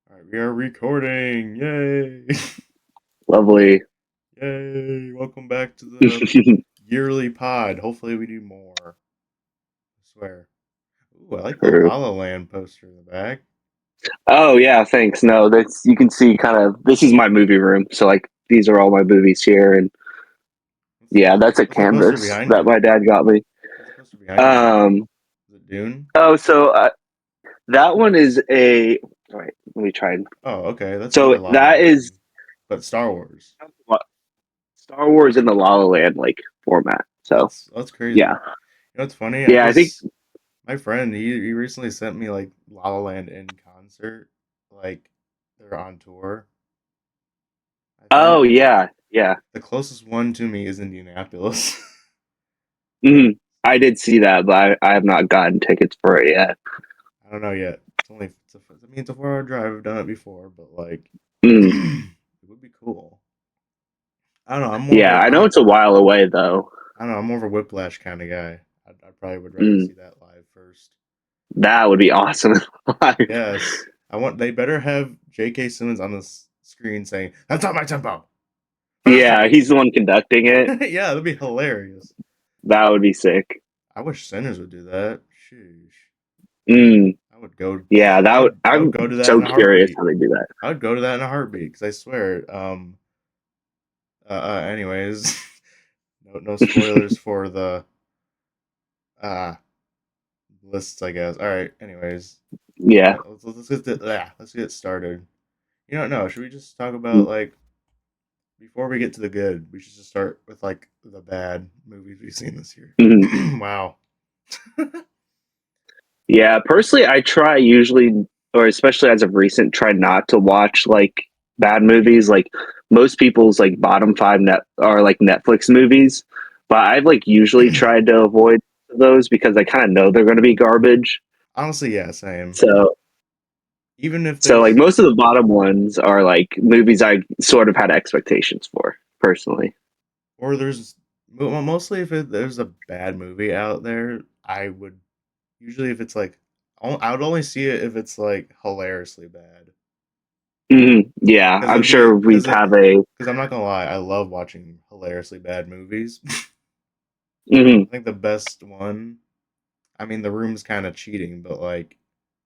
All right, we are recording. Yay! Lovely. Yay! Welcome back to the yearly pod. Hopefully, we do more. I swear. Ooh, I like the True. La La Land poster in the back. Oh yeah, thanks. No, that's you can see kind of this is my movie room. So like these are all my movies here and yeah, that's a What's the poster canvas behind that you? my dad got me. What's the poster behind you? Um Is it Dune? so that one is a all right, let me try and Oh, okay. That's so another La La that is Land, but Star Wars. what Star Wars in the La La Land like format. So That's crazy. yeah. You know what's funny? Yeah, I think My friend he recently sent me like La La Land in concert, like they're on tour. I oh think yeah, yeah. the closest one to me is Indianapolis. I did see that, but I have not gotten tickets for it yet. I don't know yet. I mean, it's a 4 hour drive. I've done it before, but like, Mm. it would be cool. I don't know. Yeah, I know it's a while away though. I don't know. I'm more of a Whiplash kind of guy. I probably would rather Mm. see that live first. That would be awesome. Yes, I want. They better have J.K. Simmons on the screen saying, "That's not my tempo. Yeah, Faster." he's the one conducting it. Yeah, that'd be hilarious. That would be sick. I wish Sinners would do that. Sheesh. Mm, I would go. yeah, I would I'm go to that so in a curious heartbeat. how they do that. I would go to that in a heartbeat because I swear. Anyways, no spoilers for the uh lists, I guess. All right. Anyways, Yeah. let's get started. You don't know. Should we just talk about like before we get to the good? We should just start with like the bad movies we've seen this year. Mhm. Wow. Yeah, personally, I try usually, or especially as of recent, try not to watch like bad movies. Like most people's like bottom five net are like Netflix movies, but I've like usually tried to avoid those because I kind of know they're going to be garbage. Honestly, yeah, same. So Even if So like there's most of the bottom ones are like movies I sort of had expectations for personally. or there's mostly if there's a bad movie out there, I would usually if it's like I would only see it if it's like hilariously bad. Yeah, Because I'm it'd be sure we'd have a. because I'm not gonna lie, I love watching hilariously bad movies. Mhm, I think the best one, I mean, The Room's kind of cheating, but like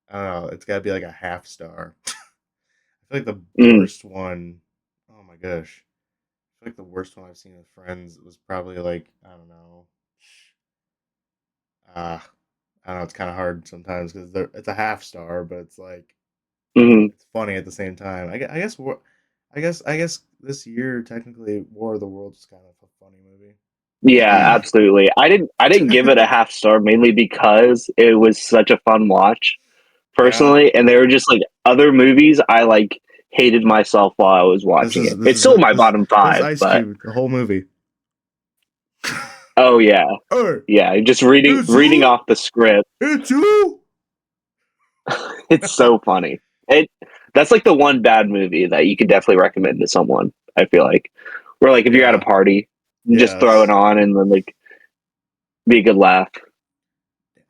I don't know, it's got to be like a half star. I feel like the mhm. worst one, oh my gosh, I feel like the worst one I've seen with friends was probably like I don't know, I don't know, it's kind of hard sometimes because it's a half star, but it's like Mhm. it's funny at the same time. I guess what I guess this year technically War of the Worlds is kind of a funny Yeah, movie. absolutely. I didn't give it a half star mainly because it was such a fun watch Yeah, personally, and there were just like other movies I like hated myself while I was watching it. It's still my bottom this is five, Ice but Cube the whole movie. oh yeah, Hey, yeah, just reading you, off the script. it's you. It's so funny. It That's like the one bad movie that you could definitely recommend to someone. I feel like, where like if you're at a Yeah, party, you just throw it yes. on and then like be a good laugh.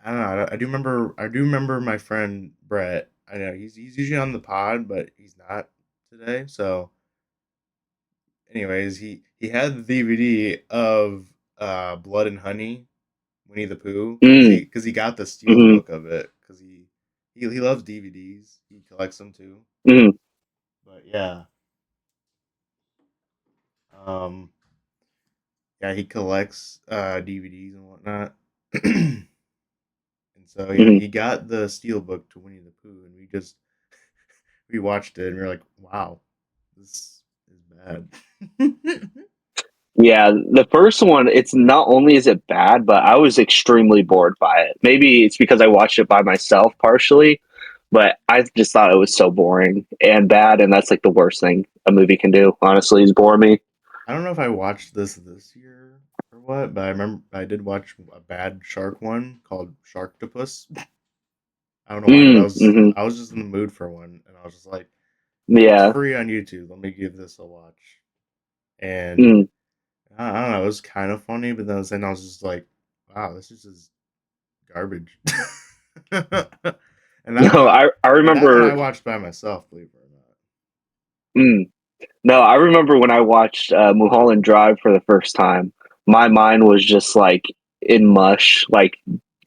I don't know. I do remember my friend Brett. I know he's usually on the pod, but he's not today. So, anyways, he had the DVD of Blood and Honey, Winnie the Pooh, Mm, because he got the steel hmm book of it because he loves DVDs. He collects them too. hmm But yeah, um, yeah, he collects DVDs and whatnot. And so yeah, hmm he got the steel book to Winnie the Pooh, and we watched it, and we were like, "Wow, this is bad." Yeah, the first one, it's not only is it bad, but I was extremely bored by it. Maybe it's because I watched it by myself partially, but I just thought it was so boring and bad, and that's like the worst thing a movie can do, honestly, is bore me. I don't know if I watched this year or what, but I remember I did watch a bad shark one called Sharktopus. I don't know why, but Mm-hmm. I was just in the mood for one, and I was just like, "It's Yeah. free on YouTube. Let me give this a watch." And Mm. I don't know, it was kind of funny, but then I was just like, "Wow, this is just garbage." And And that No, one, I and that one I remember. watched by myself, believe it or not. Mm, no, I remember when I watched Mulholland Drive for the first time. My mind was just like in mush. Like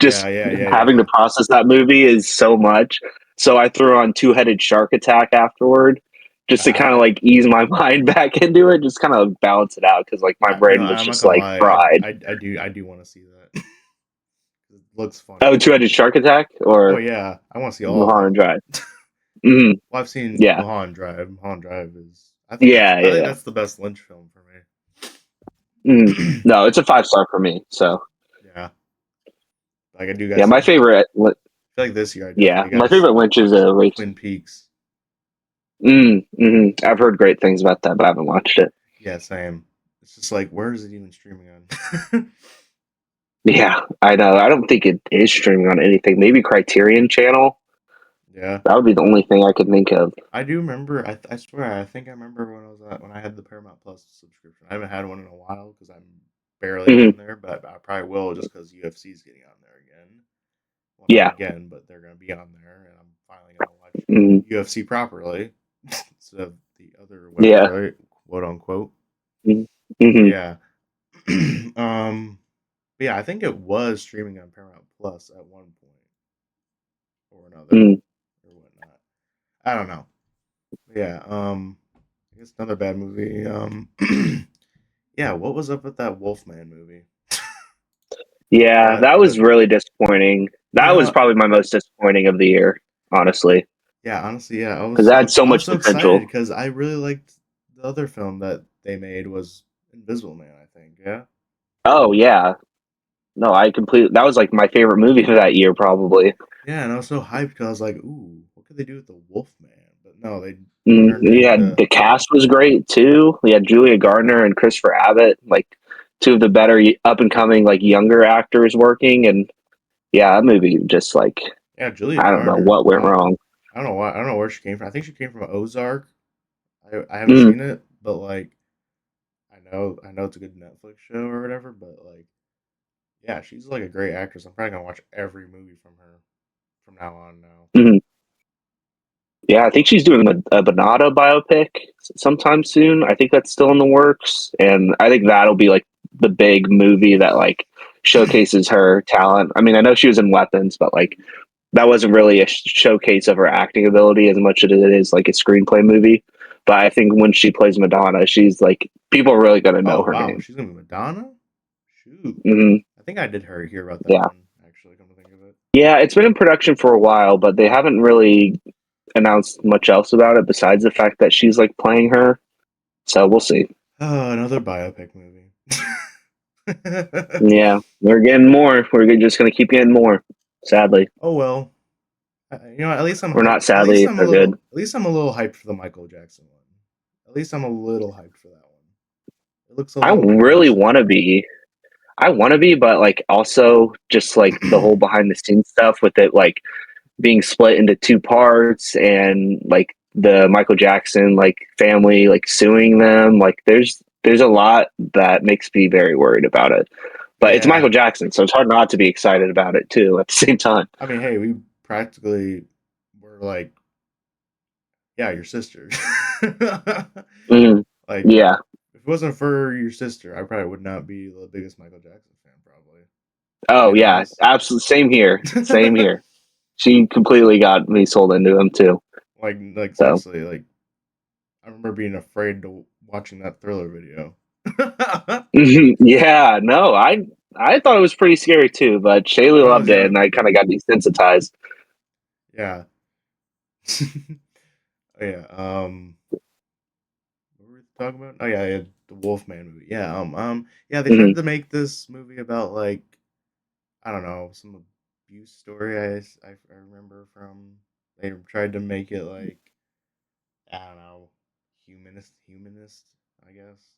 Yeah, just yeah, yeah, having to yeah. process that movie is so much. So I threw on Two-Headed Shark Attack afterward, just to kind of I, like ease my mind back into it, just kind of balance it out because like my you know, brain was I'm not just gonna like lie, fried. I do want to see that. It looks Oh, funny. Two-Headed Shark Attack Oh or yeah, I want to see all of Mulholland them. Drive. Hmm. Well, I've seen Yeah, Mulholland Drive. Mulholland Drive is, yeah, I yeah, think yeah. that's the best Lynch film for Mm. me. No, it's a 5-star for me. So Yeah, like I do got yeah, to. my I favorite. feel like this year I Yeah, definitely got my to favorite Lynch is watch Race. Twin Peaks. I've heard great things about that, but I haven't watched it. Yeah, same. It's just like, where is it even streaming on? Yeah, I know. I don't think it is streaming on anything. Maybe Criterion Channel. Yeah, That would be the only thing I could think of. I do remember. I swear, I think I remember when I had the Paramount Plus subscription. I haven't had one in a while because I'm barely Hmm. on there, but I probably will just because UFC is getting on there again. Well, not Yeah. again, but they're going to be on there, and I'm finally going to watch Hmm. UFC properly instead of the other Yeah. website, quote unquote. So Hmm. yeah, but yeah, I think it was streaming on Paramount Plus at one point or another Hmm. or whatnot. I don't know. Yeah, I guess another bad movie. Yeah, what was up with that Wolfman movie? Yeah, That that was the really disappointing. you That was know probably my most disappointing of the year, honestly, yeah, honestly, yeah, because that had so I was much so excited potential. because I really liked the other film that they made was Invisible Man. I think, yeah, Oh yeah, no, I completely. That was like my favorite movie of that year, probably. yeah, and I was so hyped because I was like, ooh, what could they do with the Wolfman? But no, they Mm, turned it yeah, into the cast was great too. We had Julia Gardner and Christopher Abbott, like two of the better up and coming like younger actors working, and yeah, that movie just like yeah, Julia I don't know Garner. what went wrong. I don't know why. I don't know where she came from. I think she came from Ozark. I haven't Mm, seen it, but like I know it's a good Netflix show or whatever. But like, yeah, she's like a great actress. I'm probably gonna watch every movie from her from now on. Now, mm. Yeah, I think she's doing a Bonata biopic sometime soon. I think that's still in the works, and I think that'll be like the big movie that like showcases her talent. I mean, I know she was in Weapons, but like that wasn't really a showcase of her acting ability as much as it is like a screenplay movie. But I think when she plays Madonna, she's like people are really gonna oh know her wow, name. she's gonna be Madonna. Shoot, Hmm. I think I did hear about that Yeah, one actually. Come to think of it. yeah, it's been in production for a while, but they haven't really announced much else about it besides the fact that she's like playing her. So we'll see. Oh, another biopic movie. Yeah, we're getting more. Just gonna keep getting more. Sadly, Oh well, you know, at least I'm or hyped. not sadly, if they're good. At least I'm a little hyped for the Michael Jackson one. At least I'm a little hyped for that one. It looks a I little really promising. want to be. I want to be, but like also just like the whole behind the scenes stuff with it, like being split into two parts and like the Michael Jackson like family like suing them. Like there's a lot that makes me very worried about it. But it's Yeah, Michael Jackson, so it's hard not to be excited about it too at the same time. I mean, hey, we practically were like, yeah, your sister. Mm, Like, yeah. if it wasn't for your sister, I probably would not be the biggest Michael Jackson fan. Probably, to Oh be yeah. honest. Absolutely. Same here. Same here. She completely got me sold into him too. Like So seriously, like I remember being afraid to watching that Thriller video. yeah, no, I thought it was pretty scary too, but When Shaylee I loved was it, and young, I kind of got desensitized. yeah. Oh, yeah. What were we talking about? Oh yeah, yeah, the Wolfman movie. Yeah. Yeah, they Hmm. tried to make this movie about like I don't know some abuse story. I remember from they tried to make it like I don't know humanist. I guess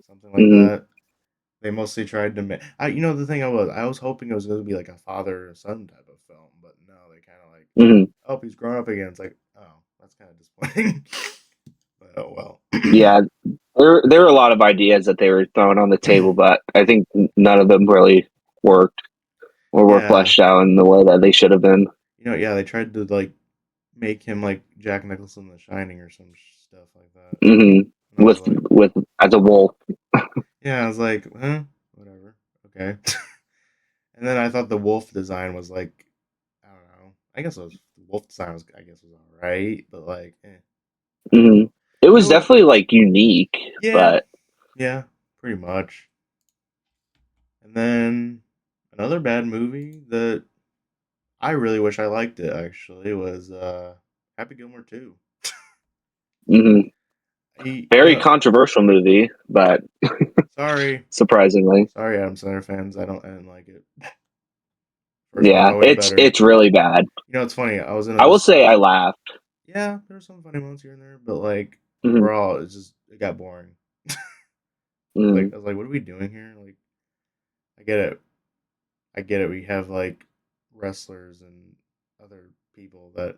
something like Hmm. that. They mostly tried to make. You know, the thing I was hoping it was going to be like a father and son type of film, but no, they kind of like, Hmm. oh, he's grown up again. It's like, oh, that's kind of disappointing. But oh well. Yeah, there were a lot of ideas that they were throwing on the table, but I think none of them really worked or were Yeah, fleshed out in the way that they should have been. yeah, they tried to like make him like Jack Nicholson in The Shining or some stuff like that. Hmm. And I was like, With as a wolf. yeah, I was like, huh, whatever, okay. And then I thought the wolf design was like, I don't know. I guess it was the wolf design was, I guess, was alright, but like, I don't Hmm. know. It You was know, definitely like unique, yeah, but yeah, pretty much. And then another bad movie that I really wish I liked it actually was Happy Gilmore 2. mhm. I, you Very know, controversial movie, but sorry, surprisingly, sorry, Adam Sandler fans, I didn't like it. First one's yeah, always better. it's really bad. You know, it's funny. I was in a I will this. say I laughed. Yeah, there's some funny moments here and there, but like Hmm. overall, it got boring. Hmm. I was like, what are we doing here? Like, I get it, I get it. We have like wrestlers and other people that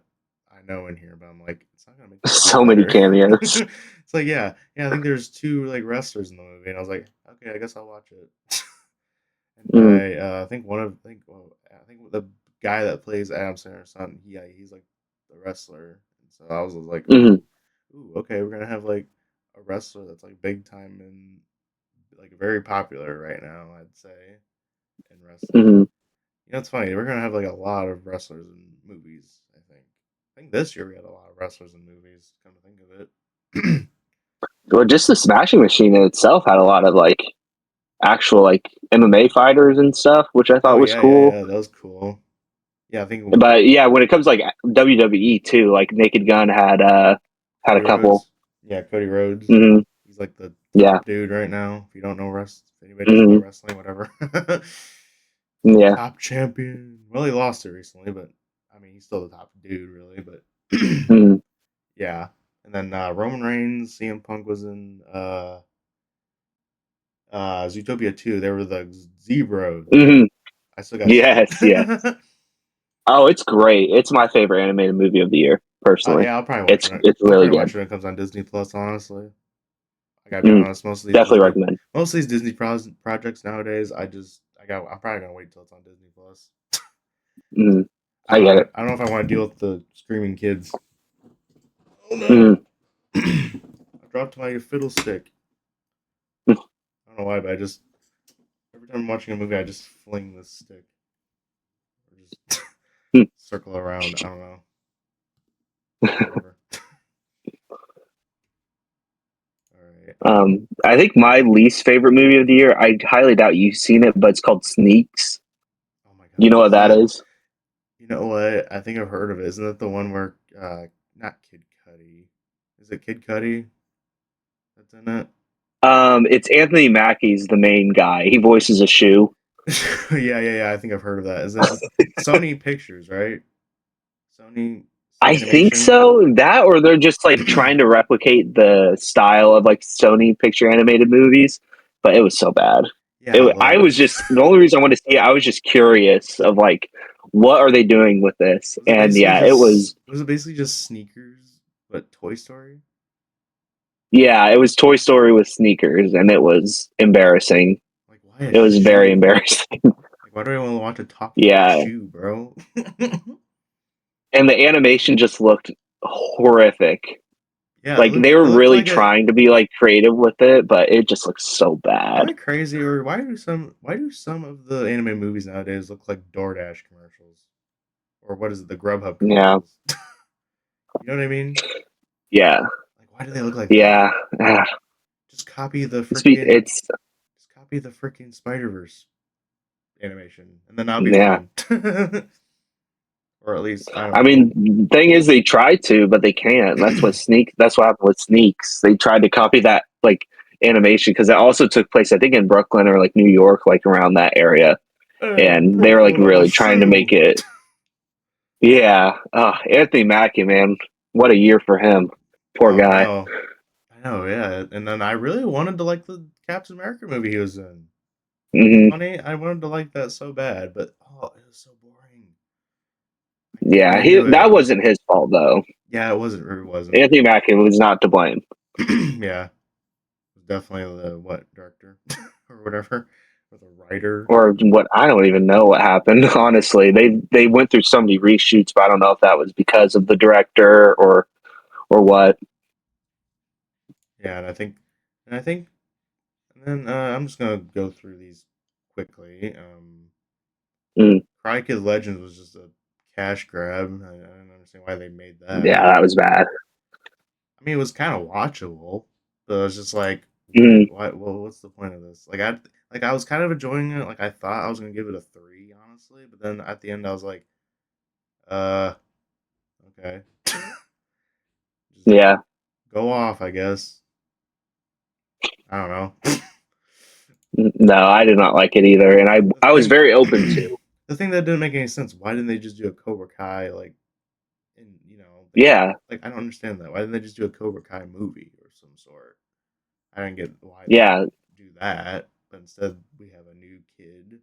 I know in here, but I'm like, it's not gonna make the movie So many better. cameos. It's like, yeah. I think there's two like wrestlers in the movie, and I was like, okay, I guess I'll watch it. And Mm, I think I think the guy that plays Adam Sandler's son, he's like the wrestler. And so I was like, hmm. ooh, okay, we're gonna have like a wrestler that's like big time and like very popular right now, I'd say, in wrestling. Hmm. You know, it's funny. We're gonna have like a lot of wrestlers in movies. I think this year we had a lot of wrestlers in movies. Come to think of it. Well, just the Smashing Machine in itself had a lot of like actual like MMA fighters and stuff, which I Oh thought was cool. yeah, that was cool. Yeah, I think But yeah, when it comes to, like WWE too, like Naked Gun had Cody a couple. Rhodes. Yeah, Cody Rhodes. Hmm. He's like the Yeah. top dude right now. If you don't know if anybody doesn't know Hmm. wrestling, whatever. Yeah. Top champion. Well, he lost it recently, but I mean, he's still the top dude, really. But Hmm. yeah. And then Roman Reigns, CM Punk was in Zootopia 2. They were the Zebros. Hmm. I still got to see Yes. Yeah. it. Oh, it's great. It's my favorite animated movie of the year, personally. Yeah, I'll probably watch it. It's I'll really probably good. watch it when it comes on Disney Plus. Honestly, I gotta be Mm, honest. definitely recommend. Most of these Disney projects nowadays, I'm probably gonna wait till it's on Disney Plus. Mm, I get it. I don't know if I want to deal with the screaming kids. Oh no! Mm. I dropped my fiddlestick. I don't know why, but I just every time I'm watching a movie, I just fling this stick or just circle around. I don't know. Whatever. All right. I think my least favorite movie of the year, I highly doubt you've seen it, but it's called Sneaks. Oh my You know gosh, what is that that? is? You know what? I think I've heard of it. Isn't that the one where not Kid Cudi? Is it Kid Cudi that's in it? It's Anthony Mackie's the main guy. He voices a shoe. Yeah. I think I've heard of that. Is it Sony Pictures, right? Sony I think Animation. so. That or they're just like trying to replicate the style of like Sony picture animated movies, but it was so bad. Yeah, I like was just the only reason I wanted to see it. I was just curious of like what are they doing with this, and yeah, it was was it basically just sneakers but Toy Story? it was Toy Story with sneakers, and it was embarrassing. Like why a It was very shoe? embarrassing. Like why do I want to watch a talking Yeah, shoe, bro? and the animation just looked horrific. Yeah, Like they it were looked really like a. trying to be like creative with it, but it just looks so Am bad. I crazy or why do some of the anime movies nowadays look like DoorDash commercials or what is it the Grubhub Yeah, commercials? You know what I mean? yeah, Like why do they look like that? yeah. Ah, Just copy the it's freaking Spider Verse animation, and then I'll be yeah. fine. Or at least I don't I know. mean, thing is, they tried to, but they can't. That's what happened with Sneaks. They tried to copy that like animation because it also took place, I think, in Brooklyn or like New York, like around that area, and they were like Brooklyn on a really trying to make shoe. it. Yeah, Anthony Mackie, man, what a year for him. Poor Oh guy. no, I know, yeah. And then I really wanted to like the Captain America movie he was in. It's Hmm. funny, I wanted to like that so bad, but oh, it was so boring. I couldn't get Yeah, into that it. wasn't his fault though. Yeah, it wasn't. Anthony Mackie was not to blame. Yeah, it was definitely the what director or whatever. or the writer. or what, I don't even know what happened. Honestly, they went through so many reshoots, but I don't know if that was because of the director or what. Yeah, and I think, and then I'm just gonna go through these quickly. Mm, Cry Kid Legends was just a cash grab. I don't understand why they made that. yeah, that was bad. I mean, it was kind of watchable, but it was just like, Mm, why? Well, what's the point of this? I was kind of enjoying it. Like, I thought I was gonna give it a 3, honestly, but then at the end, I was like, uh, okay, just yeah, go off, I guess. I don't know. no, I did not like it either, and The I was thing, very open to. the thing that didn't make any sense. Why didn't they just do a Cobra Kai like, in Yeah, like I don't understand that. Why didn't they just do a Cobra Kai movie or some sort? I didn't get why they yeah, do that, but instead we have a new kid.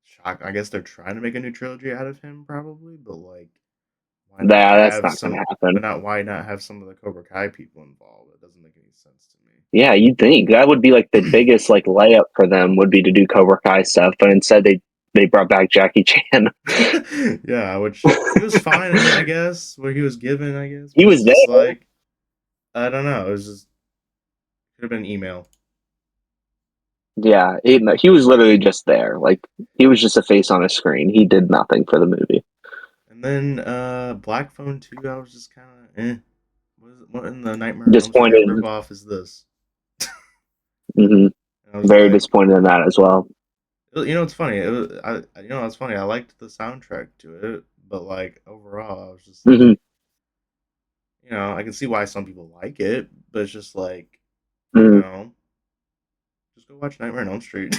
Shock. I guess they're trying to make a new trilogy out of him, probably. But like, why not that's have not going to some? happen. But not why not have some of the Cobra Kai people involved? It doesn't make any sense to Yeah, you'd think that would be like the me. biggest like layup for them would be to do Cobra Kai stuff, but instead they brought back Jackie Chan. Yeah, which he was fine in it, I guess. Where he was given, I guess, He but was it's there. just like I don't know. It was just could have been email. Yeah, he was literally just there. Like he was just a face on a screen. He did nothing for the movie. And then Black Phone 2, I was just kind of what in the Nightmare on Elm Street Disappointed. ripoff is this? Hmm. And I was Very like, disappointed in that as well. it's funny. It's funny. I liked the soundtrack to it, but like overall, I was just Hmm. like, I can see why some people like it, but it's just like, you Hmm. know, just go watch Nightmare on Elm Street.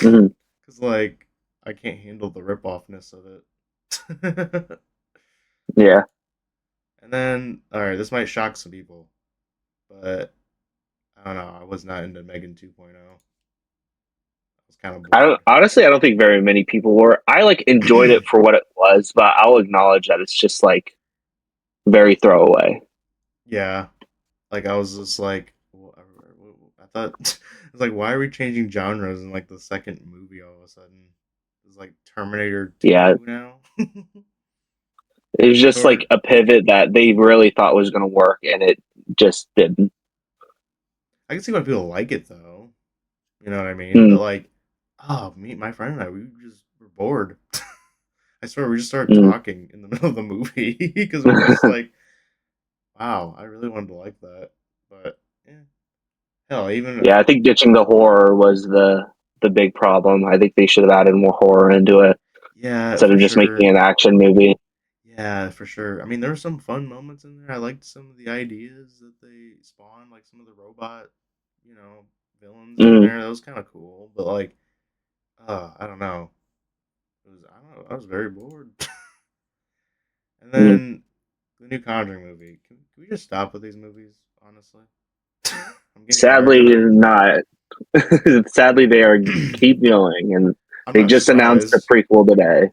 Hmm. Because like, I can't handle the ripoffness of it. Yeah, And then, all right, this might shock some people, but I don't know. I was not into Megan 2.0. I was kind of I don't bored. honestly. I don't think very many people were. I like enjoyed it for what it was, but I'll acknowledge that it's just like very throwaway. Yeah, like I was just like, I thought it's like, why are we changing genres in like the second movie all of a sudden? It's like Terminator Yeah, 2 now. it was just Or like a pivot that they really thought was going to work, and it just didn't. I can see why people like it though. You know what I mean? Mm, But like, my friend and I, we just were bored. I swear, we just started mm. talking in the middle of the movie because we were just like, wow, I really wanted to like that, but yeah, hell, even Yeah, I think ditching the horror was the big problem. I think they should have added more horror into it yeah, instead for of just making sure. an action movie. Yeah, for sure. I mean, there were some fun moments in there. I liked some of the ideas that they spawned, like some of the robot, you know, villains in Mm, there. That was kind of cool. But like, I don't know. I don't know. I was very bored. And mm. then the new Conjuring movie. Can we just stop with these movies? Honestly, I'm getting tired Sadly, of it. not. Sadly, they are keep going, and I'm they not just announced a surprised. prequel today.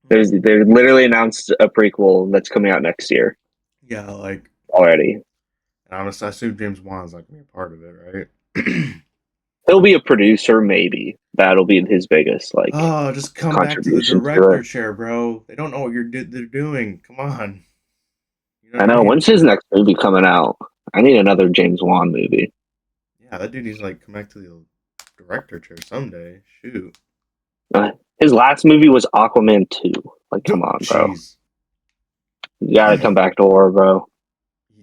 They literally announced a prequel that's coming out next year Yeah, like, already. and honestly, I assume James Wan's not gonna be a part of it, right? He'll be a producer, maybe. That'll be his biggest like Oh, just come back to the contribution to it. director chair, bro. They don't know what they're doing. Come on. You know I what I know. mean? When's his next movie coming out? I need another James Wan movie. Yeah, that dude needs to like come back to the director chair someday. Shoot. His last movie was Aquaman 2. Like, come on, bro. Jeez. You gotta come back to horror, bro.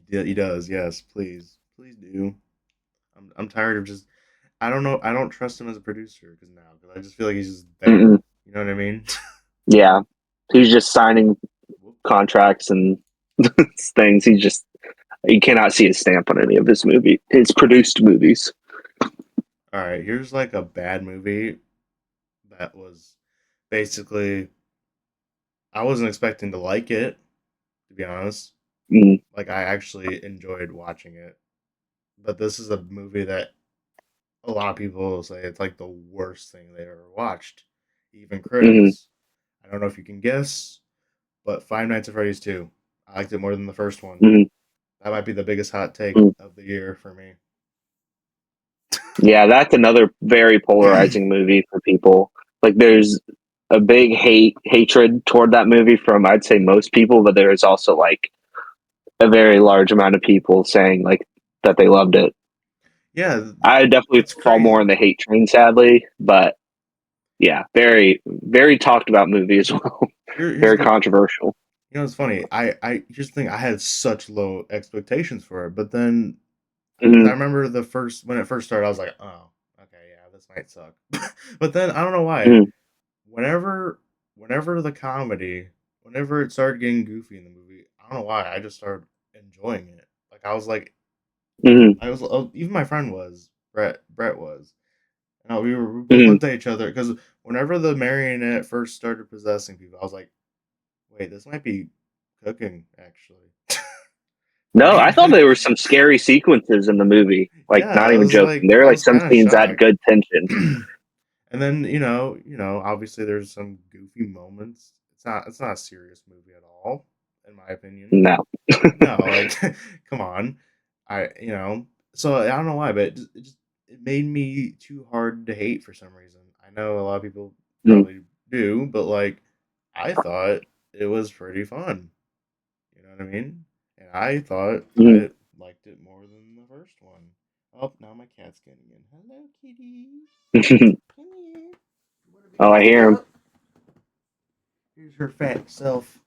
He does, yes, please. Please do. I'm tired of just I don't know, I don't trust him as a producer because I just feel like he's just there. Mm-mm. You know what I mean? Yeah. He's just signing Whoop. contracts and things. You cannot see his stamp on any of his produced movies. Alright, here's like a bad movie that was basically I wasn't expecting to like it, to be honest. Mm, Like I actually enjoyed watching it. But this is a movie that a lot of people will say it's like the worst thing they ever watched. Even mm, critics. I don't know if you can guess, but Five Nights at Freddy's 2. I liked it more than the first one. mm, That might be the biggest hot take mm. of the year for me. Yeah, that's another very polarizing movie for people. Like, there's a big hatred toward that movie from, I'd say, most people, but there's also like a very large amount of people saying like that they loved it. Yeah, I definitely it's fall more on crazy. the hate train, sadly, but yeah, very very talked about movie as well. Here's Very the controversial. it's funny. I here's the thing. I had such low expectations for it, but then because I Hmm. remember the first when it first started, I was like, oh, okay, yeah, this might suck. But then I don't know why. Hmm. Whenever whenever the comedy, whenever it started getting goofy in the movie, I don't know why. I just started enjoying it. Like I was like, Hmm. even my friend was Brett was. No, we both Hmm. looked at each other because whenever the marionette first started possessing people, I was like, "Wait, this might be cooking, actually." No, I Right? thought there were some scary sequences in the movie. Like, Yeah, not even joking. There are I like was some kind of scenes that had shocked. good tension. And then obviously there's some goofy moments. It's not a serious movie at all, in my opinion. No. No, like, come on. So I don't know why, but it made me too hard to hate for some reason. I know a lot of people Mm. probably do, but like, I thought it was pretty fun. You know what I mean? And I thought Mm. I liked it more than the first one. Oh, now my cat's getting in. Hello, kitty. Come here. You want to be Oh, I picked hear him. up? Here's her fat self.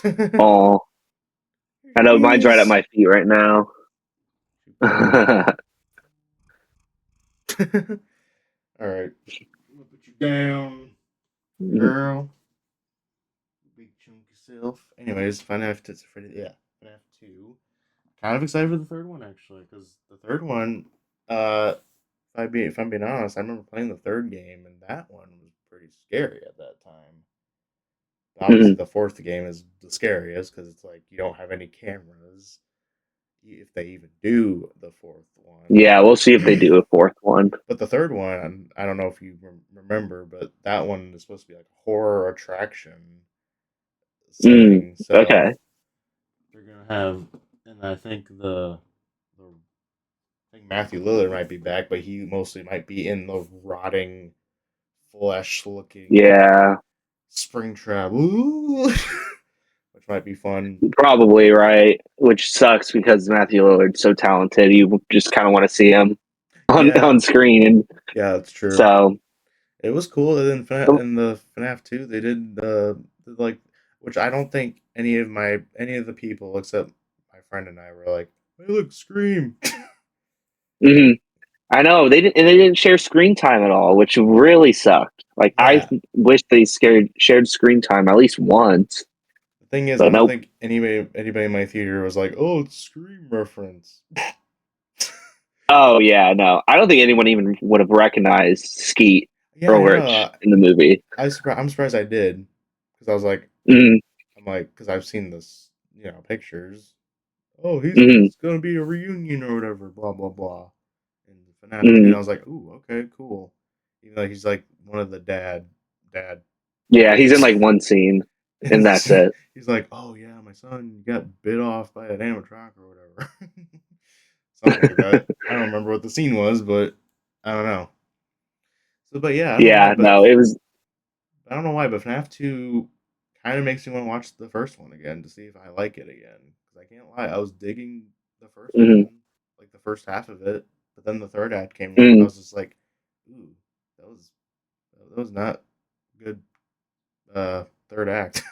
Here Oh, I she know mine's right at is. my feet right now. She playing. All right. I'm gonna put you down, girl. Big chunky self. Anyways, yeah, FNAF 2. Kind of excited for the third one actually, because the third one, if I'm being honest, I remember playing the third game, and that one was pretty scary at that time. Obviously, Mhm. the fourth game is the scariest because it's like you don't have any cameras, if they even do the fourth one. Yeah, we'll see if they do a fourth one. But the third one, I don't know if you remember, but that one is supposed to be like a horror attraction Mm. setting. So Okay. they're gonna have, and I think Matthew Lillard might be back, but he mostly might be in the rotting, flesh looking Yeah, spring trap, which might be fun. probably right. Which sucks because Matthew Lillard's so talented. You just kind of want to see him Yeah, on screen. And yeah, that's true. so, It was cool. And then in the FNAF 2, they did like, which I don't think any of the people except my friend and I were like, "Hey, look, Scream." mhm. I know they didn't share screen time at all, which really sucked. Like, I Yeah. wish they shared screen time at least once, The thing is, I but don't nope. think anybody in my theater was like, "Oh, it's Scream reference." Oh yeah, no, I don't think anyone even would have recognized Skeet Yeah, I Ulrich know. in the movie. I'm surprised I did, because I was like, Mm. because I've seen this, pictures. Oh, Mm. it's gonna be a reunion or whatever, blah blah blah. In FNAF 2, and I Mm. was like, ooh, okay, cool. Even though he's like one of the dad Yeah, he's in boys. like one scene, And and that's it. he's like, oh yeah, my son got bit off by an animatronic or whatever. Something like that. I don't remember what the scene was, but I don't know. So, but yeah, I don't know why, Yeah, no, it was. but FNAF 2 kind of makes me want to watch the first one again to see if I like it again. Because I can't lie, I was digging the first Mm. one, like the first half of it, but then the third act came on, and I Mm. was just like, ooh, that was not good. Third act.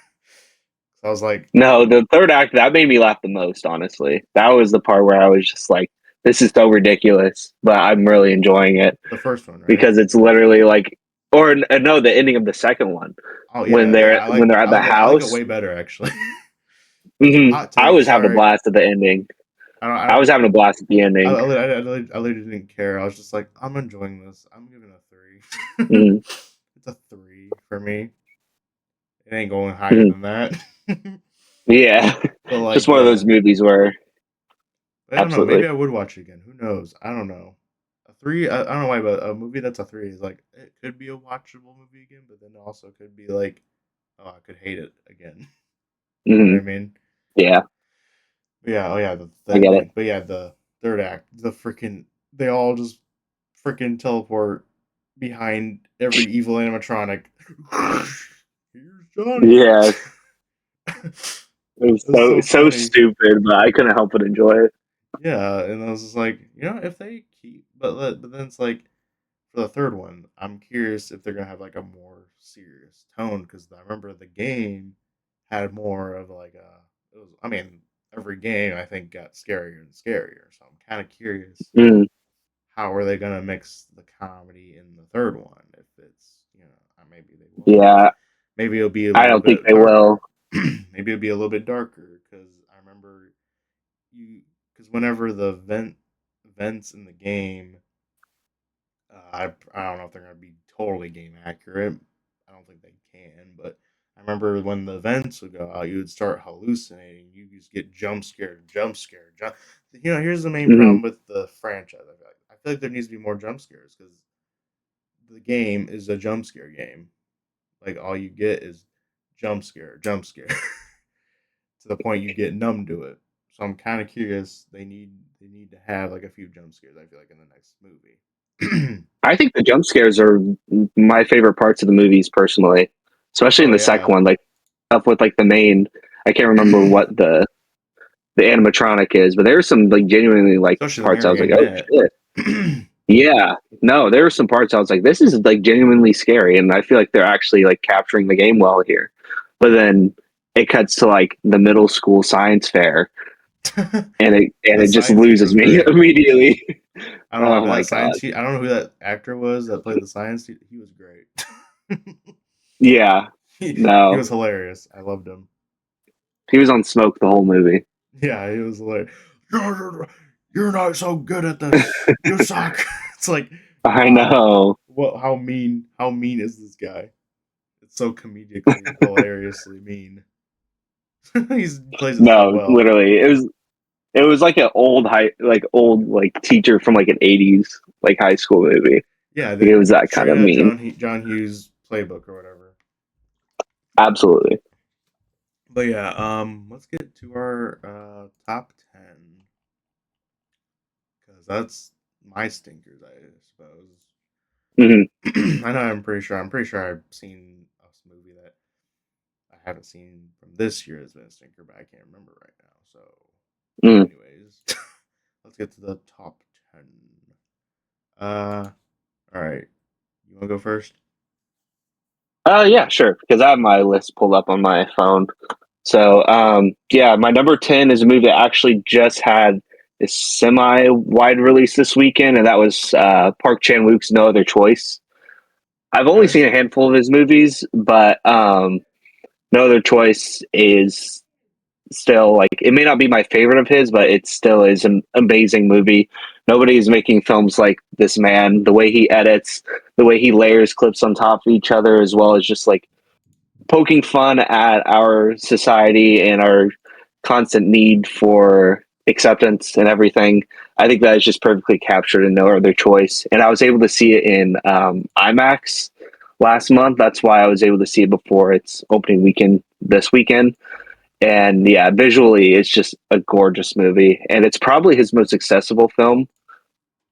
So I was like, No, the third act that made me laugh the most. Honestly, that was the part where I was just like, "This is so ridiculous," but I'm really enjoying it the first one, right? because it's literally like, or no, the ending of the second one Oh yeah, yeah. when they're at the I like it house. way better actually. Hmm. Hot I take. was having a Sorry. blast at the ending. I I don't. was having a blast at the ending. I literally didn't care. I was just like, I'm enjoying this. I'm giving it a 3. Mm. It's a 3 for me. It ain't going higher Mm. than that. Yeah, But just like, one of those yeah. movies where I don't know. Maybe absolutely. I would watch it again. Who knows? I don't know. A 3. I don't know why, but a movie that's a 3 is like it could be a watchable movie again, but then also could be like, oh, I could hate it again. You know what I Hmm. mean? Yeah, But yeah. Oh yeah. I get it. But yeah, the third act, the freaking they all just freaking teleport behind every evil animatronic. Here's Johnny. Yeah, it was It was so so funny. stupid, but I couldn't help but enjoy it. Yeah, and I was just like, if they keep, but then it's like for the third one, I'm curious if they're gonna have like a more serious tone because I remember the game had more of like a. It was, I mean, every game I think got scarier and scarier, so I'm kind of curious Mm, how are they gonna mix the comedy in the third one? If it's maybe they won't. yeah, Maybe it'll be a I little don't think bit they will. darker. Maybe it'll be a little bit darker because I remember you because whenever the vents in the game, I don't know if they're gonna be totally game accurate. I don't think they can, but I remember when the vents would go out, you would start hallucinating. You just get jump scared, jump scared. Here's the main Hmm. problem with the franchise. I feel like there needs to be more jump scares because the game is a jump scare game. Like all you get is jump scare, to the point you get numb to it. So I'm kind of curious. They need to have like a few jump scares. I feel like in the next movie. I think the jump scares are my favorite parts of the movies personally, especially in Oh the second yeah. one. Like up with like the main, I can't remember what the animatronic is, but there were some like genuinely like Especially the parts I was like, oh marionette. shit, yeah. No, there were some parts I was like, this is like genuinely scary, and I feel like they're actually like capturing the game well here. But then it cuts to like the middle school science fair, and That it just science teacher loses was me great. immediately. I don't Oh know my that god. science teacher. I don't know who that actor was that played the science teacher. He was great. Yeah. he No, was hilarious. I loved him. he was on smoke the whole movie. Yeah, he was hilarious. You're not so good at this. You suck. It's like, I wow. know. What? How mean is this guy? It's so comedically, hilariously mean. He plays it so No, well. literally, it was like an old like teacher from like an '80s like high school movie. Yeah, Like, it the was that kind straight of out mean. John Hughes playbook or whatever. Absolutely. But yeah, let's get to our top 10 because that's my stinkers, I suppose. Hmm. I know I'm pretty sure I've seen a movie that I haven't seen from this year has been a stinker, but I can't remember right now. So, Mm. anyways, let's get to the top 10. Uh, all right, you want to go first? Yeah, sure. Because I have my list pulled up on my phone. So, yeah, my number 10 is a movie that actually just had a semi wide release this weekend, and that was Park Chan Wook's No Other Choice. I've only Okay. seen a handful of his movies, but No Other Choice is still like it may not be my favorite of his, but it still is an amazing movie. Nobody's making films like this man. The way he edits, the way he layers clips on top of each other, as well as just like poking fun at our society and our constant need for acceptance and everything. I think that is just perfectly captured in No Other Choice. And I was able to see it in IMAX last month. That's why I was able to see it before its opening weekend this weekend. And yeah, visually, it's just a gorgeous movie. And it's probably his most accessible film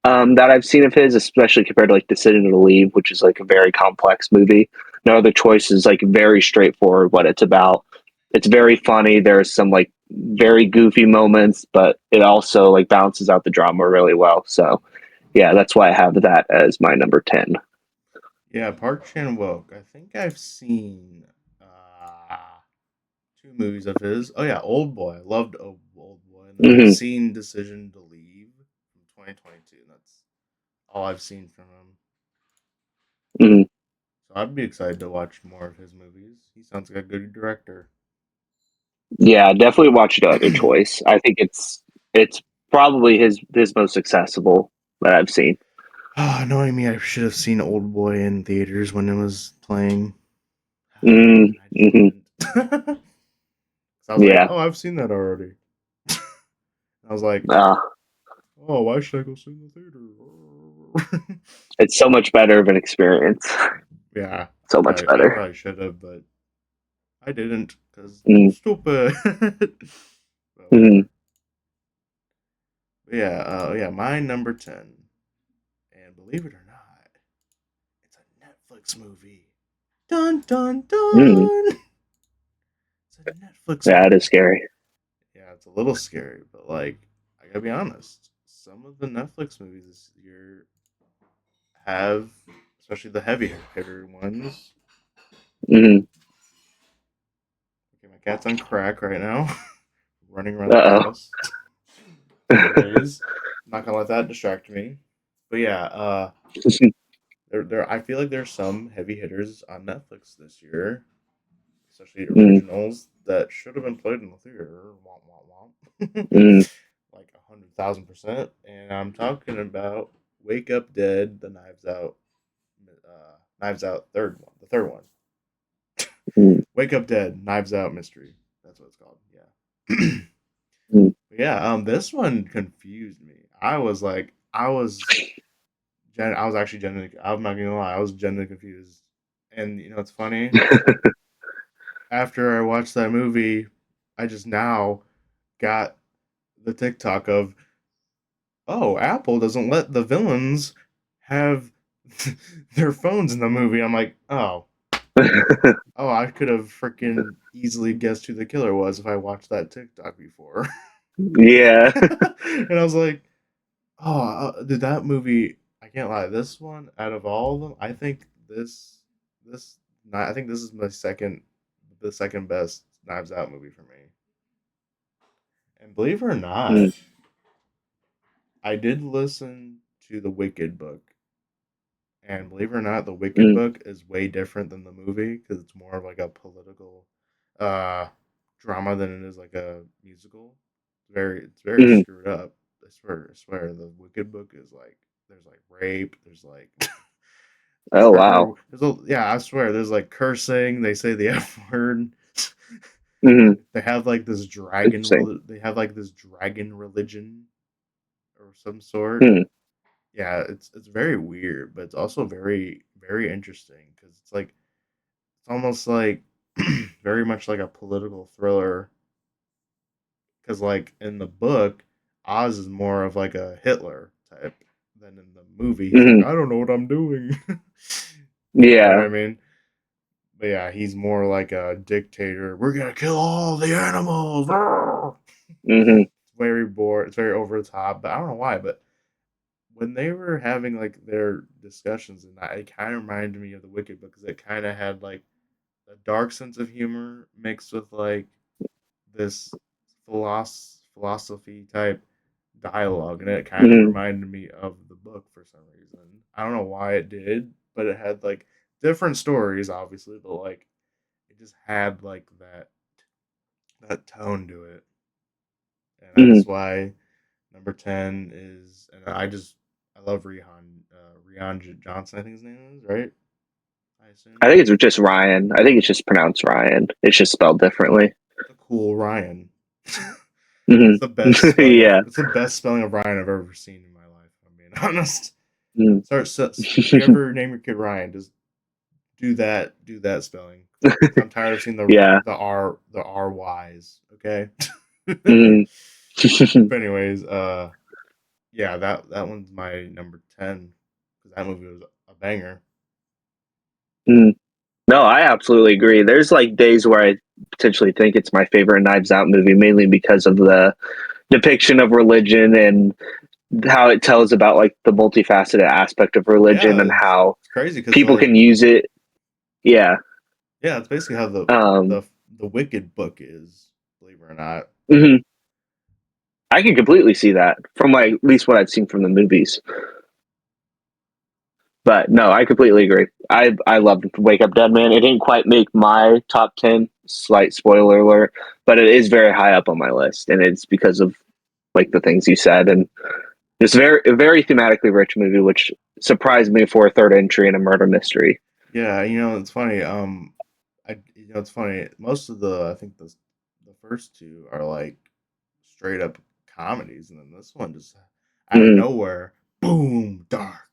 that I've seen of his, especially compared to like Decision to Leave, which is like a very complex movie. No Other Choice is like very straightforward what it's about. It's very funny. There's some like very goofy moments, but it also like balances out the drama really well. So yeah, that's why I have that as my number 10. Yeah, Park Chan Wook. I think I've seen two movies of his. Oh yeah, Old Boy. I loved Old Boy, and then I've Hmm. seen Decision to Leave from 2022. That's all I've seen from him. Hmm. So I'd be excited to watch more of his movies. He sounds like a good director. Yeah, definitely watch No Other Choice. I think it's probably his most accessible that I've seen. Knowing me, I should have seen Old Boy in theaters when it was playing, and I just Mm-hmm. didn't. So I was like, Yeah. "Oh, I've seen that already." I was like, Uh, "Oh, why should I go see it in the theater?" it's so much better of an experience. Yeah, So much I better. probably should have, but I didn't because I'm Mm, stupid. But mm, whatever. But yeah, yeah, my number 10, and believe believe it or not, it's a Netflix movie. Dun dun Mm. dun. It's a Netflix Yeah, that is movie. scary. Yeah, it's a little scary, but like I gotta be honest, some of the Netflix movies this year have, especially the heavy hitter ones. Mm. Okay, my cat's on crack right now, running around the Uh house. Anyways, I'm not gonna let that distract me. But yeah, oh. there. I feel like there's some heavy hitters on Netflix this year, especially Mm. originals that should have been played in the theater. Womp womp womp. Mm. Like 100,000%. And I'm talking about Wake Up Dead, the Knives Out third one, the third one. Mm. Wake Up Dead, Knives Out Mystery. That's what it's called. Yeah. Mm. Yeah. This one confused me. I was actually genuinely. I'm not gonna lie. I was genuinely confused. And you know, it's funny. After I watched that movie, I just now got the TikTok of, oh, Apple doesn't let the villains have their phones in the movie. I'm like, oh, I could have freaking easily guessed who the killer was if I watched that TikTok before. Yeah. And I was like, oh, did that movie? I can't lie. This one, out of all of them, this, I think this is the second best Knives Out movie for me. And believe it or Mm. not, I did listen to the Wicked book. And believe it or not, the Wicked Mm. book is way different than the movie because it's more of like a political uh, drama than it is like a musical. It's very Mm. screwed up. I swear, the Wicked book is like there's like rape, there's like Oh wow. yeah, I swear, there's like cursing. They say the F word. Mm. They have like this dragon. Interesting. They have like this dragon religion or some sort. Mm. Yeah, it's very weird, but it's also very interesting because it's almost like very much like a political thriller. Because like in the book, Oz is more of like a Hitler type than in the movie. He's like, Mm. I don't know what I'm doing. You know what Yeah. I mean? But yeah, he's more like a dictator. We're gonna kill all the animals. Mm. It's very bored. It's very over the top. But I don't know why. But when they were having like their discussions, and it kind of reminded me of the Wicked book because it kind of had like a dark sense of humor mixed with like this philosophy type dialogue, and it kind of Mm. reminded me of the book for some reason. I don't know why it did, but it had like different stories, obviously, but like it just had like that tone to it, and Mm. that's why number 10 is. And I love Rihan Johnson, I think his name is, right? I I assume think it's just Ryan. I think it's just pronounced Ryan. It's just spelled differently. the cool Ryan. Mm. Yeah. It's the best spelling of Ryan I've ever seen in my life. I'm being honest. Mm. If you ever name your kid Ryan, just do that spelling. I'm tired of seeing Yeah. the R Y's. Okay. Mm. But anyways, yeah, that one's my number 10 because that movie was a banger. Mm. No, I absolutely agree. There's like days where I potentially think it's my favorite Knives Out movie, mainly because of the depiction of religion and how it tells about like the multifaceted aspect of religion Yeah, and how it's crazy because people like can use it. Yeah. yeah, it's basically how Um, the the Wicked book is, believe it or not. mhm. I can completely see that from like at least what I've seen from the movies. But no, I completely agree. I loved Wake Up Dead Man. It didn't quite make my top 10. Slight spoiler alert, but it is very high up on my list, and it's because of like the things you said, and it's very thematically rich movie, which surprised me for a third entry in a murder mystery. Yeah, it's funny. It's funny. Most of I think the first two are like straight up comedies, and then this one just out of Mm. nowhere, boom, dark,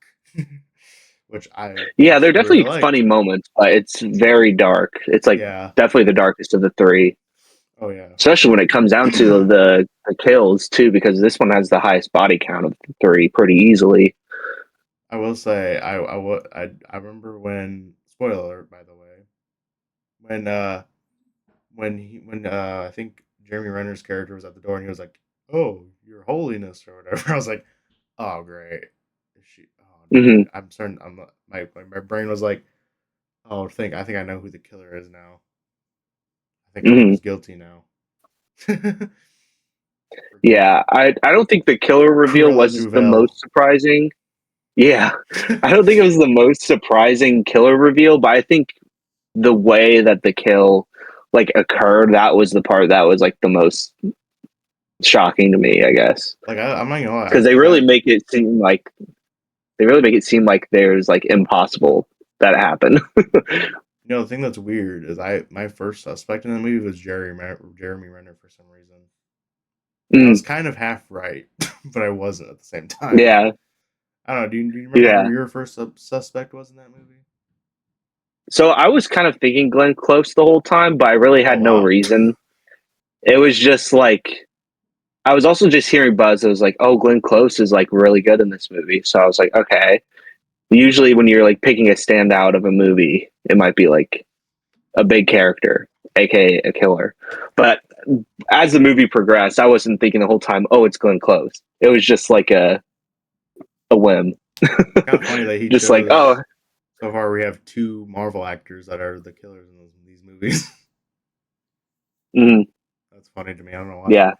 which I Yeah, there are actually really definitely funny liked. moments, but it's very dark. It's like Yeah. definitely the darkest of the three, Oh yeah. especially when it comes down to the kills too, because this one has the highest body count of the three pretty easily. I will say I remember when, spoiler alert by the way, when I think Jeremy Renner's character was at the door and he was like, "Oh, Your Holiness" or whatever. I was like, "Oh, great." Is she? Oh, Hmm. dude, I'm starting. My brain was like, "Oh, I think I know who the killer is now. I think I know Hmm. who's guilty now." Freaking Yeah, I don't think the killer reveal Cruella was the Duvel. most surprising. Yeah, I don't think it was the most surprising killer reveal, but I think the way that the kill like occurred, that was the part that was like the most shocking to me, I guess, I'm not gonna lie. I because they think really make it seem like there's like impossible that happened. the thing that's weird is my first suspect in the movie was Jeremy Renner for some reason. And I was Mm, kind of half right, but I wasn't at the same time. yeah, I don't know. Do you remember who yeah. your first suspect was in that movie? So I was kind of thinking Glenn Close the whole time, but I really Oh had no wow. reason. It was just like I was also just hearing buzz. I was like, "Oh, Glenn Close is like really good in this movie." So I was like, "Okay." Usually, when you're like picking a standout of a movie, it might be like a big character, aka a killer. But as the movie progressed, I wasn't thinking the whole time, "Oh, it's Glenn Close." It was just like a whim, It's kind of funny that he just like, "Oh, chose. So far, we have two Marvel actors that are the killers in these movies. mm, That's funny to me. I don't know why. yeah,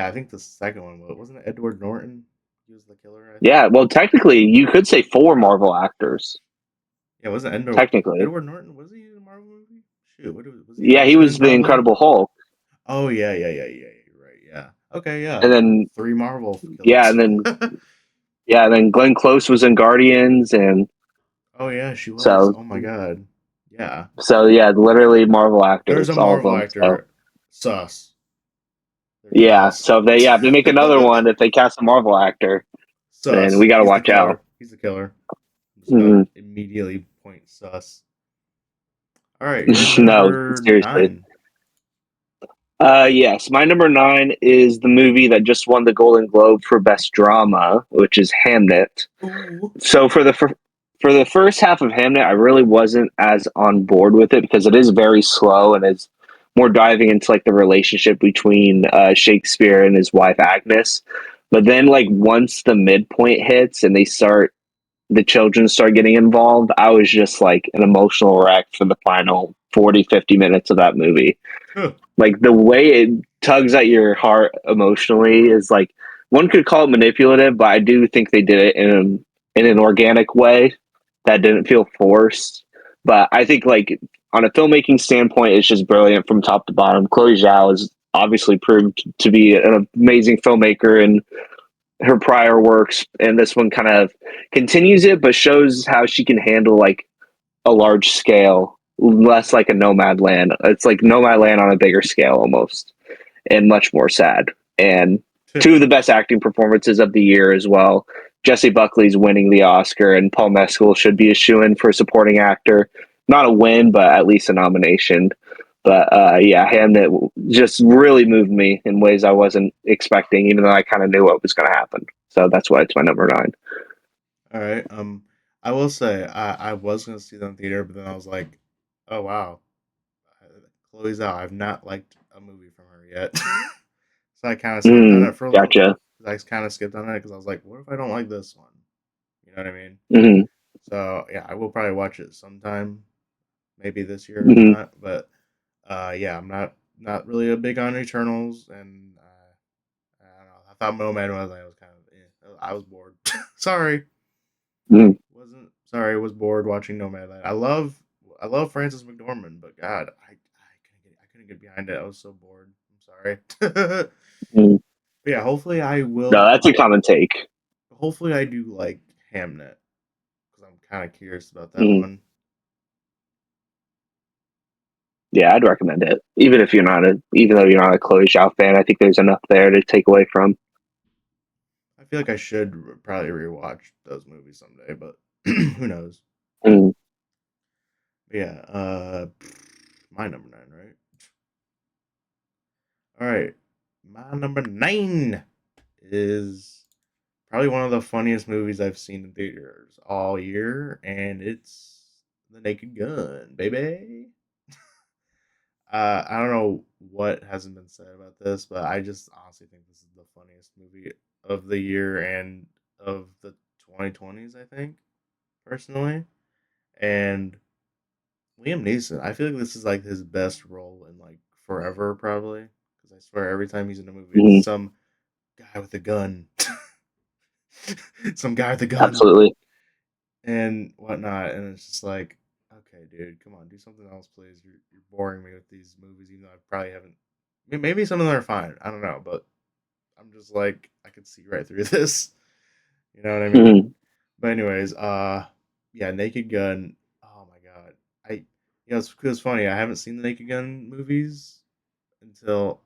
I think the second one wasn't it Edward Norton. He was the killer. I think. yeah." Well, technically, you could say four Marvel actors. Yeah, wasn't Technically, Edward Norton? Was he in a Marvel movie? Shoot, was he yeah, he X-Men was the probably? Incredible Hulk, Oh yeah. You're right. Yeah. Okay. and Yeah. then Three Marvel yeah, killers. and then yeah, and then Glenn Close was in Guardians, and Oh yeah, she was. so Oh my god. Yeah. so yeah, literally Marvel There's a actors, all of Marvel them. So actor. Sus. They're yeah, sus. so if they make another one, if they cast a Marvel actor, then Sus. we got to He's the watch out. killer. He's the killer. I'm just gonna Hmm. immediately point sus. All right, you're No, number seriously. 9. Yes, my number nine is the movie that just won the Golden Globe for Best Drama, which is Hamnet. Ooh. So for the first half of Hamnet, I really wasn't as on board with it because it is very slow and is more diving into like the relationship between Shakespeare and his wife Agnes. But then, like once the midpoint hits and the children start getting involved, I was just like an emotional wreck for the final 40, 50 minutes of that movie. Huh. Like the way it tugs at your heart emotionally is like one could call it manipulative, but I do think they did it in an organic way that didn't feel forced. But I think like on a filmmaking standpoint, it's just brilliant from top to bottom. Chloe Zhao has obviously proved to be an amazing filmmaker in her prior works, and this one kind of continues it, but shows how she can handle like a large scale, less like a Nomad Land. It's like Nomad Land on a bigger scale almost, and much more sad. And two of the best acting performances of the year as well. Jesse Buckley's winning the Oscar, and Paul Mescal should be a shoe-in for supporting actor. Not a win, but at least a nomination. But yeah, Hamnet just really moved me in ways I wasn't expecting, even though I kind of knew what was going to happen. So that's why it's my number nine. All right. I will say I was gonna see them in theater, but then I was like, oh wow, Chloe Zhao. I've not liked a movie from her yet, so I kind of skipped on Mm, it for a little bit. gotcha. I kind of skipped on it because I was like, what if I don't like this one? You know what I mean? Hmm. So yeah, I will probably watch it sometime, maybe this year or Hmm. not. But yeah, I'm not really a big on Eternals, and I don't know. I thought Moment was kind of. I was bored. Sorry, Hmm. wasn't sorry. I was bored watching Nomadland. I love Frances McDormand, but God, I couldn't get behind it. I was so bored. I'm sorry. But Hmm. yeah, hopefully I No, will. that's a common take. Hopefully I do like Hamnet because I'm kind of curious about that Hmm. one. Yeah, I'd recommend it. Even though you're not a Chloe Zhao fan, I think there's enough there to take away from. I feel like I should probably rewatch those movies someday, but who knows? Mm. But yeah, my number 9, right? All right, my number 9 is probably one of the funniest movies I've seen in theaters all year, and it's The Naked Gun, baby. I don't know what hasn't been said about this, but I just honestly think this is the funniest movie of the year and of the 2020s, I think, personally. And Liam Neeson, I feel like this is like his best role in like forever, probably. Because I swear every time he's in a movie, it's Mhm. some guy with a gun. Some guy with a gun Absolutely. and whatnot. And it's just like, okay, dude, come on, do something else, please. You're boring me with these movies, even though I probably haven't. Maybe some of them are fine. I don't know, but I'm just like, I could see right through this. You know what I mean? Mhm. But anyways, yeah, Naked Gun. Oh my god, it's funny. I haven't seen the Naked Gun movies until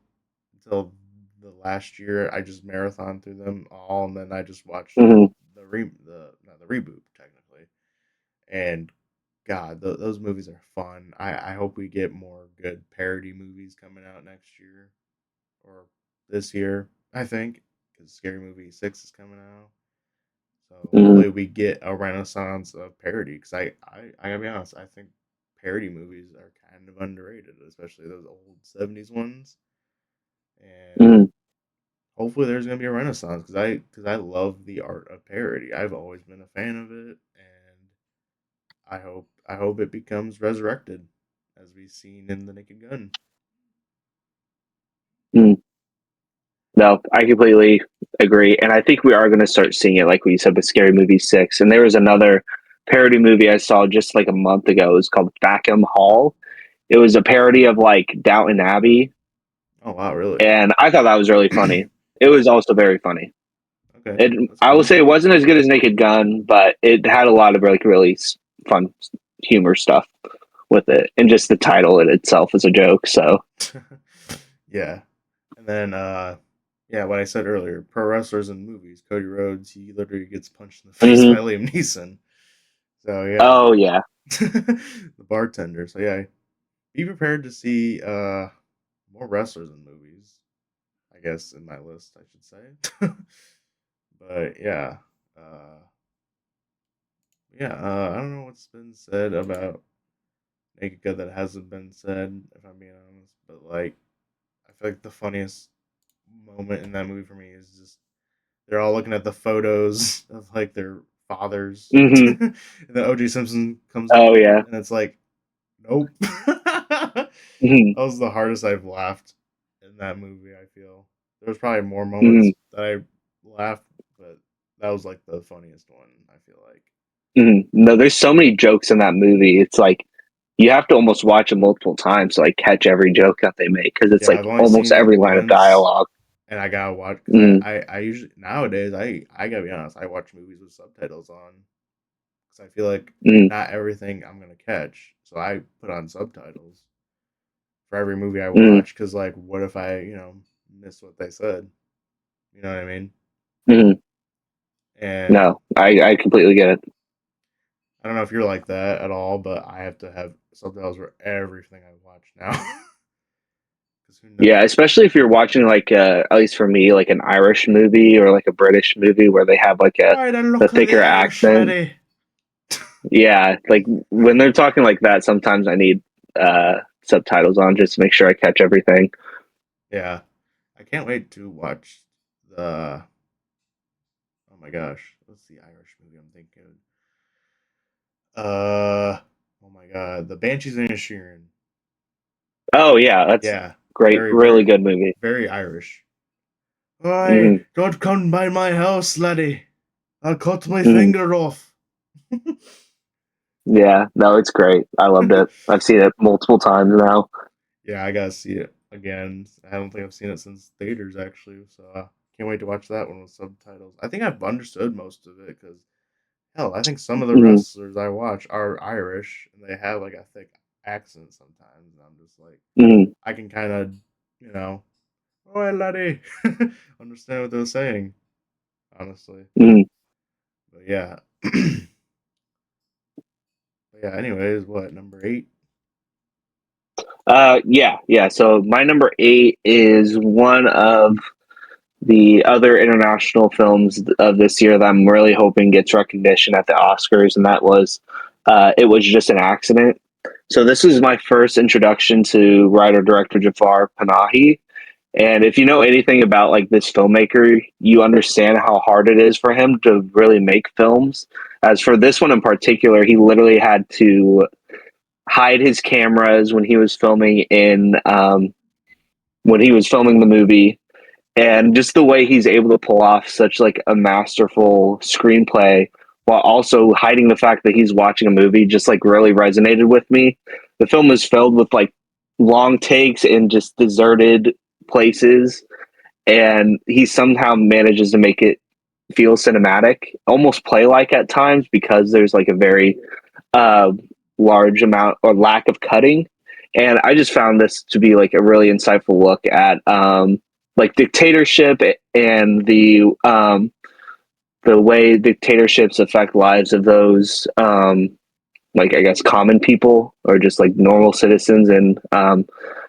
the last year. I just marathon through them all, and then I just watched Mhm. the not the reboot technically. And God, those movies are fun. I hope we get more good parody movies coming out next year or this year. I think because Scary Movie 6 is coming out. So Mhm. hopefully we get a renaissance of parody. Because I gotta be honest, I think parody movies are kind of underrated, especially those old '70s ones. And Mhm. hopefully there's gonna be a renaissance because I love the art of parody. I've always been a fan of it, and I hope it becomes resurrected, as we've seen in the Naked Gun. Mhm. No, I completely agree, and I think we are going to start seeing it, like we said, with Scary Movie 6. And there was another parody movie I saw just like a month ago. It was called Fackham Hall. It was a parody of like Downton Abbey, Oh wow, really? and I thought that was really funny. It was also very funny. Okay, It, that's I will cool. say, it wasn't as good as Naked Gun, but it had a lot of like really fun humor stuff with it, and just the title in itself is a joke. So, Yeah, and then yeah, what I said earlier, pro wrestlers in movies. Cody Rhodes, he literally gets punched in the face mhm. by Liam Neeson. So yeah, Oh yeah. the bartender. So yeah, be prepared to see more wrestlers in movies. I guess in my list, I should say. But yeah, uh, I don't know what's been said about Naked Gun that hasn't been said. If I'm being honest, but like, I feel like the funniest moment in that movie for me is just they're all looking at the photos of like their fathers, Hmm. and then OJ Simpson comes up, Oh yeah. and it's like, nope. That Hmm. was the hardest I've laughed in that movie. I feel there was probably more Hmm. moments that I laughed, but that was like the funniest one. I feel like. Hmm. No, there's so many jokes in that movie. It's like you have to almost watch it multiple times to like catch every joke that they make, because it's Yeah, like I've only almost seen it every line of once, dialogue. and I gotta watch because Mm, I usually nowadays I gotta be honest, I watch movies with subtitles on because I feel like mm, not everything I'm gonna catch, so I put on subtitles for every movie I mm, watch. Because like, what if I miss what they said? You know what I mean? mm. And No, I completely get it. I don't know if you're like that at all, but I have to have subtitles for everything I watch now. Because who knows? Yeah, especially if you're watching like at least for me, like an Irish movie or like a British movie where they have like Why the the look of the thicker Irish accent. laddie? Yeah, like when they're talking like that, sometimes I need subtitles on just to make sure I catch everything. Yeah, I can't wait to watch the. Oh my gosh, what's the Irish movie I'm thinking? Oh my god, the Banshees and Inisherin. Oh yeah, that's Yeah, great, very, really very, good movie. very Irish. Why, Hmm. don't come by my house, laddie. I'll cut my Hmm. finger off. Yeah, no, it's great. I loved it. I've seen it multiple times now. Yeah, I gotta see it again. I don't think I've seen it since theaters actually, so can't wait to watch that one with subtitles. I think I've understood most of it because hell, I think some of the Hmm. wrestlers I watch are Irish and they have like a thick accent sometimes. And I'm just like, Hmm. I can kind of, you know, oh, laddie, understand what they're saying, honestly. Hmm. But yeah, but yeah. Anyways, what number 8? Yeah, yeah. So my number 8 is one of the other international films of this year that I'm really hoping gets recognition at the Oscars, and that was It Was Just an Accident. So this was my first introduction to writer director Jafar Panahi. And if you know anything about like this filmmaker, you understand how hard it is for him to really make films. As for this one in particular, he literally had to hide his cameras when he was filming the movie, and just the way he's able to pull off such like a masterful screenplay while also hiding the fact that he's watching a movie just like really resonated with me. The film is filled with like long takes in just deserted places, and he somehow manages to make it feel cinematic, almost play like at times, because there's like a very uh, large amount or lack of cutting. And I just found this to be like a really insightful look at like dictatorship and the way dictatorships affect lives of those like I guess common people or just like normal citizens. And I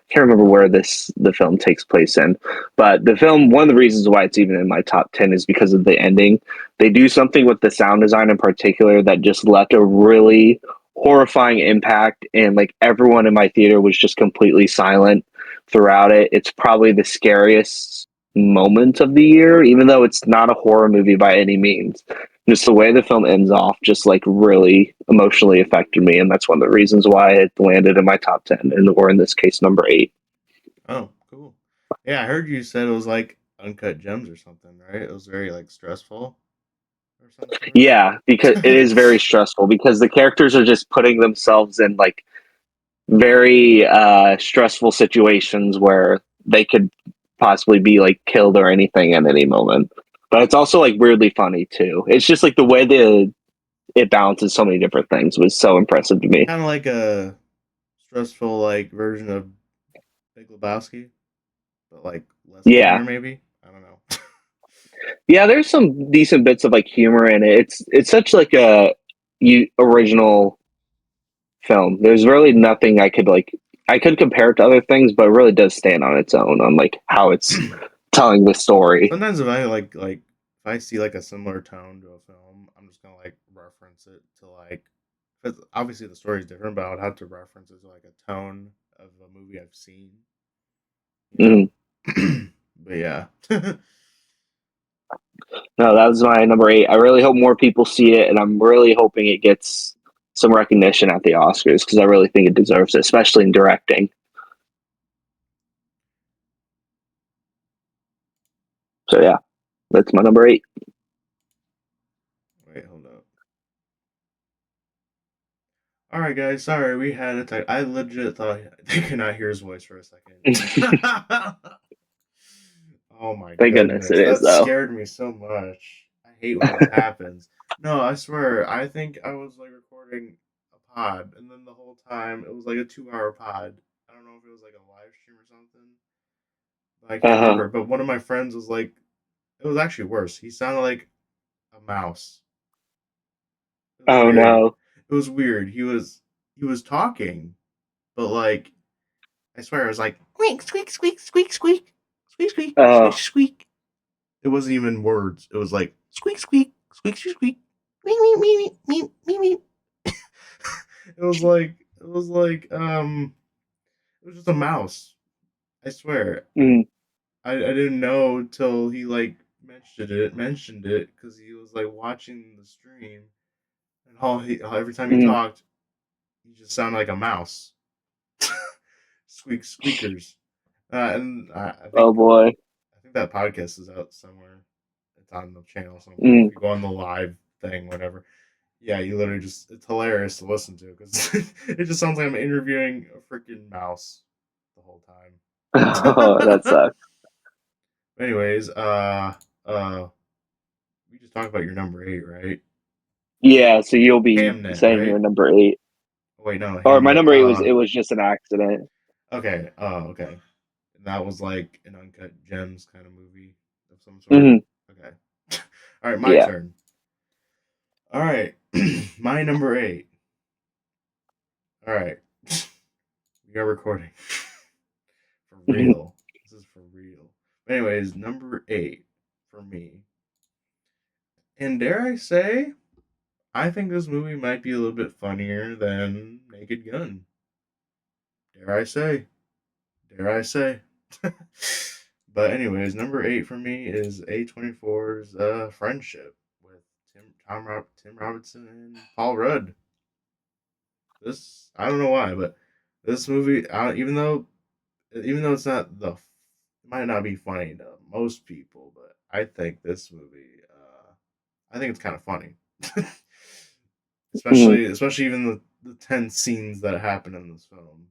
can't remember where the film takes place in, but the film, one of the reasons why it's even in my top 10 is because of the ending. They do something with the sound design in particular that just left a really horrifying impact, and like everyone in my theater was just completely silent throughout it. It's probably the scariest moment of the year, even though it's not a horror movie by any means. Just the way the film ends off just like really emotionally affected me, and that's one of the reasons why it landed in my top 10, and or in this case number 8. Oh, cool. Yeah, I heard you said it was like Uncut Gems or something, right? It was very like stressful or some Yeah, because it sort. is very stressful because the characters are just putting themselves in like very stressful situations where they could possibly be like killed or anything at any moment. But it's also like weirdly funny too. It's just like the way it balances so many different things was so impressive to me. Kind of like a stressful like version of Big Lebowski, but like less Yeah, linear, maybe. I don't know. yeah. There's some decent bits of like humor in it. It's such like a original film. There's really nothing I could compare it to other things, but it really does stand on its own on like how it's telling the story. Sometimes if I like if I see like a similar tone to a film, I'm just gonna like reference it to like because obviously the story is different, but I would have to reference it to like a tone of a movie I've seen, you Mhm. know. But yeah. No, that was my number 8. I really hope more people see it, and I'm really hoping it gets some recognition at the Oscars because I really think it deserves it, especially in directing. So yeah, that's my number 8. Wait, hold up. All right, guys. Sorry, we had a tech. I legit thought they could not hear his voice for a second. Oh my Thank goodness it goodness, is that though. scared me so much. I hate when that happens. No, I swear, I think I was like recording a pod, and then the whole time it was like a 2 hour pod. I don't know if it was like a live stream or something, but I can't Uh-huh. remember. But one of my friends was like, it was actually worse. He sounded like a mouse. It was Oh weird. no. It was weird. He was talking, but like I swear it was like squeak squeak squeak squeak squeak squeak squeak squeak Oh. squeak. It wasn't even words. It was like squeak squeak squeak squeak squeak. Meep, meep, meep, meep, meep, meep. it was just a mouse. I swear. Mm, I didn't know till he like mentioned it because he was like watching the stream and how every time he mm. talked he just sounded like a mouse. Squeakers. And I Oh think boy. I think that podcast is out somewhere. It's on the channel somewhere. Mm. If you go on the live thing, whatever. Yeah, you literally just—it's hilarious to listen to because it just sounds like I'm interviewing a freaking mouse the whole Oh, that time. sucks. Anyways, we just talked about your number 8, right? Yeah, so you'll be Hamnet, saying your right? number 8. Oh, wait, no, Or my Hamnet. number 8 was It Was Just an Accident. Okay. Oh, okay. And that was like an uncut gems kind of movie of some sort. Hmm. Okay. All right, my Yeah. turn. All right, my number 8. All right, we are recording for real. This is for real. Anyways, number 8. for me. And dare I say, I think this movie might be a little bit funnier than Naked Gun. Dare I say? Dare I say? But anyways, number 8 for me is A24's Friendship with Tim Robinson and Paul Rudd. This I don't know why, but this movie, even though it might not be funny to most people, but I think this movie, I think it's kind of funny, Mm, especially even the tense scenes that happen in this film,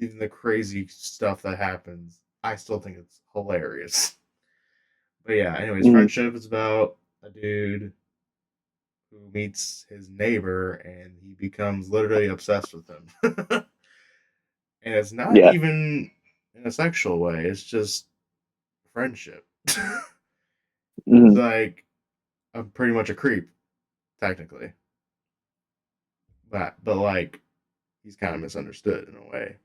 even the crazy stuff that happens. I still think it's hilarious. But yeah, anyways, mm, Friendship is about a dude who meets his neighbor and he becomes literally obsessed with him. And it's not yeah. even in a sexual way, it's just friendship. He's Mm, like I'm pretty much a creep, technically. But like he's kind of misunderstood in a way.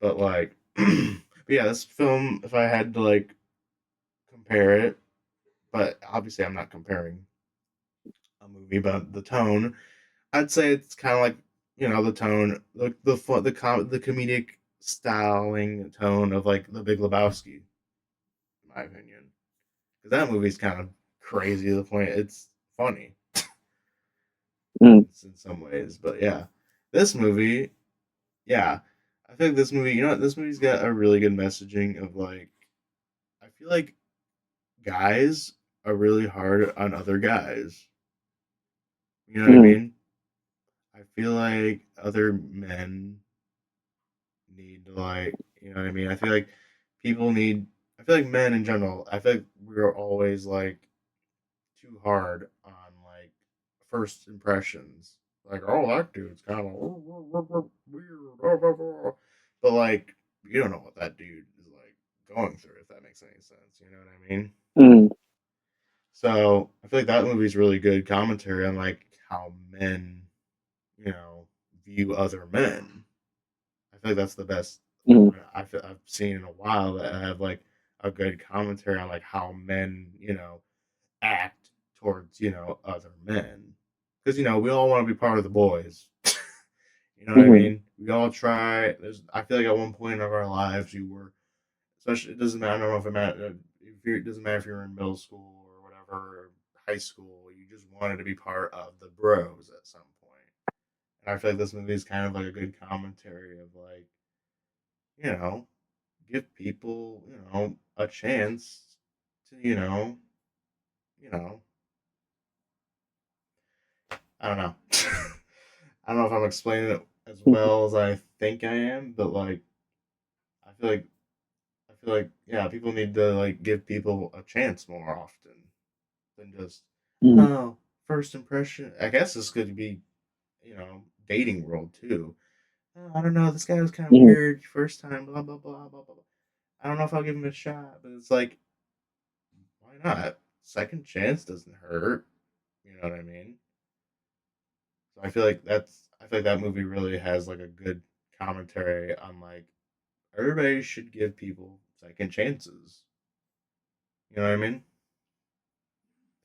But like but yeah, this film, if I had to like compare it, but obviously I'm not comparing a movie, but the tone, I'd say it's kind of like the tone, like the comedic styling tone of like The Big Lebowski, in my opinion. Because that movie's kind of crazy to the point it's funny mm, in some ways. But yeah, this movie, yeah, I think this movie, this movie's got a really good messaging of like, I feel like guys are really hard on other guys. You know what I mm, mean? I feel like other men need to like, you know what I mean? I feel like people need. I feel like men in general. I feel like we're always like too hard on like first impressions. Like, oh, that dude's kind of weird, but like you don't know what that dude is like going through. If that makes any sense, you know what I mean? mm, So I feel like that movie's really good commentary on like how men, view other men. I feel like that's the best mm, one I've seen in a while that have like a good commentary on like how men, act towards other men, because we all want to be part of the boys. You know what I mm, mean? We all try. I feel like at one point of our lives you were, especially it doesn't matter. I don't know if it matter if it doesn't matter if you're in middle school or whatever, or high school. You just wanted to be part of the bros at some point. And I feel like this movie is kind of like a good commentary of like, you know, give people, a chance to, you know, I don't know. I don't know if I'm explaining it as mm, well as I think I am, but like I feel like yeah, people need to like give people a chance more often than just mm, oh, first impression. I guess this could be, dating world too. Oh, I don't know, this guy was kind of mm, weird first time, blah blah blah blah blah. I don't know if I'll give him a shot, but it's like why not? Second chance doesn't hurt. You know what I mean? So I feel like that movie really has like a good commentary on like everybody should give people second chances. You know what I mean?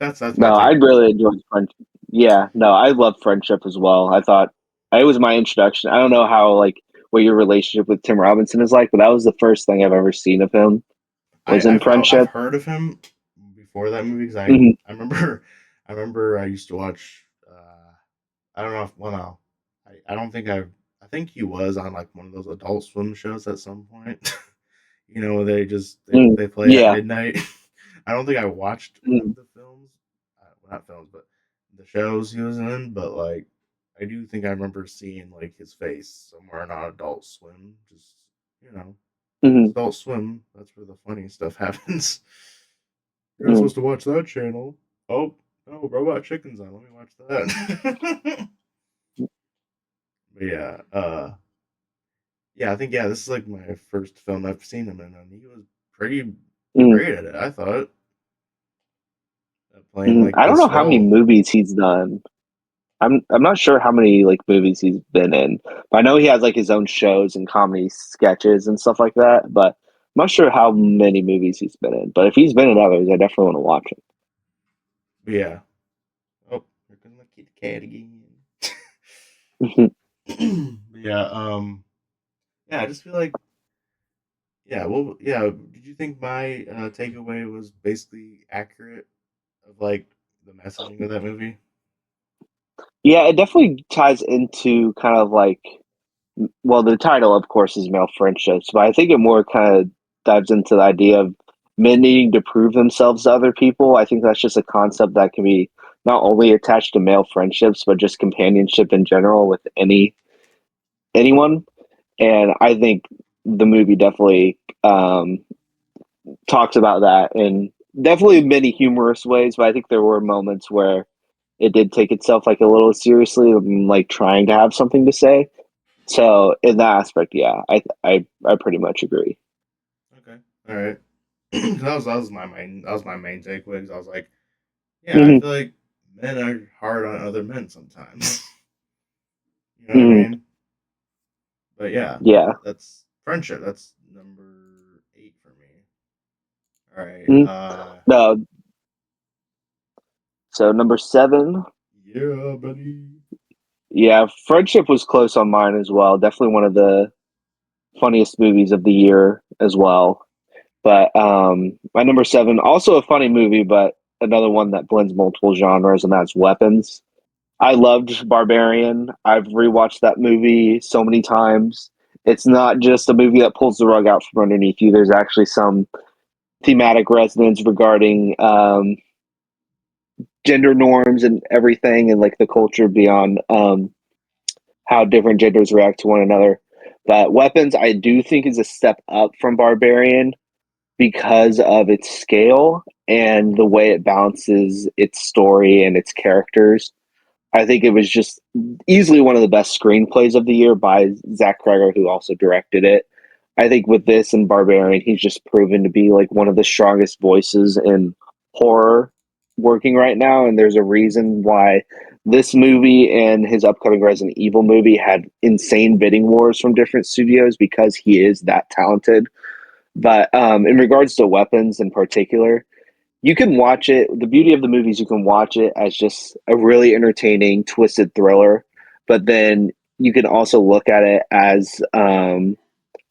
That's my No, I take on it. really enjoyed Friendship. Yeah, no, I love Friendship as well. I thought it was my introduction. I don't know how like what your relationship with Tim Robinson is like, but that was the first thing I've ever seen of him was in I've Friendship. heard of him before that movie because Hmm. I remember I remember I used to watch. I don't know if well no, I don't think I think he was on like one of those Adult Swim shows at some point. Where they just Mm. they play at Yeah. midnight. I don't think I watched any Mm. of the films, well, not films, but the shows he was in. But like, I do think I remember seeing like his face somewhere on Adult Swim. Just you know, it's Hmm. Adult Swim. That's where the funny stuff happens. You're not Mm. supposed to watch that channel. Oh no, Robot Chicken's on. Let me watch that. But yeah, yeah, I think yeah, this is like my first film I've seen him in, and he was pretty Mm. great at it. I thought at playing Mm. like I don't know this how many role. movies he's done. I'm not sure how many like movies he's been in. But I know he has like his own shows and comedy sketches and stuff like that. But not sure how many movies he's been in, but if he's been in others, I definitely want to watch But yeah. Oh, here comes my kitty cat again. it. But yeah. Yeah. I just feel like. Yeah. Well. Yeah. Did you think my takeaway was basically accurate of like the messaging of that movie? Yeah, it definitely ties into kind of like, well, the title, of course, is male friendships, but I think it more kind of dives into the idea of men needing to prove themselves to other people. I think that's just a concept that can be not only attached to male friendships, but just companionship in general with anyone. And I think the movie definitely talks about that in definitely many humorous ways. But I think there were moments where it did take itself like a little seriously, like trying to have something to say. So in that aspect, yeah, I pretty much agree. Okay. All right. That was my main takeaway. 'Cause I was like, yeah, I Hmm. feel like men are hard on other men sometimes. You know what I Hmm. mean? But yeah, Yeah. that's friendship. That's number 8 for me. All right. Mhm. No. So number 7, Yeah, buddy. yeah, Friendship was close on mine as well. Definitely one of the funniest movies of the year as well. But my number 7, also a funny movie, but another one that blends multiple genres, and that's Weapons. I loved Barbarian. I've rewatched that movie so many times. It's not just a movie that pulls the rug out from underneath you. There's actually some thematic resonance regarding gender norms and everything, and like the culture beyond how different genders react to one another. But Weapons, I do think, is a step up from Barbarian because of its scale and the way it balances its story and its characters. I think it was just easily one of the best screenplays of the year by Zach Kreger, who also directed it. I think with this and Barbarian, he's just proven to be like one of the strongest voices in horror working right now. And there's a reason why this movie and his upcoming Resident Evil movie had insane bidding wars from different studios because he is that talented. But in regards to Weapons in particular, you can watch it. The beauty of the movie is you can watch it as just a really entertaining, twisted thriller, but then you can also look at it as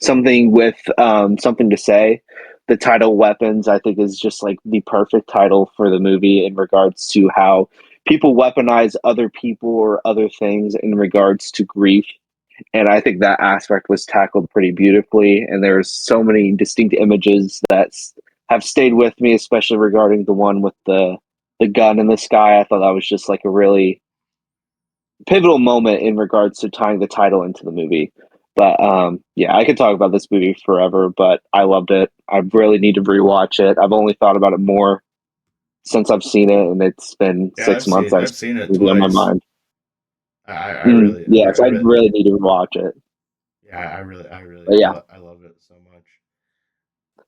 something with something to say. The title Weapons, I think, is just like the perfect title for the movie in regards to how people weaponize other people or other things in regards to grief. And I think that aspect was tackled pretty beautifully. And there's so many distinct images that have stayed with me, especially regarding the one with the gun in the sky. I thought that was just like a really pivotal moment in regards to tying the title into the movie. But yeah, I could talk about this movie forever, but I loved it. I really need to rewatch it. I've only thought about it more since I've seen it, and it's been Yeah, 6 months. I've seen it Movie on my twice. mind. I really, Yes, I really need to rewatch it. yeah, I really, But yeah, I love it so much.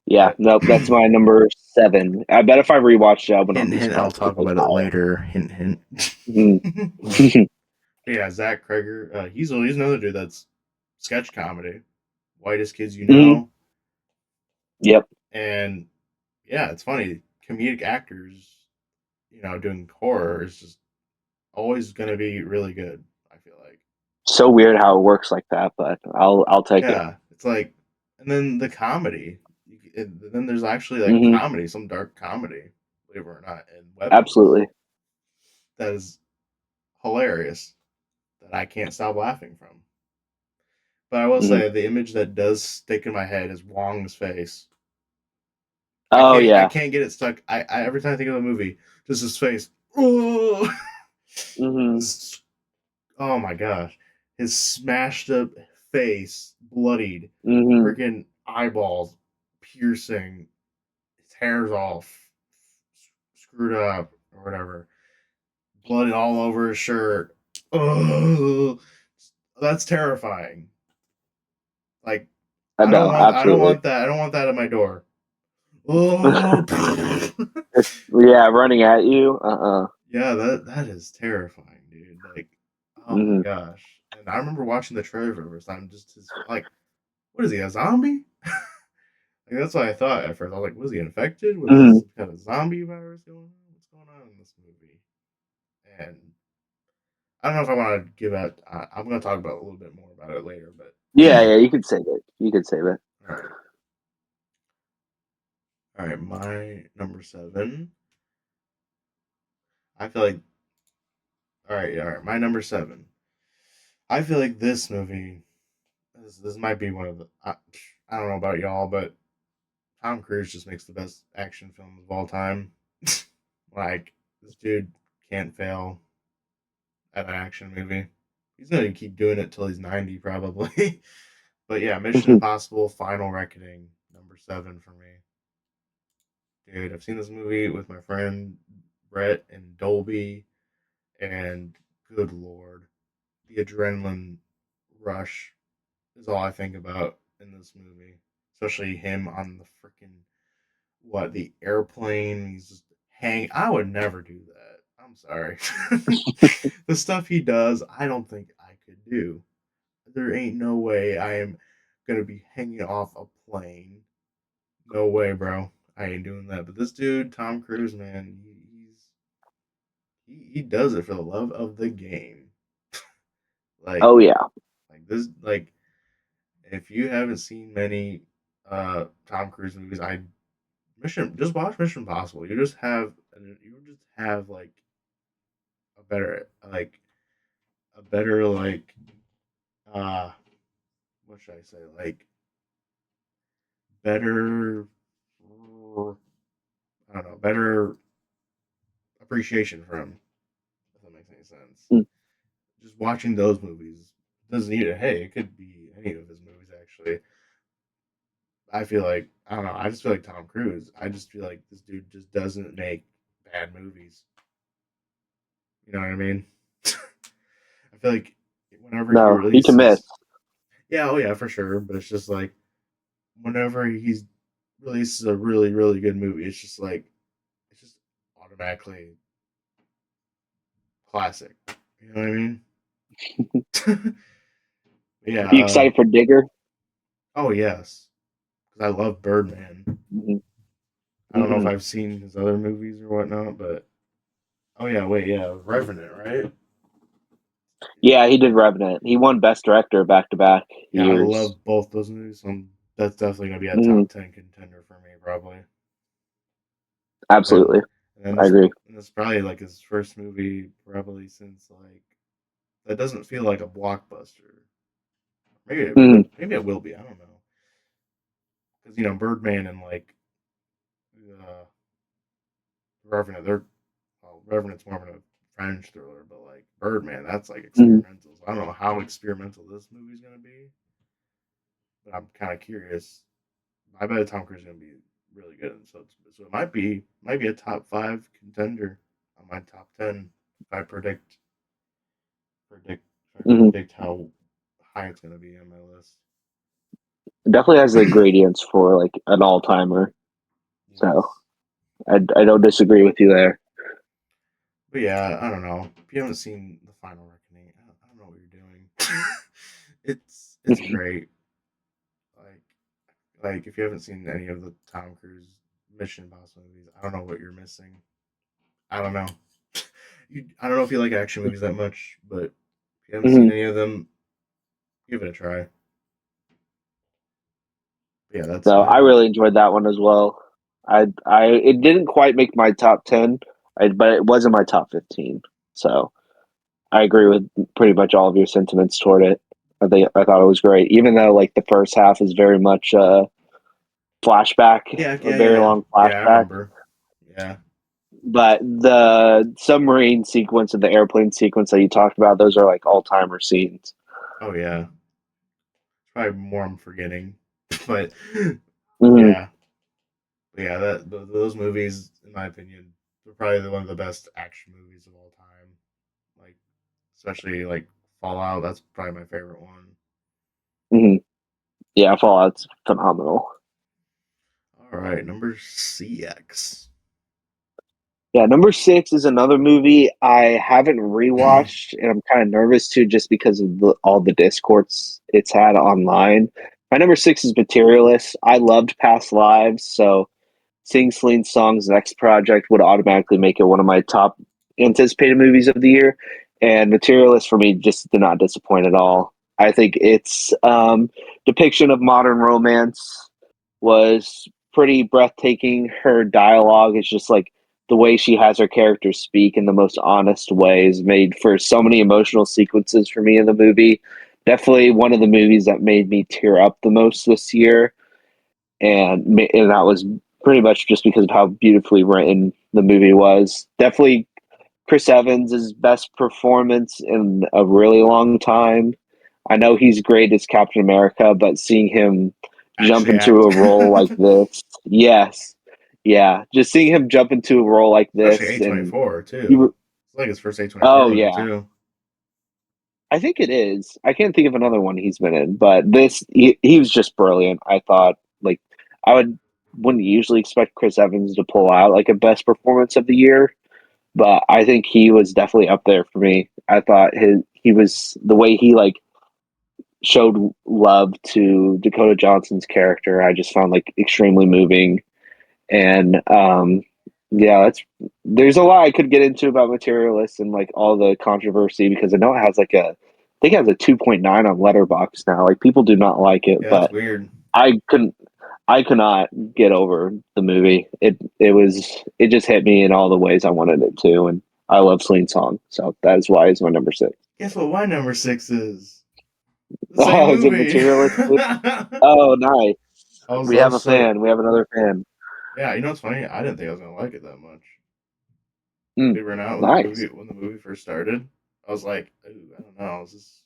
yeah, But nope, that's my number 7. I bet if I rewatched it, I would not hint, be hint. I'll surprised if it talk was about it higher. later. Hint, hint. Mhm. Yeah, Zach Kreger. He's another dude that's sketch comedy, whitest kids you Mhm. know, Yep, and yeah, it's funny. Comedic actors, doing horror is just always gonna be really good. I feel like. so weird how it works like that, but I'll take it. Yeah, it's like, and then the comedy. Then there's actually like Hmm. comedy, some dark comedy, believe it or not, in Weapons Absolutely. that is hilarious that I can't stop laughing from. But I will Hmm. say the image that does stick in my head is Wong's face. Oh I yeah. can't get it stuck. I every time I think of the movie, just his face. Oh, Hmm. oh my gosh, his smashed up face, bloodied, Hmm. freaking eyeballs piercing, his hair's all screwed up or whatever, blood all over his shirt. Oh, that's terrifying. Like No, I don't absolutely. want that. I don't want that at my door. Oh, Yeah, running at you. Uh-uh. yeah, that is terrifying, dude. Like, oh my Hmm. gosh. And I remember watching the trailer for the first time. Just his like, what is he, a zombie? Like, that's what I thought at first. I was like, was he infected? Was this Mhm. some kind of zombie virus going on? What's going on in this movie? And I don't know if I want to give out. I'm going to talk about a little bit more about it later, but Yeah, yeah, you could save it. You could save it. all right, all right. My number seven. I feel like all right. My number seven. I feel like this movie. This might be one of the. I don't know about y'all, but Tom Cruise just makes the best action films of all time. Like this dude can't fail at an action movie. He's gonna keep doing it till he's 90 probably. But yeah, Mission Mhm. Impossible: Final Reckoning, number seven for me. Dude, I've seen this movie with my friend Brett in Dolby, and good lord, the adrenaline rush is all I think about in this movie. Especially him on the freaking the airplane. He's just hang. I would never do that. I'm sorry. The stuff he does, I don't think I could do. There ain't no way I am gonna be hanging off a plane. No way, bro. I ain't doing that. But this dude, Tom Cruise, man, he does it for the love of the game. Like Oh yeah. this like if you haven't seen many Tom Cruise movies, I Mission just watch Mission Impossible. You just have like a better like uh what should I say like better I don't know better appreciation for him if that makes any sense. Mm. Just watching those movies doesn't need hey it could be any of his movies actually. I feel like I don't know I just feel like Tom Cruise. I just feel like this dude just doesn't make bad movies. You know what I mean? I feel like whenever he No, he commits. releases, yeah, oh yeah, for sure. But it's just like whenever he's releases a really, really good movie, it's just like it's just automatically classic. You know what I mean? Yeah. You excited for Digger? Oh yes, because I love Birdman. Hmm. I don't know if Hmm. I've seen his other movies or whatnot, but oh yeah, wait, yeah, Revenant, right? Yeah, he did Revenant. He won Best Director back to back Yeah, I years. love both those movies. So that's definitely gonna be a Hmm. top 10 contender for me, probably. And Absolutely, and then I this agree. and this is probably like his first movie, probably since like that doesn't feel like a blockbuster. Hmm. Maybe it will be. I don't know because Birdman and like uh, Revenant, Revenant's more of a French thriller, but like Birdman, that's like Hmm. experimental. So I don't know how experimental this movie's gonna be, but I'm kind of curious. I bet Tom Cruise is gonna be really good, and so it might be a top five contender on my top 10 if I predict if I Hmm. predict how high it's gonna be on my list. Definitely has the gradients for like an all timer. So Yes. I don't disagree with you there. But yeah, I don't know. If you haven't seen the Final Reckoning, I don't know what you're doing. It's great. Like if you haven't seen any of the Tom Cruise Mission Impossible movies, I don't know what you're missing. I don't know. I don't know if you like action movies that much, but if you haven't seen Hmm. any of them, give it a try. But yeah, that's So my I really enjoyed that one as well. I it didn't quite make my top 10, but it was in my top 15. So I agree with pretty much all of your sentiments toward it. I thought it was great, even though like the first half is very much flashback, yeah, a yeah, yeah, very yeah. long Yeah, I flashback. remember. Yeah. But the submarine sequence and the airplane sequence that you talked about, those are like all timer scenes. Oh yeah. Probably more I'm forgetting, but Hmm. yeah, but yeah. Those movies, in my opinion, are probably one of the best action movies of all time. Like especially like Fallout. That's probably my favorite one. Hmm. Yeah, Fallout's phenomenal. All right, number CX. Yeah, number six is another movie I haven't rewatched, and I'm kind of nervous too, just because of all the discourse it's had online. My number six is Materialist. I loved Past Lives, so seeing Celine Song's next project would automatically make it one of my top anticipated movies of the year. And Materialist for me just did not disappoint at all. I think its depiction of modern romance was pretty breathtaking. Her dialogue is just like the way she has her characters speak in the most honest ways, made for so many emotional sequences for me in the movie. Definitely one of the movies that made me tear up the most this year, and that was pretty much just because of how beautifully written the movie was. Definitely Chris Evans' best performance in a really long time. I know he's great as Captain America, but seeing him jump Actually into act. a role like this, yes, yeah, just seeing him jump into a role like Especially this, and A24 you, too. It's like his first A24 oh movie yeah, too. I think it is. I can't think of another one he's been in, but this he was just brilliant. I thought like I wouldn't usually expect Chris Evans to pull out like a best performance of the year, but I think he was definitely up there for me. I thought he was the way he like showed love to Dakota Johnson's character. I just found like extremely moving, and yeah, that's there's a lot I could get into about Materialist and like all the controversy because I know it has like a I think it has a 2.9 on Letterboxd now. Like people do not like it, Yeah, that's but weird. I couldn't I could not get over the movie. It just hit me in all the ways I wanted it to, and I love Celine Song, so that is why it's my number six. Guess what my number six is? The same Oh, is it movie. Materialist? I Oh, nice. was We I have a was so fan. We have another fan. yeah. You know what's funny? I didn't think I was gonna like it that much. Mm, Believe it or not, nice. when the movie first started, I was like, ooh, I don't know, is this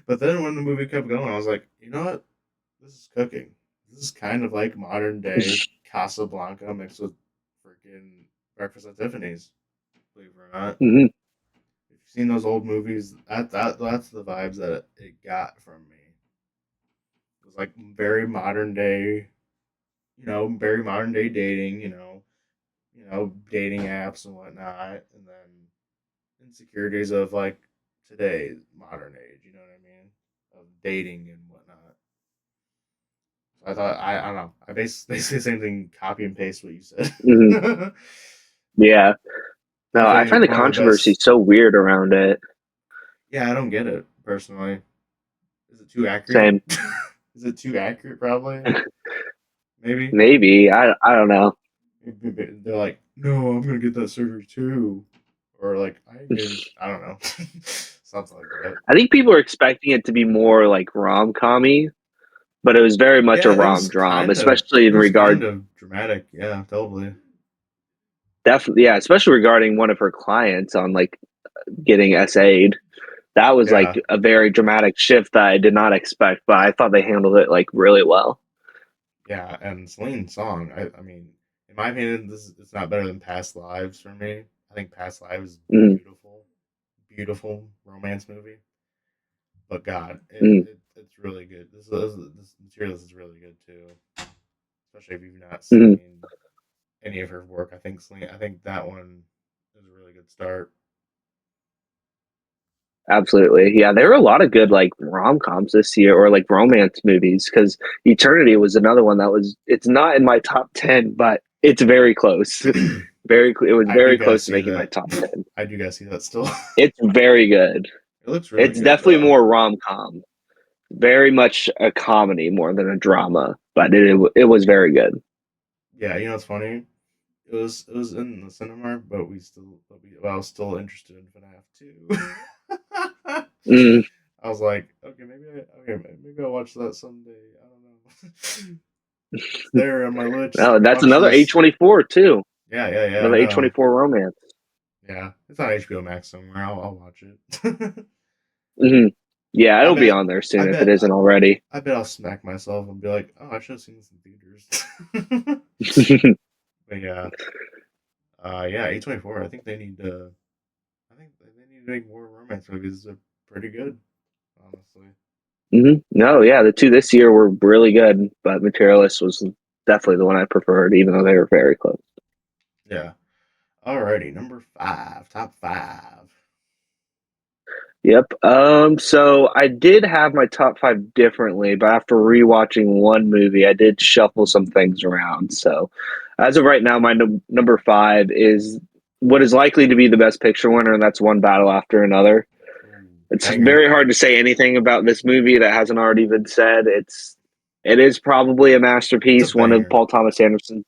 but then when the movie kept going, I was like, you know what? This is cooking. This is kind of like modern day Casablanca mixed with freaking Breakfast at Tiffany's. Believe it or not, Hmm. if you've seen those old movies, that's the vibes that it got from me. It was like very modern day, very modern day dating, dating apps and whatnot, and then insecurities of like today's modern age. You know what I mean? Of dating and whatnot. So I don't know. I basically the same thing, copy and paste what you said. Hmm. Yeah. No, I Definitely find the one of the controversy best. so weird around it. Yeah, I don't get it personally. Is it too accurate? Same. Is it too accurate? Probably. Maybe. Maybe. I don't know. They're like, no, I'm gonna get that surgery too, or like I ain't getting. I don't know, something like that. I think people are expecting it to be more like rom-commy, but it was very much a Yeah, rom-dram, especially it in was regard kind of dramatic. Yeah, totally. definitely yeah, especially regarding one of her clients on like getting SA'd. That was like Yeah, a very dramatic shift that I did not expect, but I thought they handled it like really well. yeah, and Celine's song. I mean, in my opinion, it's not better than Past Lives for me. I think Past Lives is Mm, beautiful, beautiful romance movie. But God, mm, it's really good. This material is really good too, especially if you've not mm. seen any of her work. I think that one is a really good start. Absolutely. Yeah, there were a lot of good like rom-coms this year or like romance movies because Eternity was another one that was it's not in my top 10, but it's very close. It was I do very gotta close to see making my that. top 10. I do gotta see that still. It's very good. It looks really It's good definitely though. more rom-com. Very much a comedy more than a drama, but it was very good. Yeah, you know what's funny? It was in the cinema, but I was still interested in FNAF 2. Mm. I was like, maybe I'll watch that someday. I don't know. It's there on my list. Oh, that's Watch another this. A24 too. Yeah. I Another know. A24 romance. Yeah, it's on HBO Max somewhere. I'll watch it. Hmm. Yeah, I it'll be bet. on there I soon if it bet. isn't already. I bet I'll smack myself and be like, "Oh, I should have seen this in theaters." But yeah, yeah, A24. I think they need to. I think they need to make more romance movies. They're pretty good, honestly. No, yeah, the two this year were really good, but Materialist was definitely the one I preferred, even though they were very close. Yeah. Alrighty, number five, top five. Yep. So I did have my top five differently, but after rewatching one movie, I did shuffle some things around. So as of right now, my number five is what is likely to be the best picture winner, and that's One Battle After Another. Ooh, It's banger. very hard to say anything about this movie that hasn't already been said. It is probably a It's a masterpiece, one of banger. Paul Thomas Anderson's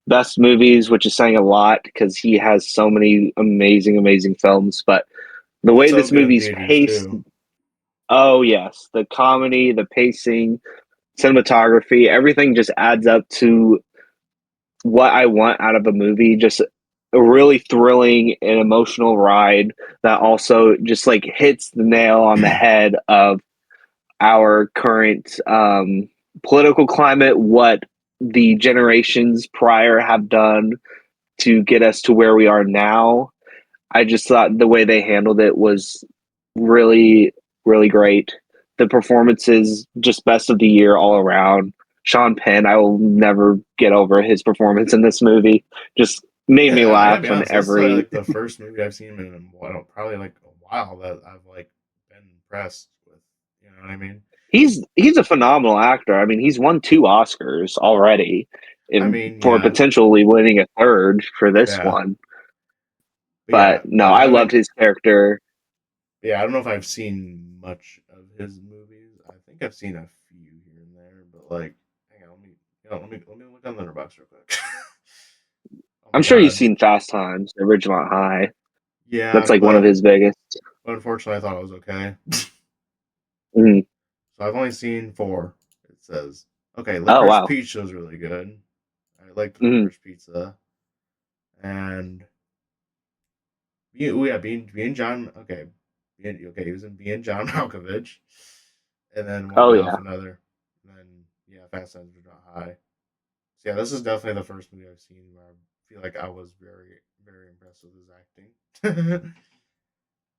best movies, which is saying a lot because he has so many amazing, amazing films. But the It's way so this good in movie's theaters paced, too. oh yes, the comedy, the pacing, cinematography, everything just adds up to what I want out of a movie. Just a really thrilling and emotional ride that also just like hits the nail on the head of our current political climate, what the generations prior have done to get us to where we are now. I just thought the way they handled it was really, really great. The performances, just best of the year all around. Sean Penn, I will never get over his performance in this movie. Just made me Yeah, I gotta be laugh on honest. This is every. like the first movie I've seen him in probably like a while that I've like been impressed with. You know what I mean? He's a phenomenal actor. I mean, he's won two Oscars already, I and mean, for yeah, potentially winning a third for this yeah, one. but But yeah, no, no, I I loved mean, his character. yeah. I don't know if I've seen much of his movies. I think I've seen a few here and there, but like, hang on, let me look on Letterboxd real quick. Oh I'm my sure you've god, seen Fast Times at Ridgemont High. yeah, That's like one of but his biggest. unfortunately, I thought it was okay. Mhm. So I've only seen four. It says okay. Oh Licorice wow. Pizza was really good. I liked Mhm. Licorice Pizza, and yeah, being John. Okay, okay. He was in being John Malkovich, and then One Oh Battle yeah. for Another, and then yeah, Fast Times at Ridgemont High. So yeah, this is definitely the first movie I've seen where I feel like I was very very impressed with his acting,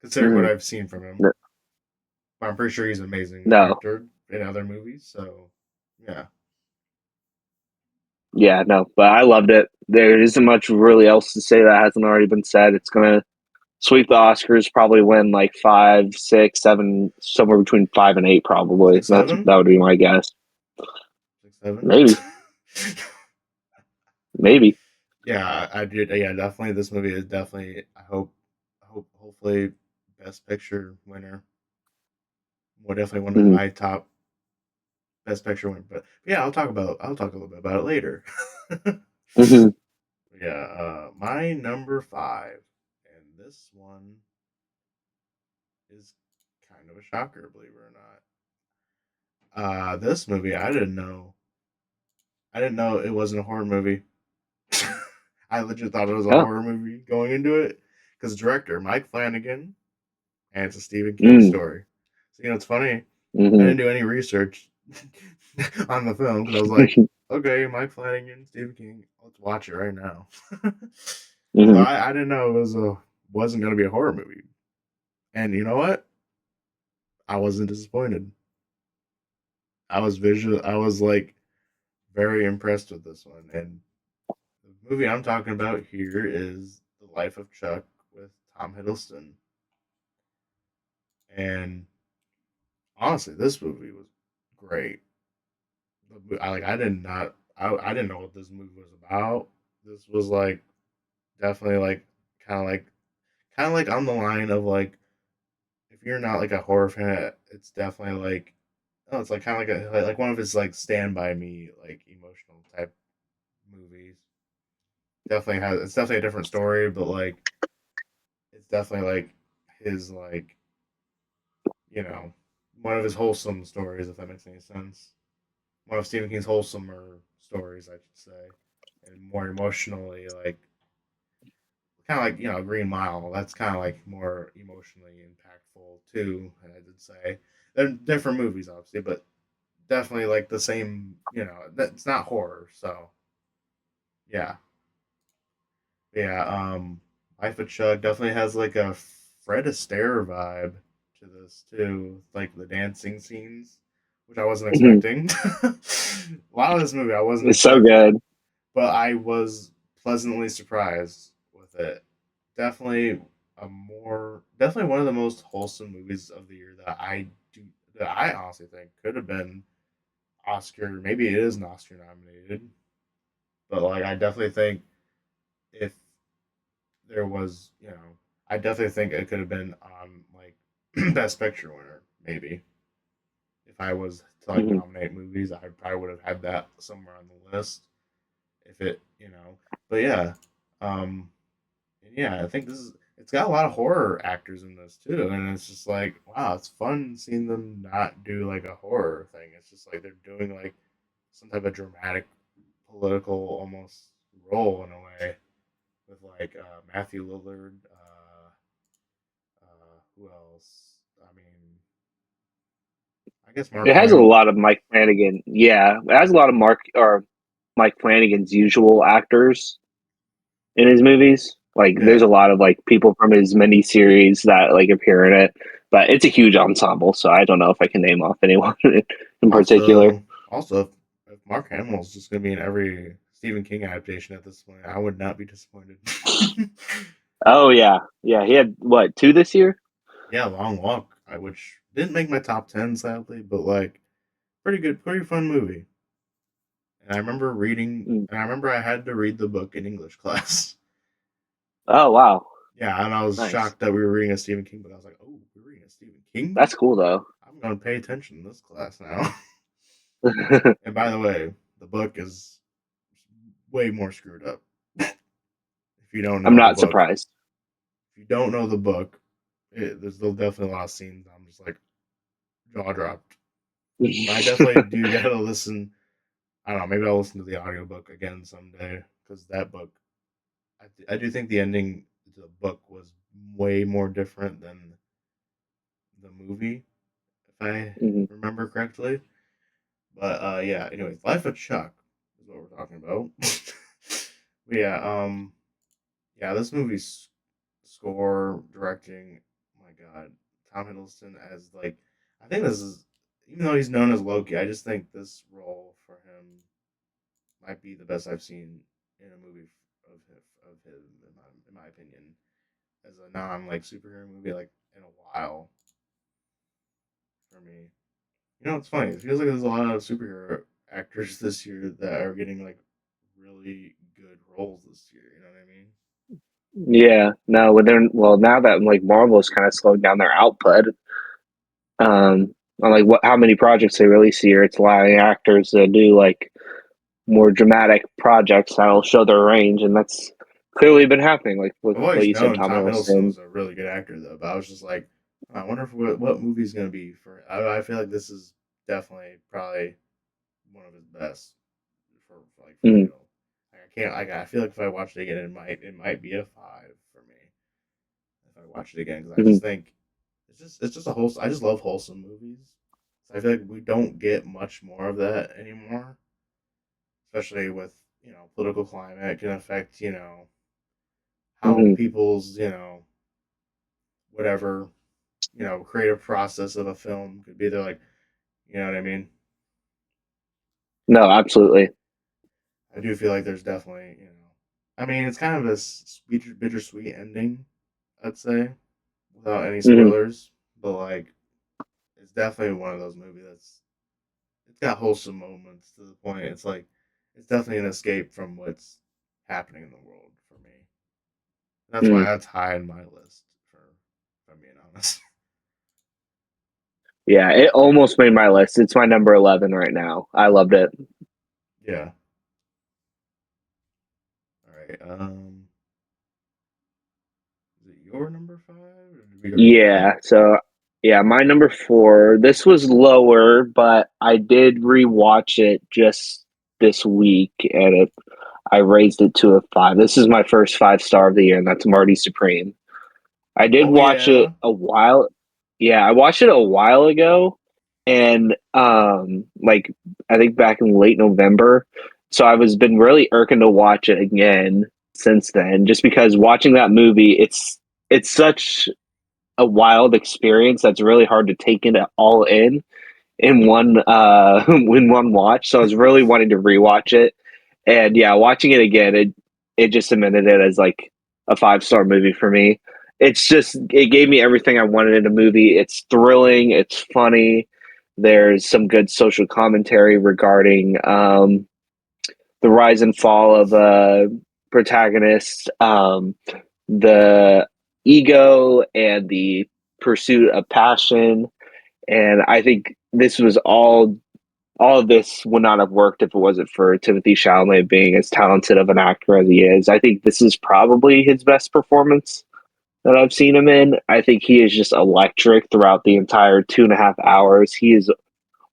considering what Mhm. I've seen from him. No, But I'm pretty sure he's an amazing no. actor in other movies. So yeah, Yeah, no. But I loved it. There isn't much really else to say that hasn't already been said. It's gonna sweep the Oscars, probably win like five, six, seven, somewhere between five and eight, probably. six seven. That would be my guess. 6 7. Maybe, maybe. Yeah, I did. Yeah, definitely. This movie is definitely. Hopefully, Best Picture winner. Well, definitely one of Mhm. my top Best Picture winner. But yeah, I'll talk a little bit about it later. Mhm. Yeah, my number five, and this one is kind of a shocker, believe it or not. This movie I didn't know it wasn't a horror movie. I legit thought it was a Oh. horror movie going into it because director Mike Flanagan, and it's a Stephen King Mm. story. So it's funny. I Mhm. didn't do any research on the film because I was like, okay, Mike Flanagan, Stephen King, let's watch it right now. So Mhm. I didn't know it wasn't going to be a horror movie, and you know what? I wasn't disappointed. I was like very impressed with this one, and the movie I'm talking about here is The Life of Chuck with Tom Hiddleston. And honestly, this movie was great. I didn't know what this movie was about. This was like definitely like kind of like kind of like on the line of like if you're not like a horror fan, it's definitely like oh, it's like kind of like one of his like Stand by Me like emotional type movies. It's definitely a different story, but like it's definitely like his like one of his wholesome stories if that makes any sense. One of Stephen King's wholesomer stories, I should say, and more emotionally like kind of like Green Mile. That's kind of like more emotionally impactful too. I would say they're different movies, obviously, but definitely like the same. It's not horror, so yeah, yeah. Life of Chuck definitely has like a Fred Astaire vibe to this too, like the dancing scenes, which I wasn't Mhm. expecting. A lot of this movie I wasn't It's so expecting, good. but I was pleasantly surprised with it. Definitely. a more definitely one of the most wholesome movies of the year do that I honestly think could have been Oscar. Maybe it is an Oscar nominated, but like I definitely think if there was, I definitely think it could have been on like Best Picture winner. Maybe if I was to like Hmm. nominate movies, I probably would have had that somewhere on the list. If it, but yeah, um, and yeah, I think it's got a lot of horror actors in this too, and it's just like wow, it's fun seeing them not do like a horror thing. It's just like they're doing like some type of dramatic, political almost role in a way with like Matthew Lillard. Who else? I mean, I guess It Mark has a Hamill. lot of Mike Flanagan. Yeah, it has a lot of Mike Flanagan's usual actors in his movies. Like, there's Yeah. a lot of like people from his miniseries that like appear in it, but it's a huge ensemble. So I don't know if I can name off anyone in particular. Also, if Mark Hamill is just gonna be in every Stephen King adaptation at this point, I would not be disappointed. Oh yeah, yeah. He had what, two this year? Yeah, Long Walk, which didn't make my top 10 sadly, but like pretty good, pretty fun movie. Mm. And I remember I had to read the book in English class. Oh wow, Yeah, and I was nice. shocked that we were reading a Stephen King book. I was like, oh, we're reading a Stephen King book? That's cool though. I'm gonna pay attention in this class now. And by the way, the book is way more screwed up. If you don't I'm know the not book, surprised. if you don't know the book, there's definitely a lot of scenes I'm just like jaw dropped. But I definitely do gotta listen. I don't know. Maybe I'll listen to the audiobook again someday because that book, I do think the ending to the book was way more different than the movie, if I Mhm. remember correctly. But yeah. Anyways, Life of Chuck is what we're talking about. But yeah, yeah, this movie's score, directing, oh my god, Tom Hiddleston as like, I think this is, even though he's known as Loki, I just think this role for him might be the best I've seen in a movie of him in my opinion, as a non like superhero movie like in a while for me. It's funny. It feels like there's a lot of superhero actors this year that are getting like really good roles this year. You know what I mean? Yeah, no, when they're well now that like Marvel's kind of slowing down their output, on like what how many projects they release a year, it's allowing actors to do like more dramatic projects that'll show their range, and that's clearly been happening. Like with I've what always you said, known Tom Tom Hiddleston Hiddleston. was a really good actor, though. But I was just like, I wonder if what movie's gonna be for. I feel like this is definitely probably one of his best for Mm, real. Like, I can't. Like, I feel like if I watched it again, it might be a 5 for me if I watch it again because I mhm, just think it's just a whole. I just love wholesome movies. So I feel like we don't get much more of that anymore, especially with political climate can affect how mhm. people's whatever creative process of a film could be. They're like, you know what I mean? No, absolutely. I do feel like there's definitely, I mean, it's kind of a sweet, bittersweet ending, I'd say, without any Hmm. spoilers. But like, it's definitely one of those movies it's got wholesome moments to the point. It's like, it's definitely an escape from what's happening in the world for me. That's why Mm. that's high on my list, if I'm being honest. Yeah, it almost made my list. It's my number 11 right now. I loved it. Yeah. All right. Is it your number 5, or did we go to mine? Yeah, so yeah, my number 4. This was lower, but I did rewatch it just this week, and I raised it to a 5. This is my first 5 star of the year, and that's Marty Supreme. I did Oh watch it yeah. a while. Yeah, I watched it a while ago, and like I think back in late November. So I was been really irking to watch it again since then, just because watching that movie, it's such a wild experience that's really hard to take it all in one in one watch. So I was really wanting to rewatch it, and yeah, watching it again, it just cemented it as like a 5 star movie for me. it's just it gave me everything I wanted in a movie. It's thrilling, it's funny. There's some good social commentary regarding the rise and fall of a protagonist, the ego and the pursuit of passion. And I think this was all of this would not have worked if it wasn't for Timothy Chalamet being as talented of an actor as he is. I think this is probably his best performance that I've seen him in. I think he is just electric throughout the entire 2.5 hours. He is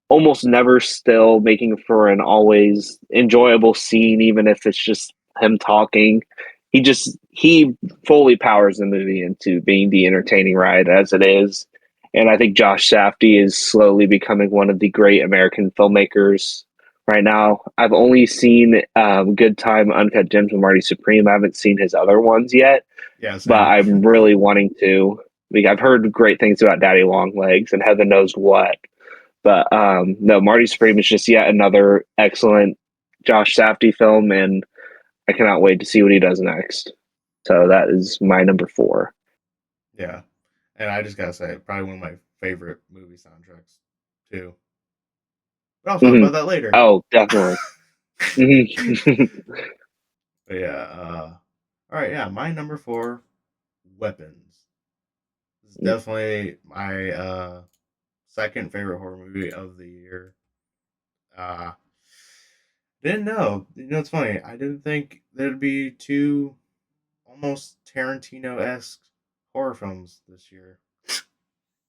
almost never still, making for an always enjoyable scene, even if it's just him talking. He fully powers the movie into being the entertaining ride as it is. And I think Josh Safdie is slowly becoming one of the great American filmmakers right now. I've only seen Good Time, Uncut Gems with Marty Supreme. I haven't seen his other ones yet, Yeah, but same. I'm really wanting to. I've heard great things about Daddy Long Legs and heaven knows what. But no, Marty Supreme is just yet another excellent Josh Safdie film, and I cannot wait to see what he does next. So that is my number four. Yeah, and I just gotta say, probably one of my favorite movie soundtracks too. But I'll talk Mm-hmm. about that later. Oh, definitely. Mm-hmm. But yeah, all right, yeah, my number four, Weapons. This is definitely my second favorite horror movie of the year. Uh, didn't know. You know, it's funny. I didn't think there'd be two almost Tarantino esque horror films this year.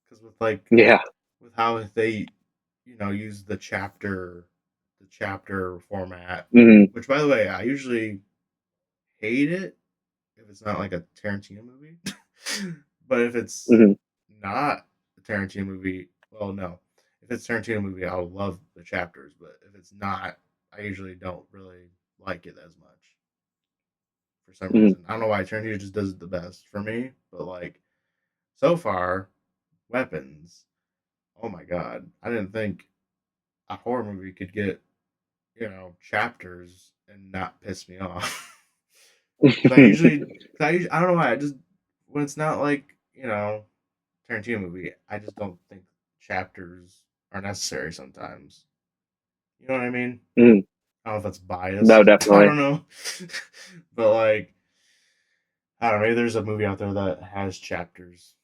Because Yeah. with how they, use the chapter format. Mm-hmm. Which, by the way, I usually hate it if it's not like a Tarantino movie. But if it's Mm-hmm. not a Tarantino movie, well, no. If it's a Tarantino movie, I'll love the chapters. But if it's not, I usually don't really like it as much for some Mm-hmm. reason. I don't know why Tarantino just does it the best for me, but like so far, Weapons. Oh my god, I didn't think a horror movie could get chapters and not piss me off. Because I don't know why I just when it's not like Tarantino movie, I just don't think chapters are necessary sometimes. You know what I mean? Mm-hmm. I don't know if that's No, biased. I definitely. don't know, but like I don't know. Maybe there's a movie out there that has chapters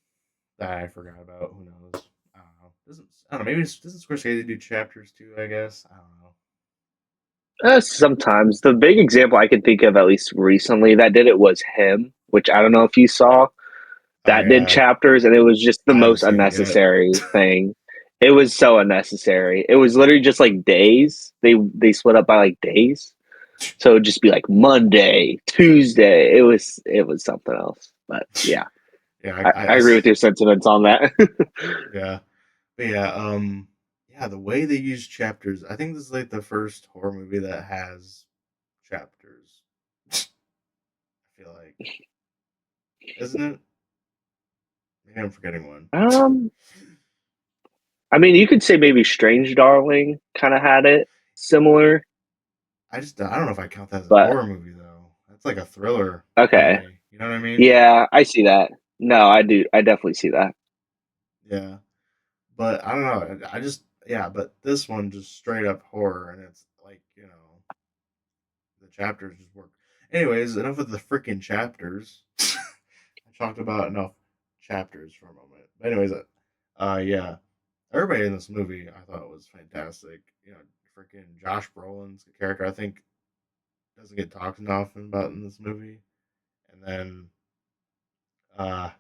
that I forgot about. Who knows? I don't know. Doesn't I don't know? Maybe doesn't Scorsese do chapters too? I guess I don't know. Sometimes the big example I can think of, at least recently, that did it was him, which I don't know if you saw. Oh That did yeah, chapters, and it was just the I haven't most seen it yet. unnecessary thing. It was so unnecessary. It was literally just like days. They split up by like days, so it'd just be like Monday, Tuesday. It was something else. But yeah, Yeah, I agree with your sentiments on that. yeah, but yeah, yeah. The way they use chapters, I think this is like the first horror movie that has chapters. I feel like, isn't it? Maybe I'm forgetting one. um, I mean, you could say maybe Strange Darling kind of had it similar, I don't know if I count that as a but horror movie though. That's like a thriller to okay, me. You know what I mean? yeah, I see that. No, I do. I definitely see that. Yeah. But I don't know. I just yeah, but this one just straight up horror, and it's like the chapters just work. Anyways, enough of the freaking chapters. I talked about enough chapters for a moment. But anyways, yeah, everybody in this movie I thought was fantastic. Freaking Josh Brolin's character I think doesn't get talked enough about in this movie, and then I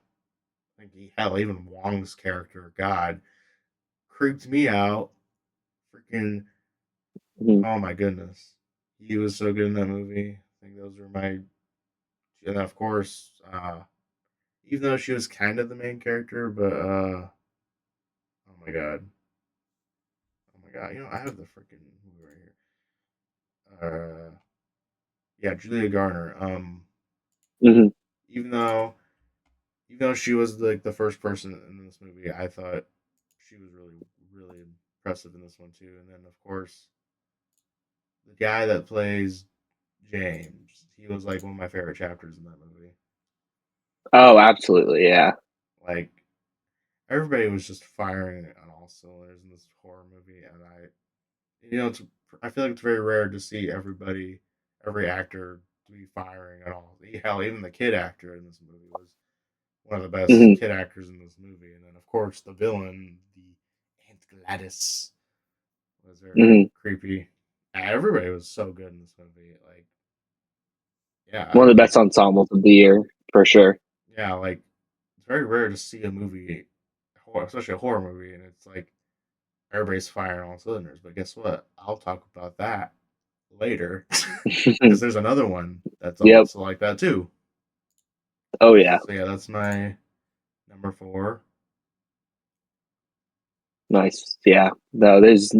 think hell even Wong's character, God, creeped me out. Freaking Mhm. oh my goodness, he was so good in that movie. I think those were my, and of course, even though she was kind of the main character, but oh my god, oh my god, I have the freaking movie right here. Yeah, Julia Garner. Mhm. Even though even though she was like the first person in this movie, I thought she was really impressive in this one too. And then of course the guy that plays James, he was like one of my favorite chapters in that movie. Oh, absolutely, yeah. Like everybody was just firing on all cylinders in this horror movie, and it's I feel like it's very rare to see every actor to be firing at all. Hell, even the kid actor in this movie was one of the best Hmm. kid actors in this movie, and then of course the villain, the Aunt Gladys, was very Hmm. creepy. Everybody was so good in this movie. Like, yeah, One of the like best ensembles of the year for sure. yeah, like it's very rare to see a movie, especially a horror movie, and it's like everybody's firing on all cylinders. But guess what? I'll talk about that later because there's another one that's Yep. also like that too. Oh yeah. So yeah, that's my number four. Nice. Yeah. No, there's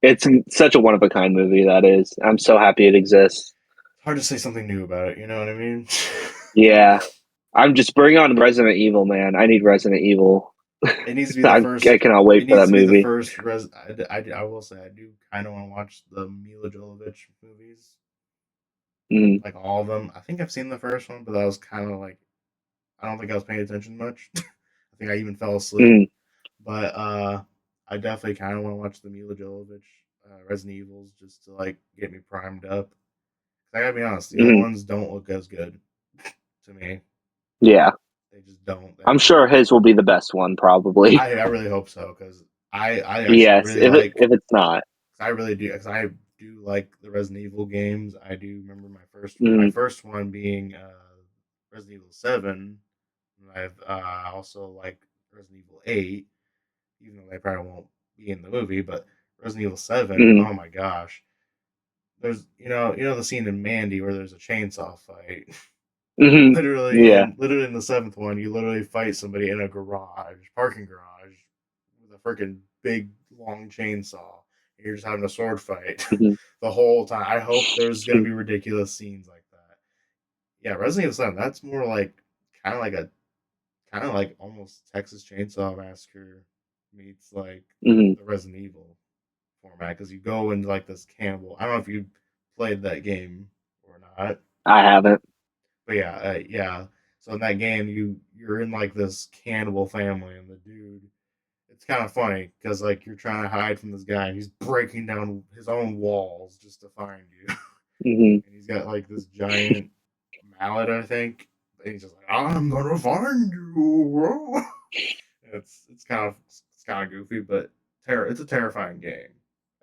it's such a one of a kind movie that is. I'm so happy it exists. It's hard to say something new about it. You know what I mean? Yeah. I'm just bring on Resident Evil, man. I need Resident Evil. It needs to be the I first. cannot It wait for needs that to be the movie. first. I will say I do kind of want to watch the Mila Jovovich movies, Mm, like all of them. I think I've seen the first one, but that was kind of like I don't think I was paying attention much. I think I even fell asleep. mm, But I definitely kind of want to watch the Mila Jovovich Resident Evils just to like get me primed up. I gotta be honest, the other mm. ones don't look as good to me. Yeah. They just don't. They I'm don't. sure his will be the best one, probably. I really hope so because I actually Yes. really like. If it's not. I really do because I do like the Resident Evil games. I do remember my Mm, first one being Resident Evil 7. And I've also like Resident Evil 8, even though they probably won't be in the movie. But Resident Evil 7, mm, oh my gosh, there's the scene in Mandy where there's a chainsaw fight. mm. Yeah. Literally in the seventh one, you literally fight somebody in a garage, parking garage, with a freaking big long chainsaw. And you're just having a sword fight Mm, the whole time. I hope there's gonna be ridiculous scenes like that. Yeah, Resident Evil 7, that's more like kind of like a kind of like almost Texas Chainsaw Massacre meets like mm. the Resident Evil format because you go into like this cannibal. I don't know if you played that game or not, I haven't. but yeah, yeah. So in that game, you're in like this cannibal family, and the dude, it's kind of funny because like you're trying to hide from this guy, and he's breaking down his own walls just to find you, Hmm. and he's got like this giant mallet, I think. And he's just like, I'm gonna find you. It's kind of goofy, but it's a terrifying game.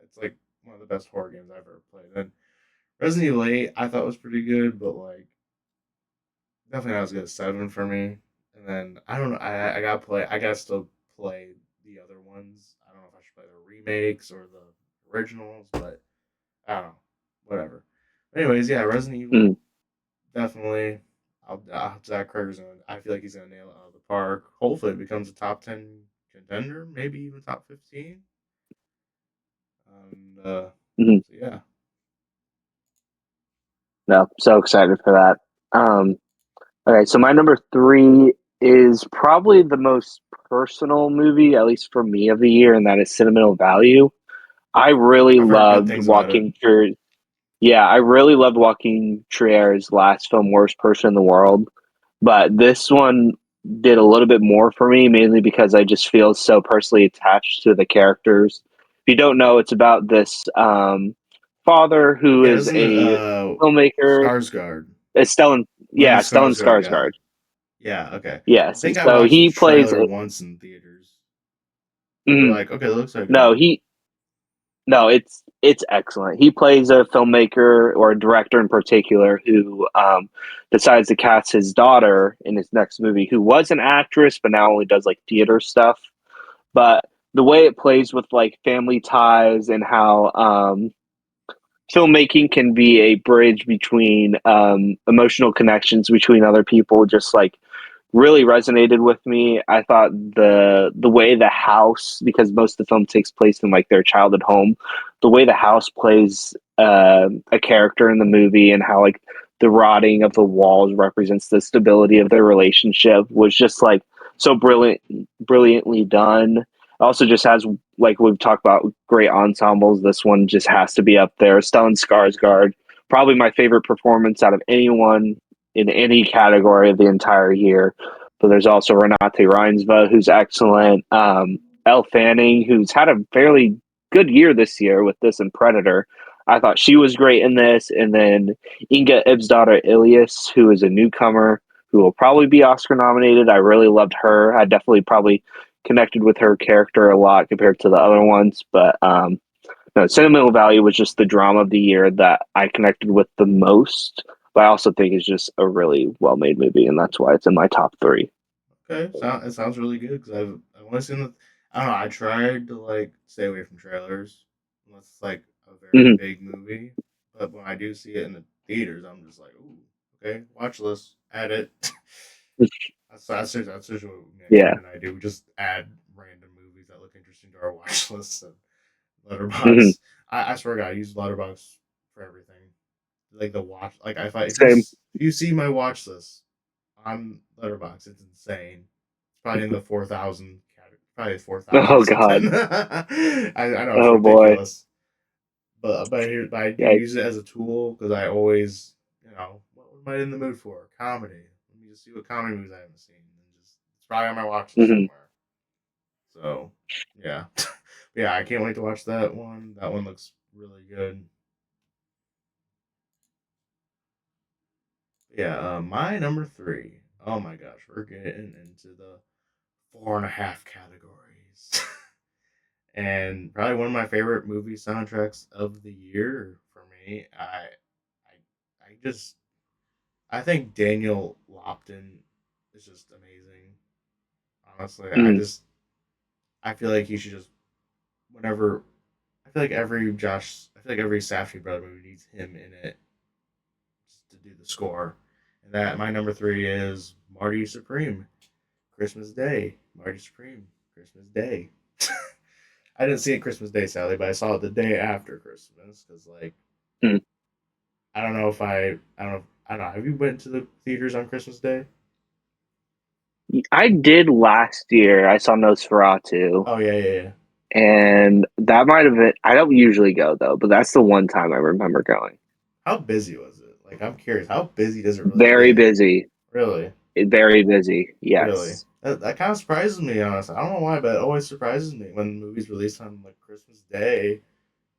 It's like one of the best horror games I've ever played. And Resident Evil 8 I thought was pretty good, but like definitely not as good as 7 for me. And then I don't know. I gotta play. I gotta still play the other ones. I don't know if I should play the remakes or the originals, but I don't know. Whatever. Anyways, yeah, Resident Mm. Evil definitely. Zach Cregger's gonna. I feel like he's gonna nail it out of the park. Hopefully, it becomes a top 10 contender, maybe even top 15. And Hmm. so yeah, No, so excited for that. Okay, so my number three is probably the most personal movie, at least for me, of the year, and that is Sentimental Value. I really I've heard good loved things about it. Joaquin Trier. Yeah, I really loved Joaquin Trier's last film, Worst Person in the World, but this one did a little bit more for me, mainly because I just feel so personally attached to the characters. If you don't know, it's about this father who Yeah, is isn't it a filmmaker. Skarsgård? It's Stellan, Linda yeah, Stellan Skarsgård, yeah. Skarsgård. Yeah, okay. I Yes, think I so watched the he plays. trailer once in theaters. You were Mm, like, okay, that looks like no, good. he no, it's excellent. He plays a filmmaker or a director in particular who decides to cast his daughter in his next movie, who was an actress but now only does like theater stuff. But the way it plays with like family ties and how filmmaking can be a bridge between emotional connections between other people, just like really resonated with me. I thought the way the house, because most of the film takes place in like their childhood home, the way the house plays a character in the movie and how like the rotting of the walls represents the stability of their relationship was just like so brilliantly done. It also just has, like we've talked about, great ensembles. This one just has to be up there. Stellan Skarsgård, probably my favorite performance out of anyone in any category of the entire year. But there's also Renate Reinsva, who's excellent. Elle Fanning, who's had a fairly good year this year with this and Predator. I thought she was great in this. And then Inga Ibsdottir Ilias, who is a newcomer who will probably be Oscar nominated. I really loved her. I definitely probably connected with her character a lot compared to the other ones. But no, Sentimental Value was just the drama of the year that I connected with the most. But I also think it's just a really well made movie, and that's why it's in my top three. Okay, it sounds really good because I've only seen the. I don't know. I tried to like stay away from trailers unless it's like a very Mm-hmm. big movie. But when I do see it in the theaters, I'm just like, ooh, okay, watch list, add it. That's usually what Yeah. Karen and I do. We just add random movies that look interesting to our watch list and Mm-hmm. Letterbox. I swear to God, I use Letterbox for everything. Like the watch, like Same. if you see my watch list on Letterbox, it's insane. It's probably in the 4,000 category, probably four Oh thousand. God. I know it's Oh boy. ridiculous, but I do Yeah. use it as a tool because I always what am I in the mood for? Comedy. Let me just see what comedy movies I haven't seen, and just it's probably on my watch list Mm-hmm. somewhere. So yeah, yeah, I can't wait to watch that one. That one looks really good. Yeah, my number three. Oh my gosh, we're getting into the four and a half categories. And probably one of my favorite movie soundtracks of the year for me. I just I think Daniel Lopton is just amazing. Honestly, Mm-hmm. I feel like he should just whenever I feel like every Safdie brother movie needs him in it just to do the score. And that my number three is Marty Supreme. Christmas Day. Marty Supreme. Christmas Day. I didn't see it Christmas Day, sadly, but I saw it the day after Christmas because, like, I don't know if I don't know. Have you went to the theaters on Christmas Day? I did last year. I saw Nosferatu, Oh yeah. and that might have been. I don't usually go though, but that's the one time I remember going. How busy was it? Like, I'm curious. How busy does it really Very get? busy. Really, Very busy. really. Yes. That kind of surprises me, honestly. I don't know why, but it always surprises me when movies release on like Christmas Day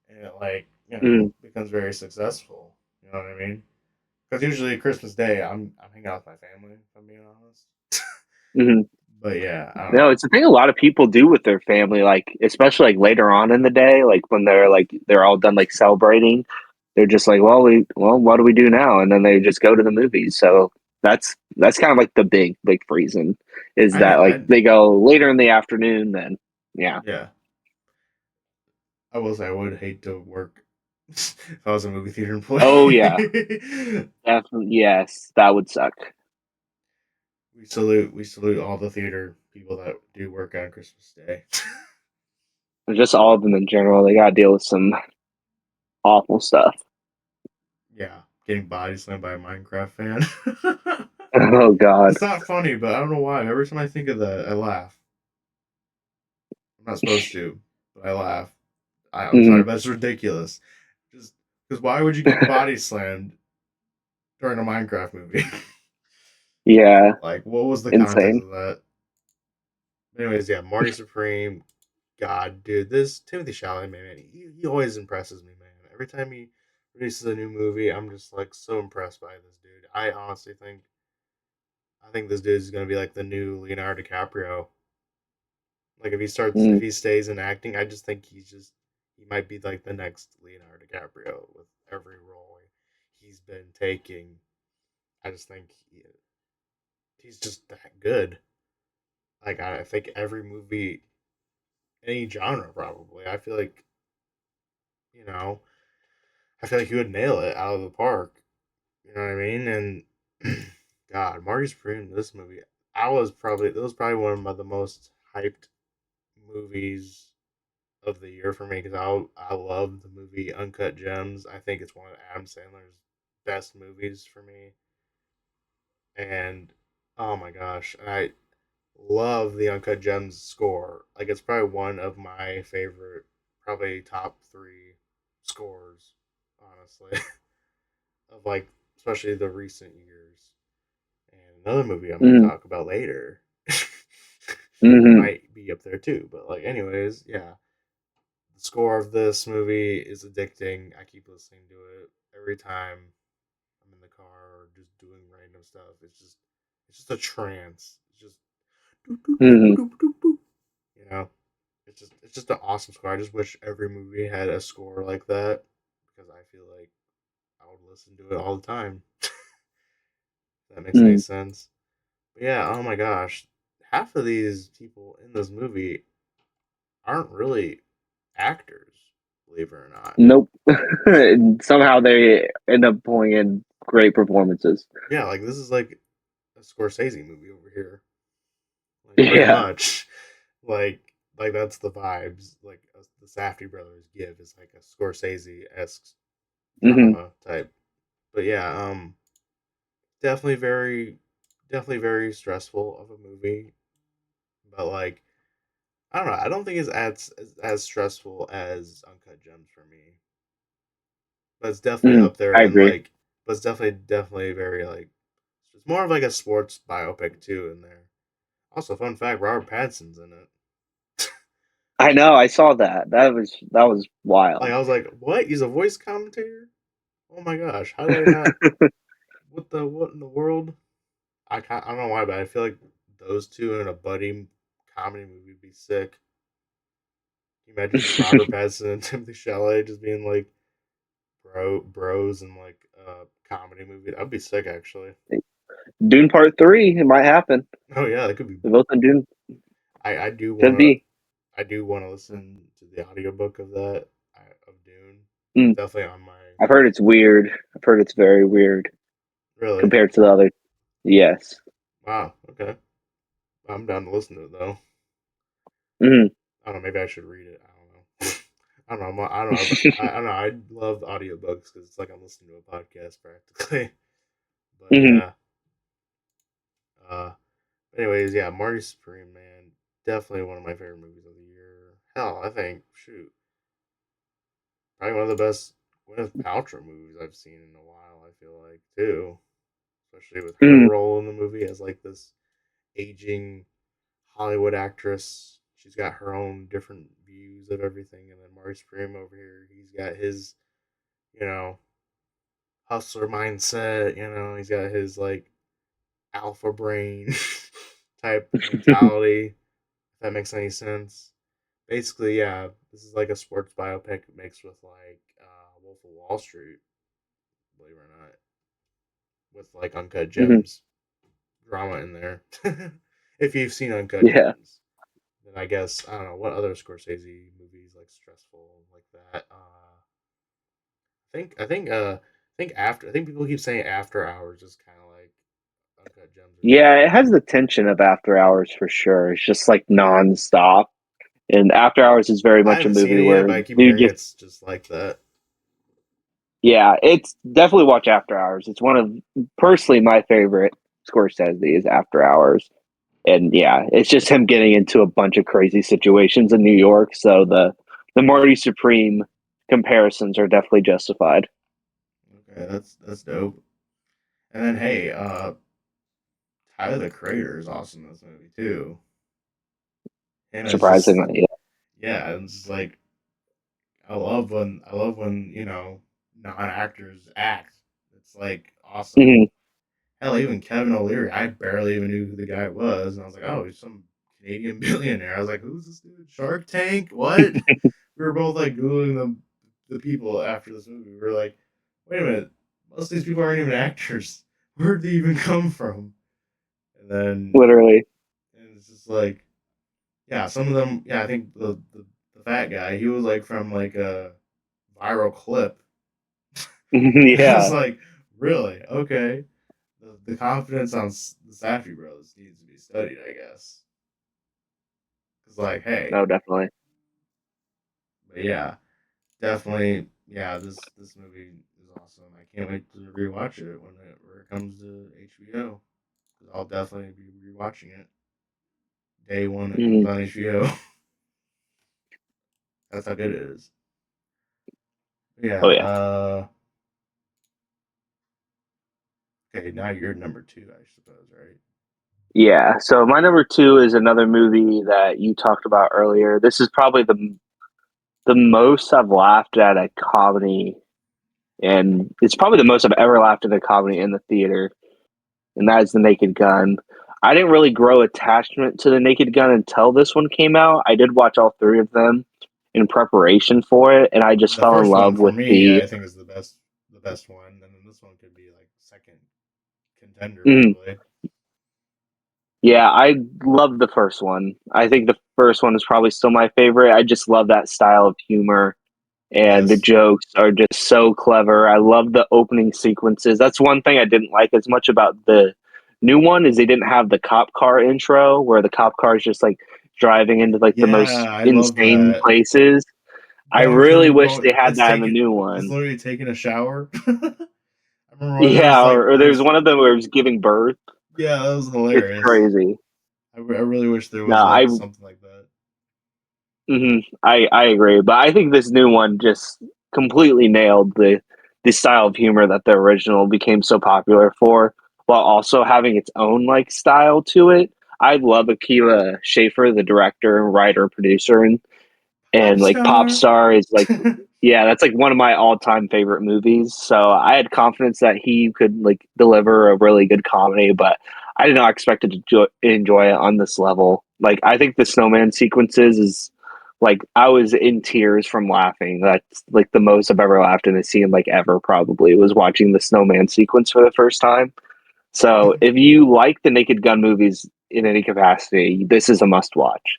and it Mm-hmm. becomes very successful. You know what I mean? Because usually Christmas Day, I'm hanging out with my family. If I'm being honest. Mm-hmm. But yeah, I don't No, know. it's a thing a lot of people do with their family, like especially like later on in the day, like when they're all done like celebrating, they're just like, well, what do we do now? And then they just go to the movies. So that's kind of like the big reason is I that like I they go later in the afternoon. Then yeah, yeah. I will say I would hate to work if I was a movie theater oh yeah, employee. definitely yes, that would suck. We salute all the theater people that do work on Christmas Day. Just all of them in general, they got to deal with some awful stuff. Yeah, getting body slammed by a Minecraft fan. Oh God. It's not funny, but I don't know why. Every time I think of that, I laugh. I'm not supposed to, but I laugh. I'm sorry, Mhm. but it's ridiculous. Just because why would you get body slammed during a Minecraft movie? Yeah, Like, what was the context insane. of that? Anyways, yeah, Marty Supreme. God, dude, this Timothy Chalamet, man, he always impresses me, man. Every time he releases a new movie, I'm just like so impressed by this dude. I honestly I think this dude is gonna be like the new Leonardo DiCaprio. Like if Mm. he stays in acting, I just think he might be like the next Leonardo DiCaprio with every role he's been taking. I just think he's just that good. Like I think every movie, any genre probably. You know, I feel like he would nail it out of the park. You know what I mean? And God, Marty's Prune, this movie, it was probably one of the most hyped movies of the year for me because I love the movie Uncut Gems. I think it's one of Adam Sandler's best movies for me. And oh my gosh, I love the Uncut Gems score. Like it's probably one of my favorite, probably top three scores, honestly, of like especially the recent years. another movie I'm going to Mm-hmm. talk about later Mm-hmm. might be up there too. But like, anyways, yeah, the score of this movie is addicting. I keep listening to it every time I'm in the car or just doing random stuff. It's just a trance. It's just doop, doop, doop, Mm-hmm. doop, doop, doop. You know, it's just an awesome score. I just wish every movie had a score like that because I feel like I would listen to it all the time. If that makes any Mm-hmm. sense. But yeah, oh my gosh, half of these people in this movie aren't really actors, believe it or not. Nope. And somehow they end up pulling in great performances. Yeah, like this is like a Scorsese movie over here, like pretty Yeah. much. like like that's the vibes like the Safdie brothers give is like a Scorsese esque Mm-hmm. drama type. But yeah, definitely definitely very stressful of a movie. But like I don't know, I don't think it's as stressful as Uncut Gems for me. But it's definitely Mm-hmm. up there I in agree. like but it's definitely very like it's more of like a sports biopic too in there. Also, fun fact, Robert Pattinson's in it. I know. I saw that. That was Like wild. I was like, what? He's a voice commentator? Oh my gosh, how did I not? What in the world? I don't know why, but I feel like those two in a buddy comedy movie would be sick. Can you imagine just Robert Pattinson and Timothy Chalamet just being like bros in like a comedy movie? That'd be sick actually. Dune Part 3. It might happen. Oh yeah, that could be. They're both in Dune. I do Could wanna be. I do wanna listen to the audiobook of that of Dune. It's Mm. definitely on my I've heard it's weird. I've heard it's very weird really. compared to the other. Yes. Wow. Okay. I'm down to listen to it though. Mm-hmm. I don't know. Maybe I should read it. I don't know. I don't know. I don't know. I don't know. I love audiobooks because it's like I'm listening to a podcast practically. But Mm-hmm. yeah. Uh. Anyways, yeah. Marty Supreme, man, definitely one of my favorite movies of the year. Hell, I think shoot, probably one of the best Gwyneth Paltrow movies I've seen in a while. I feel like too, especially with her Mm-hmm. role in the movie as like this aging Hollywood actress. She's got her own different views of everything, and then Marty Supreme over here, he's got his, you know, hustler mindset. You know, he's got his like alpha brain type mentality. If that makes any sense. Basically, yeah, this is like a sports biopic mixed with like Wolf of Wall Street, believe it or not, with like Uncut Mm-hmm. Gems drama in there. If you've seen Uncut Yeah. Gems, then I guess I don't know what other Scorsese movies like stressful like that. I think people keep saying After Hours is kind of like Uncut Gems or Yeah, something. it has the tension of After Hours for sure. It's just like nonstop. And After Hours is very I much a haven't seen movie it yet, where but I keep you hearing just, it's just like that. yeah, it's definitely watch After Hours. It's one of personally my favorite Scorsese is After Hours. And yeah, it's just him getting into a bunch of crazy situations in New York. So the Marty Supreme comparisons are definitely justified. Okay, that's dope. And then hey, Tyler the Creator is awesome in this movie too. Him as just Surprisingly, yeah, it's just like I love when non actors act. It's like yeah. awesome. Hell, even Kevin O'Leary, I barely even knew who the guy was, and I was like, oh, he's some Canadian billionaire. I was like, who's this dude? Shark Tank? What? We were both like googling the people after this movie. We were like, wait a minute, most of these people aren't even actors. Where'd they even come from? And then Literally. and it's just like, yeah, some of them. Yeah, I think the fat guy, he was like from like a viral clip. I was Yeah, like, really? Okay. The confidence on the Safdie Bros needs to be studied, I guess. Cause like, hey, no, definitely. but yeah, definitely, yeah. This movie is awesome. I can't wait to rewatch it when it comes to HBO. Cause I'll definitely be rewatching it day one it comes Mhm. on HBO. That's how good it is. Yeah. Oh yeah. Okay, now you're number two, I suppose, right? Yeah. So my number two is another movie that you talked about earlier. This is probably the most I've laughed at a comedy, and it's probably the most I've ever laughed at a comedy in the theater, and that is The Naked Gun. I didn't really grow attachment to The Naked Gun until this one came out. I did watch all three of them in preparation for it, and I just The fell in first one love for with me, the. I think is the best one, and then this one could be like second contender Mhm. probably. Yeah, I love the first one. I think the first one is probably still my favorite. I just love that style of humor, and the Yes. jokes are just so clever. I love the opening sequences. That's one thing I didn't like as much about the new one is they didn't have the cop car intro where the cop car is just like driving into like the most Yeah, I love insane that. places. I really wish they had that in the new It's one. literally taking a shower. I remember when Yeah, or there there's was one of them where it was giving birth. yeah, that was It's hilarious. crazy. I really wish there No, was like something like that. I agree, but I think this new one just completely nailed the style of humor that the original became so popular for, while also having its own like style to it. I love Akiva Schaffer, the director, writer, producer, Pop and like Pop star. Star is like yeah, that's like one of my all-time favorite movies. So I had confidence that he could like deliver a really good comedy, but I did not expect to enjoy it on this level. Like I think the snowman sequences is like I was in tears from laughing. That's like the most I've ever laughed in a scene like ever probably was watching the snowman sequence for the first time. So if you like the Naked Gun movies in any capacity, this is a must watch.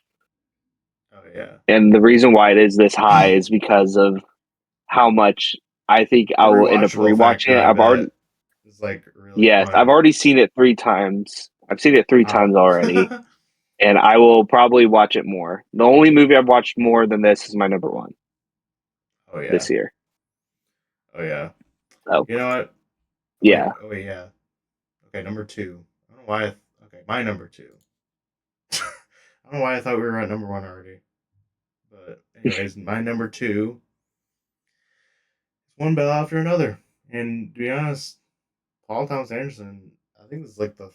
Oh yeah. And the reason why it is this high is because of how much I think The I will end up rewatchable rewatching factor, it. I I've already, bet, is like really yes, I've fun. already seen it three times. I've seen it three Wow. times already, and I will probably watch it more. The only movie I've watched more than this is my number one Oh yeah. this year. Oh yeah. So, You know what? yeah. Oh wait, yeah. Okay, number two. I don't know why. Okay, my number two. I don't know why I thought we were at number one already. But anyways, my number two is one battle after another. And to be honest, Paul Thomas Anderson, I think this is like the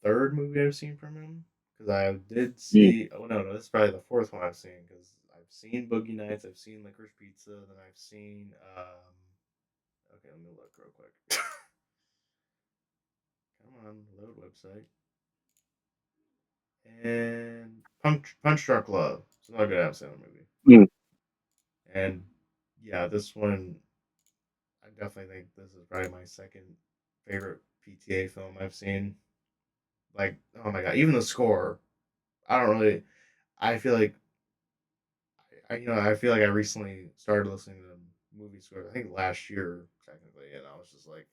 third movie I've seen from him. Because I did Mm. see. Oh no, this is probably the fourth one I've seen. Because I've seen Boogie Nights, I've seen Licorice Pizza, then I've seen. Okay, let me look real quick. Come on, load website. And Punch Drunk Love. It's not a good Adam Sandler movie. Mm. And yeah, this one I definitely think this is probably my second favorite PTA film I've seen. Like, oh my god, even the score. I don't really. I feel like I feel like I recently started listening to movie scores. I think last year technically, and I was just like,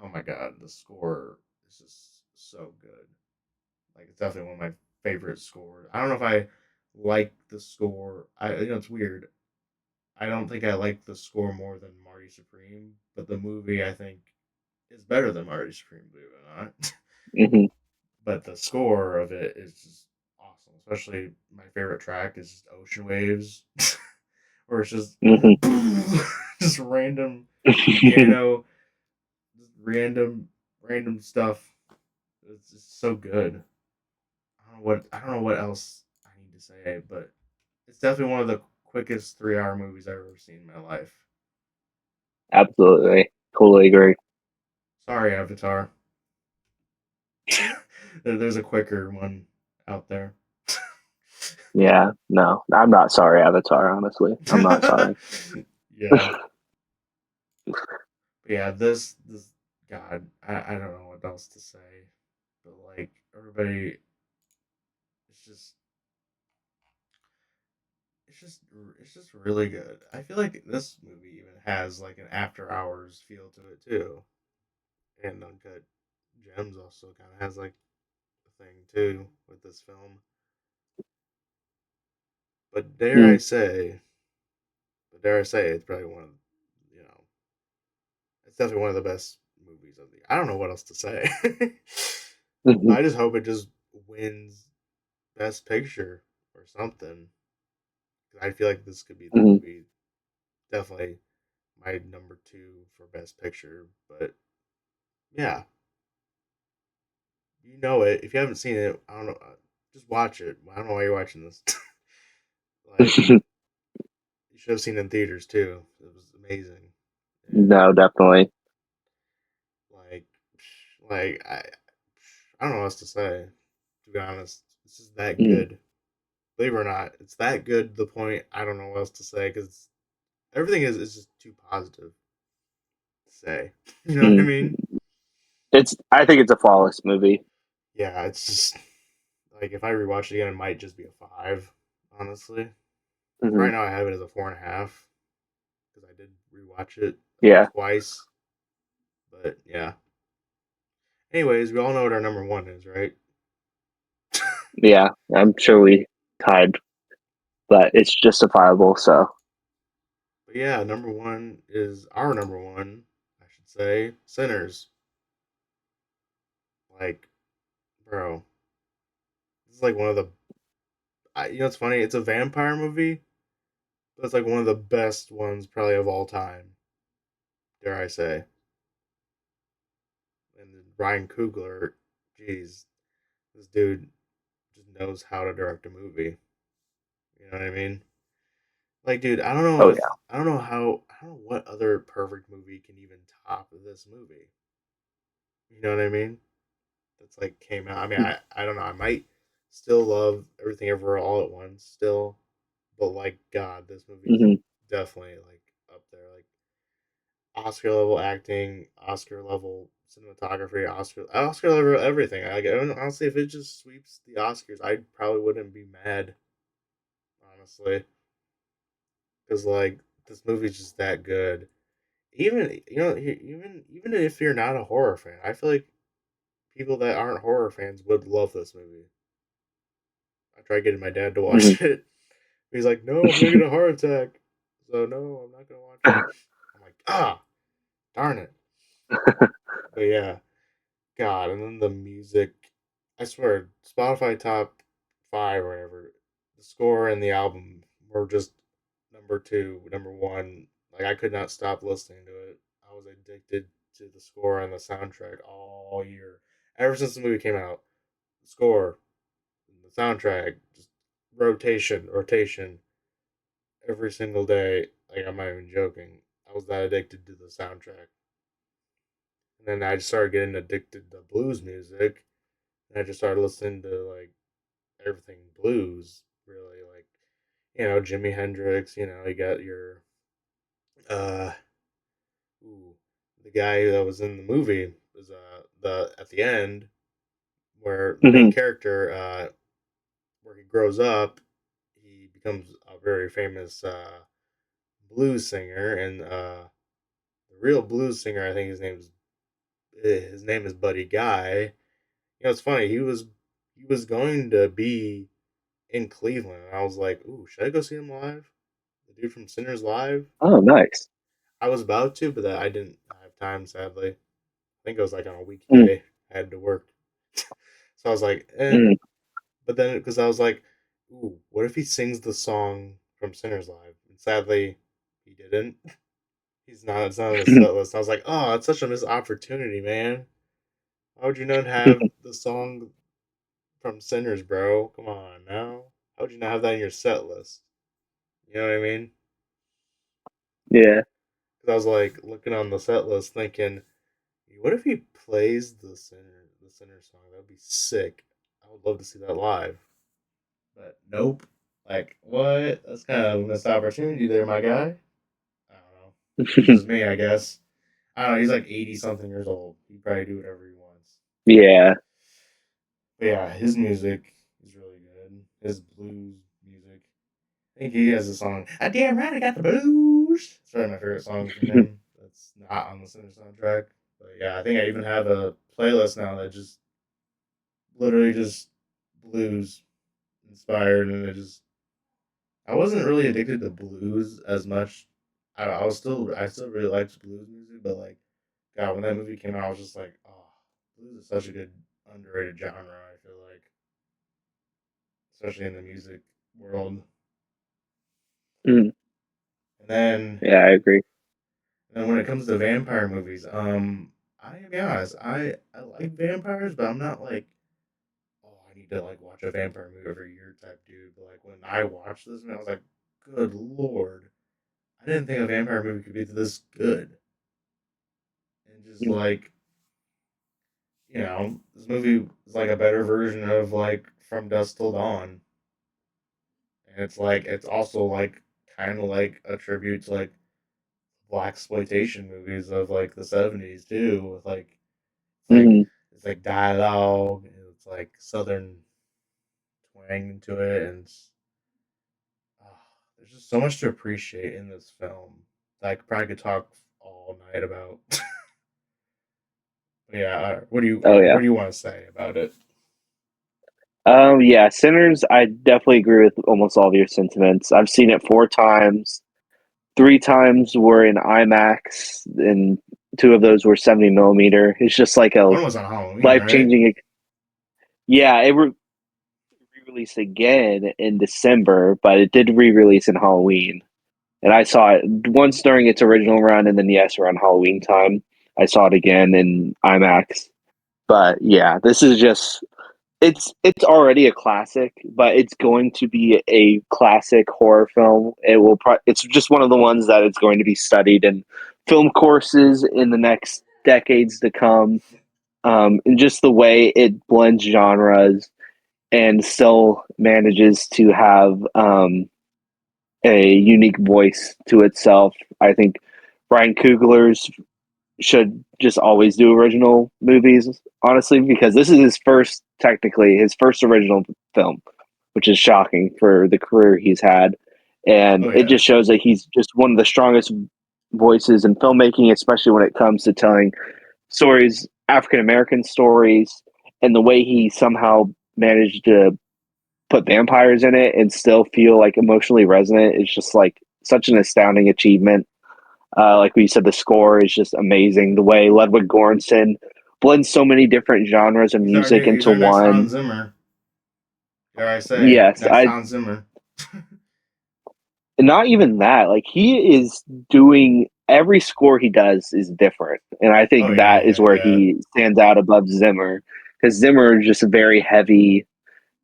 oh my god, the score is just so good. Like, it's definitely one of my favorite scores. I don't know if I like the score. It's weird. I don't think I like the score more than Marty Supreme, but the movie I think is better than Marty Supreme, believe it or not. Hmm. But the score of it is just awesome. Especially my favorite track is just Ocean Waves, where it's just Hmm. just random piano, just random stuff. It's just so good. I don't know what else I need to say, but it's definitely one of the quickest 3 hour movies I've ever seen in my life. Absolutely. Totally agree. Sorry, Avatar. There's a quicker one out there. Yeah. No, I'm not sorry, Avatar, honestly. I'm not sorry. Yeah, but yeah. This God, I don't know what else to say, but like everybody, it's just it's just really good. I feel like this movie even has like an after hours feel to it too, and Uncut Gems also kind of has like a thing too with this film. But Mm. dare I say, it's probably one of you know it's definitely one of the best movies of the year. I don't know what else to say. Hmm. I just hope it just wins Best Picture or something. I feel like this could be the Hmm. movie. Definitely my number two for Best Picture. But yeah. You know it. If you haven't seen it, I don't know. Just watch it. I don't know why you're watching this. Like you should have seen it in theaters too. It was amazing. And No, definitely. like, like I don't know what else to say. To be honest, this is that Mm, good. Believe it or not, it's that good to the point I don't know what else to say because everything is just too positive to say. You know what I mm. mean? It's. I think it's a flawless movie. Yeah, it's just like if I rewatch it again, it might just be a five, honestly. Because Hmm. right now I have it as a 4.5 because I did rewatch it Yeah, twice. But yeah. Anyways, we all know what our number one is, right? yeah. I'm sure we tied, but it's justifiable. So, But yeah, number one is our number one, I should say, Sinners. Like, bro, this is like one of the. It's funny. It's a vampire movie, but it's like one of the best ones probably of all time. Dare I say? And then Ryan Coogler, geez, this dude just knows how to direct a movie. You know what I mean? Like, dude, oh yeah. I don't know what other perfect movie can even top this movie. You know what I mean? That's like came out. I mean, I don't know. I might still love Everything Everywhere All at Once still, but like God, this movie is Hmm. definitely like up there. Like Oscar level acting, Oscar level cinematography, Oscar level everything. Like honestly, if it just sweeps the Oscars, I probably wouldn't be mad. Honestly, because like this movie's just that good. Even even if you're not a horror fan, I feel like people that aren't horror fans would love this movie. I tried getting my dad to Hmm. watch it. He's like, "No, I'm gonna get a heart attack." So no, I'm not gonna watch it. I'm like, darn it. But yeah, God, and then the music. I swear, Spotify top five or whatever. The score and the album were just number two, number one. Like I could not stop listening to it. I was addicted to the score and the soundtrack all year. Ever since the movie came out, the score, the soundtrack, just rotation, every single day. Like I'm not even joking. I was that addicted to the soundtrack. And then I just started getting addicted to blues music. And I just started listening to like everything blues, really. Like, Jimi Hendrix, you got your uh ooh, the guy that was in the movie was the at the end where the main Hmm. character where he grows up, he becomes a very famous blues singer and the real blues singer, I think his name is Buddy Guy. It's funny. He was going to be in Cleveland, and I was like, "Ooh, should I go see him live? The dude from Sinners Live." Oh, nice. I was about to, but I didn't have time. Sadly, I think it was like on a Mm, weekday. I had to work, so I was like, eh. mm. But then, because I was like, "Ooh, what if he sings the song from Sinners Live?" And sadly, he didn't. He's not. It's not on his set list. I was like, "Oh, it's such a missed opportunity, man. Why would you not have the song from Sinners, bro? Come on now. How would you not have that in your set list? You know what I mean?" Yeah. Because I was like looking on the set list, thinking, what if he plays the Sinner song? That would be sick. I would love to see that live. But nope. Like what? That's kind of a missed opportunity there, my guy. I don't know. It's just me, I guess. I don't know. He's like 80 something years old. He probably do whatever he wants. Yeah. But yeah, his music is really good. His blues music. I think he has a song. I damn right I got the blues. It's probably my favorite song from him. That's not on the Sinner soundtrack. But yeah, I think I even have a playlist now that just literally just blues inspired, and I wasn't really addicted to blues as much. I still really liked blues music, but like God, when that movie came out, I was just like, oh, blues is such a good underrated genre. I feel like, especially in the music world. Mm. And then Yeah, I agree. when it comes to vampire movies, I gotta be honest, I like vampires, but I'm not like need to like watch a vampire movie every year type dude. But like when I watched this, man, I was like, good lord, I didn't think a vampire movie could be this good. And just like this movie is like a better version of like From Dusk Till Dawn, and it's like it's also like kind of like a tribute to like black exploitation movies of like the 70s too, with like Mm-hmm. it's like dialogue, and it's like southern twang into it, and oh, there's just so much to appreciate in this film that I probably could talk all night about. Yeah, Oh yeah. what do you want to say about it? Yeah, Sinners, I definitely agree with almost all of your sentiments. I've seen it 4 times. 3 times were in IMAX, and two of those were 70 millimeter. It's just like a One was on Halloween, life right? changing. Yeah, it re-released again in December, but it did re-release in Halloween. And I saw it once during its original run, and then yes, around Halloween time, I saw it again in IMAX. But yeah, this is just it's already a classic, but it's going to be a classic horror film. It's just one of the ones that it's going to be studied in film courses in the next decades to come. And just the way it blends genres and still manages to have a unique voice to itself. I think Ryan Coogler's should just always do original movies, honestly, because this is technically his first original film, which is shocking for the career he's had. And Oh it yeah, just shows that he's just one of the strongest voices in filmmaking, especially when it comes to telling stories, African American stories, and the way he somehow managed to put vampires in it and still feel like emotionally resonant is just like such an astounding achievement. Like we said, the score is just amazing. The way Ludwig Göransson blends so many different genres of music he's into our next one. Hans Zimmer. Dare I say, Yes, next I Hans Zimmer. not even that. Like he is doing every score he does is different, and I Oh think yeah, that is yeah, where yeah. he stands out above Zimmer because Zimmer is just a very heavy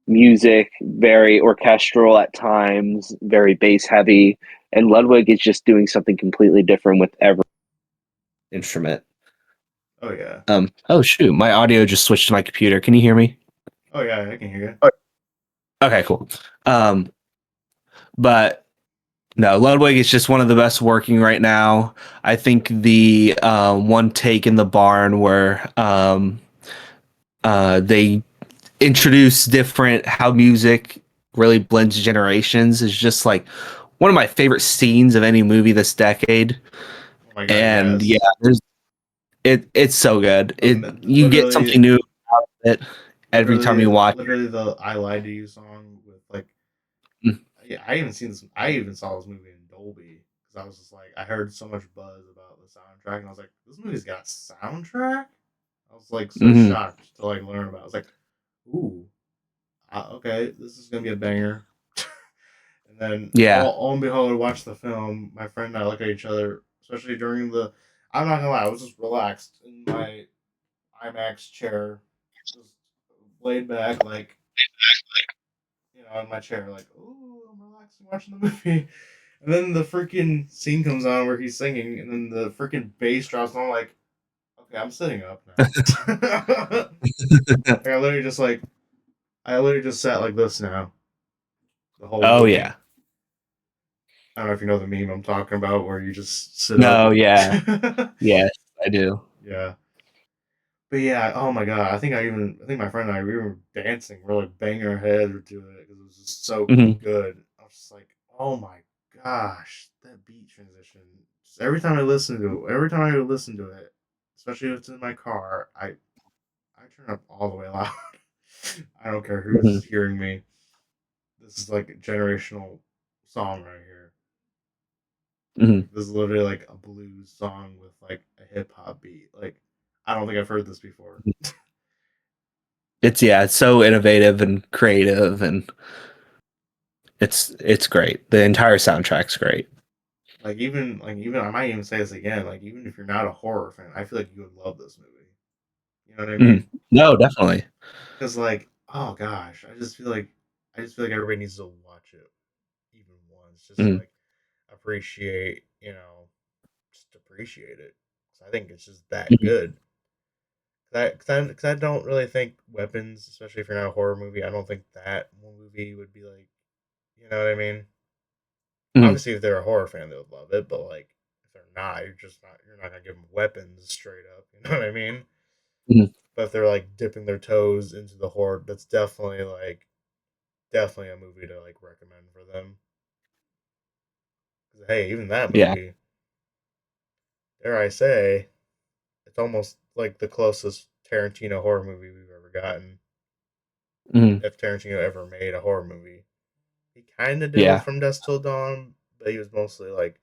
music, very orchestral at times, very bass heavy, and Ludwig is just doing something completely different with every instrument. Oh yeah, Oh shoot, my audio just switched to my computer. Can you hear me? oh yeah. I can hear you. Okay, cool. Um, but no, Ludwig is just one of the best working right now. I think the one take in the barn where they introduce different how music really blends generations is just like one of my favorite scenes of any movie this decade. Oh my god, And yeah, yes. it's so good. You get Literally, something new out of it every time you watch literally the "I Lied to You" song with like, it. yeah, I even seen this. I even saw this movie in Dolby because I was just like, I heard so much buzz about the soundtrack, and I was like, this movie's got a soundtrack. I was like so Hmm. shocked to like learn about. It. I was like, ooh, okay, this is gonna be a banger. And then Yeah. all and behold, I watched the film. My friend and I look at each other, especially during the. I'm not gonna lie, I was just relaxed in my IMAX chair, just laid back, like in my chair, like, ooh, I'm relaxing watching the movie. And then the freaking scene comes on where he's singing, and then the freaking bass drops, and I'm like, okay, I'm sitting up now. like, I literally just sat like this now the whole Oh movie. yeah. I don't know if you know the meme I'm talking about, where you just sit up. No, yeah. Yes, I do. yeah, but yeah, oh my god, I think my friend and I we were dancing, we are like banging our heads to it because it was just so Hmm. good. I was just like, oh my gosh, that beat transition. Just every time I listen to it, especially if it's in my car, I turn up all the way loud. I don't care Hmm. who's hearing me. This is like a generational song right here. Hmm. Like this is literally like a blues song with like a hip hop beat. Like I don't think I've heard this before. It's so innovative and creative, and it's great. The entire soundtrack's great. Even I might even say this again. Like even if you're not a horror fan, I feel like you would love this movie. You know what I Mhm. mean? No, definitely. Because like oh gosh, I just feel like everybody needs to watch it even once, just to Mm, like appreciate, just appreciate it. 'Cause I think it's just that mhm, good. Cause I don't really think Weapons, especially if you're not a horror movie, I don't think that movie would be like, you know what I mean? mhm, Obviously, if they're a horror fan, they would love it, but like if they're not, you're not gonna give them Weapons straight up. You know what I mean? mhm. But if they're like dipping their toes into the horror, that's definitely a movie to like recommend for them. 'Cause, hey, even that Yeah. movie, dare I say, it's almost like the closest Tarantino horror movie we've ever gotten. Mhm. If Tarantino ever made a horror movie, he kind of did with Yeah. From Dusk Till Dawn, but he was mostly like,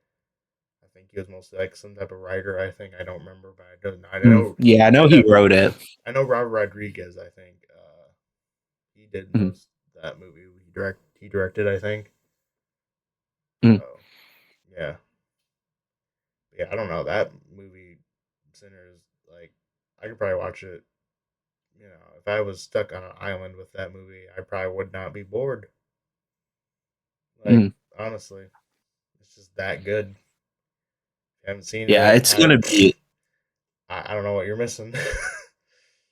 I think he was mostly like some type of writer. I think I don't remember, but I don't. I Mm. know Yeah, I he know did he that. wrote it. I know Robert Rodriguez. I think he did Mhm, most that movie. He directed. I think. mhm, So yeah, yeah. I don't know that movie. Sinners. Like I could probably watch it. If I was stuck on an island with that movie, I probably would not be bored. Like mhm. honestly, it's just that good. If you haven't seen Yeah, it, it's gonna be I don't know what you're missing.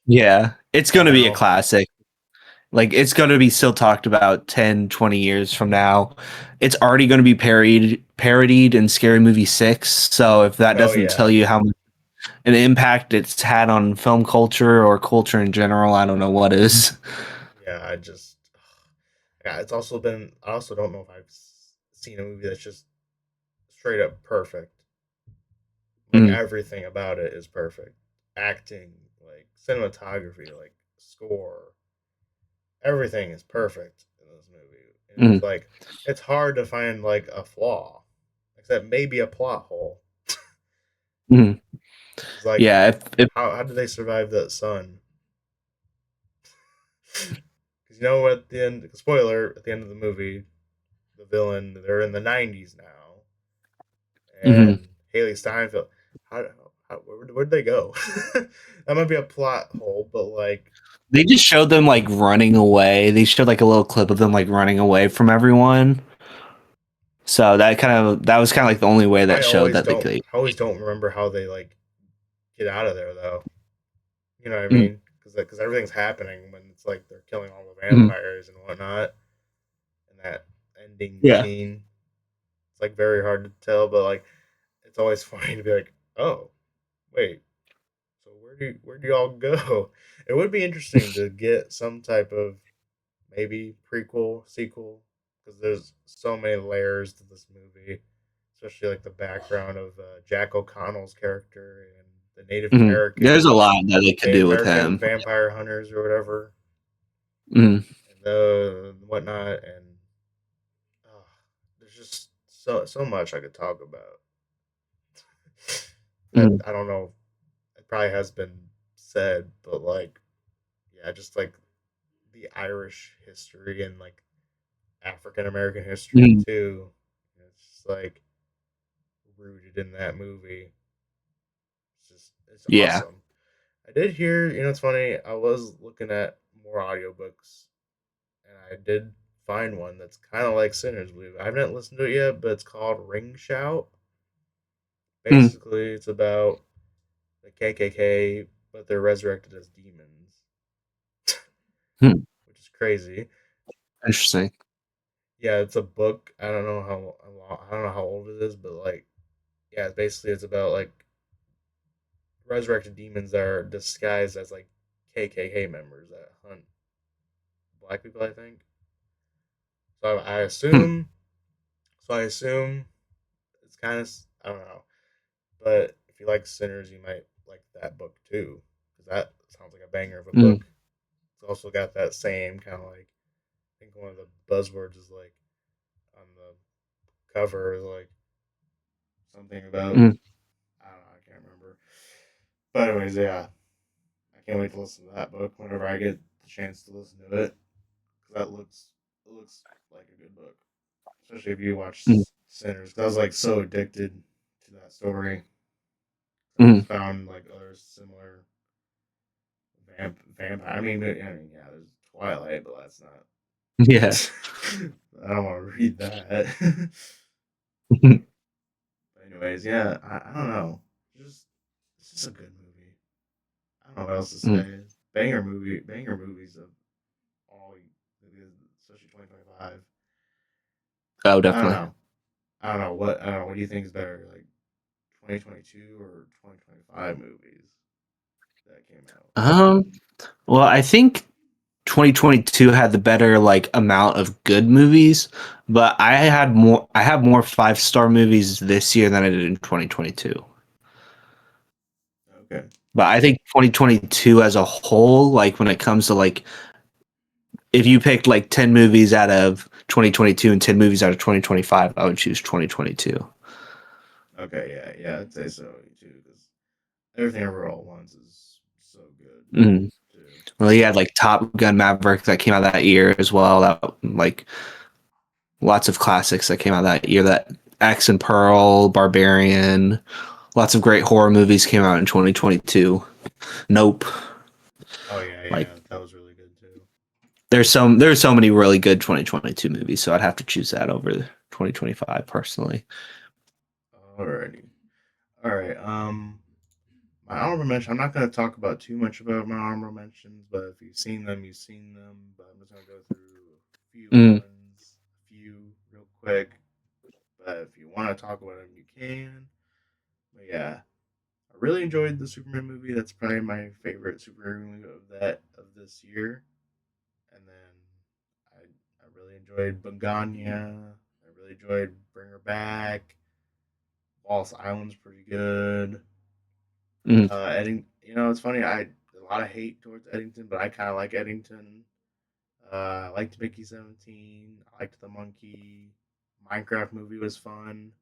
yeah, it's By gonna be a now. classic. Like it's gonna be still talked about 10, 20 years from now. It's already gonna be parodied in Scary Movie 6. So if that Oh doesn't tell yeah, you how much an impact it's had on film culture or culture in general, I don't know what is. yeah. Yeah. It's also been. I also don't know if I've seen a movie that's just straight up perfect. Like Mm, everything about it is perfect. Acting, like cinematography, like score, everything is perfect in this movie. And mm, it's hard to find like a flaw, except maybe a plot hole. mm. It's like Yeah, if how did they survive that sun? Because at the end, spoiler at the end of the movie, the villain they're in the '90s now, mhm. and Haley Steinfeld. How, where'd they go? That might be a plot hole, but like They just showed them like running away. They showed like a little clip of them like running away from everyone. So that was kind of like the only way that showed that they could. I always don't remember how they like get out of there though. You know what I Mm, mean? Because everything's happening when it's like they're killing all the mhm. vampires and whatnot, and that ending Yeah. scene. It's like very hard to tell, but like it's always funny to be like, oh wait, so where do y'all go? It would be interesting to get some type of maybe prequel, sequel, because there's so many layers to this movie, especially like the background of Jack O'Connell's character and the Native Mhm. There's a lot that they could Native do with American him. vampire hunters or whatever, Mhm, and the whatnot, and oh, there's just so much I could talk about. That mhm, I don't know. It probably has been said, but like, yeah, just like the Irish history and like African American history mhm. too. It's just like rooted in that movie. It's Yeah. awesome. I did hear, it's funny. I was looking at more audiobooks, and I did find one that's kind of like Sinner's Believe. I haven't listened to it yet, but it's called Ring Shout. Mm, Basically, it's about the KKK, but they're resurrected as demons, hmm. which is crazy. Interesting. Yeah, it's a book. I don't know how old it is, but like, yeah, it's about like resurrected demons that are disguised as like KKK members that hunt black people. I think. So I Hmm, assume. So I assume it's kind of I don't know, but if you like Sinners, you might like that book too, because that sounds like a banger of a mm, book. It's also got that same kind of like I think one of the buzzwords is like on the cover is like something about mm, I don't know I can't remember. But anyways, yeah, I can't wait to listen to that book whenever I get the chance to listen to it. Because it looks like a good book, especially if you watch mm, Sinners. 'Cause I was like so addicted to that story. I mm, just found like other similar vampire. I mean, yeah, there's Twilight, but that's not. Yeah. I don't want to read that. But anyways, yeah, I don't know. Just it's just a good movie. I don't know what else to Mm. say. Banger movies of all, especially 2025. Oh, I don't definitely. know. I don't know. What do you think is better, like 2022 or 2025 movies that came out? Um, well, I think 2022 had the better like amount of good movies, but I have more five-star movies this year than I did in 2022. Okay. But I think 2022 as a whole, like when it comes to like if you picked like 10 movies out of 2022 and 10 movies out of 2025, I would choose 2022. Okay. Yeah. Yeah. I'd say so too, because Everything Ever All at Once is so good Mm. too. Well, you had like Top Gun Maverick that came out that year as well. That like lots of classics that came out that year. That X and Pearl, Barbarian, lots of great horror movies came out in 2022. Nope. Oh yeah. Like Yeah. That was really good too. there's so many really good 2022 movies, so I'd have to choose that over 2025 personally. Alrighty. All right. My honorable mention. I'm not going to talk about too much about my honorable mentions, but if you've seen them, you've seen them. But I'm just going to go through a few Mm, ones, a few real quick. But if you want to talk about them, you can. But yeah, I really enjoyed the Superman movie. That's probably my favorite superhero movie of this year. And then I really enjoyed Bunganya. I really enjoyed Bring Her Back. Wallace Island's pretty good. mm, It's funny. I a lot of hate towards Eddington, but I kind of like Eddington. I liked Mickey 17. I liked the monkey. Minecraft movie was fun.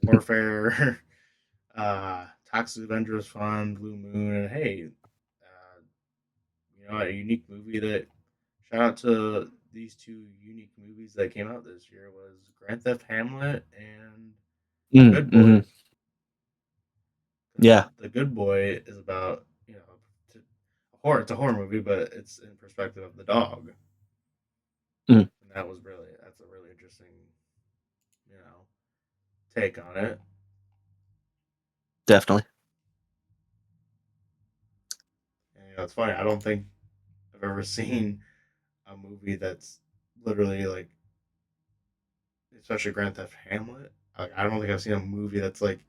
Warfare. Toxic Avenger was fun. Blue Moon, and hey, a unique movie that shout out to these two unique movies that came out this year was Grand Theft Hamlet and The mm, Good mm, Boy. Because yeah. The Good Boy is about a horror. It's a horror movie, but it's in perspective of the dog, Mm, and that's a really interesting you know take on it. definitely. And it's funny. I don't think I've ever seen a movie that's literally like, especially Grand Theft Hamlet. Like, I don't think I've seen a movie that's like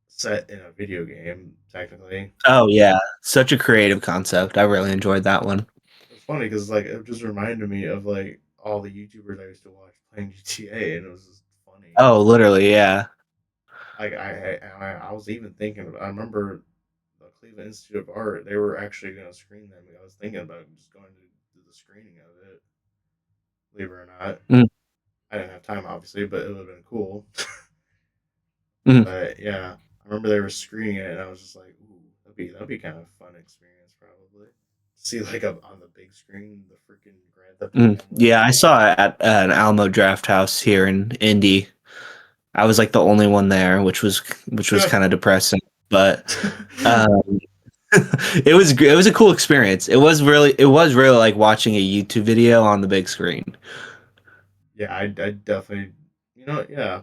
set in a video game technically. Oh yeah, such a creative concept. I really enjoyed that one. It's funny because like it just reminded me of like all the YouTubers I used to watch playing GTA, and it was just funny. Oh, literally, yeah. Like I was even thinking about. I remember the Cleveland Institute of Art. They were actually going to screen them. I was thinking about just going to do the screening of it. Believe it or not, Mm, I didn't have time obviously, but it would have been cool. mm, But yeah, I remember they were screening it, and I was just like, "Ooh, that'd be kind of a fun experience, probably." See like up on the big screen the freaking Grand Theft mm. Hamlet. Yeah, I saw it at an Alamo Draft House here in Indy. I was like the only one there, which was kind of depressing, but um, it was a cool experience. It was really like watching a YouTube video on the big screen. Yeah, I definitely, yeah.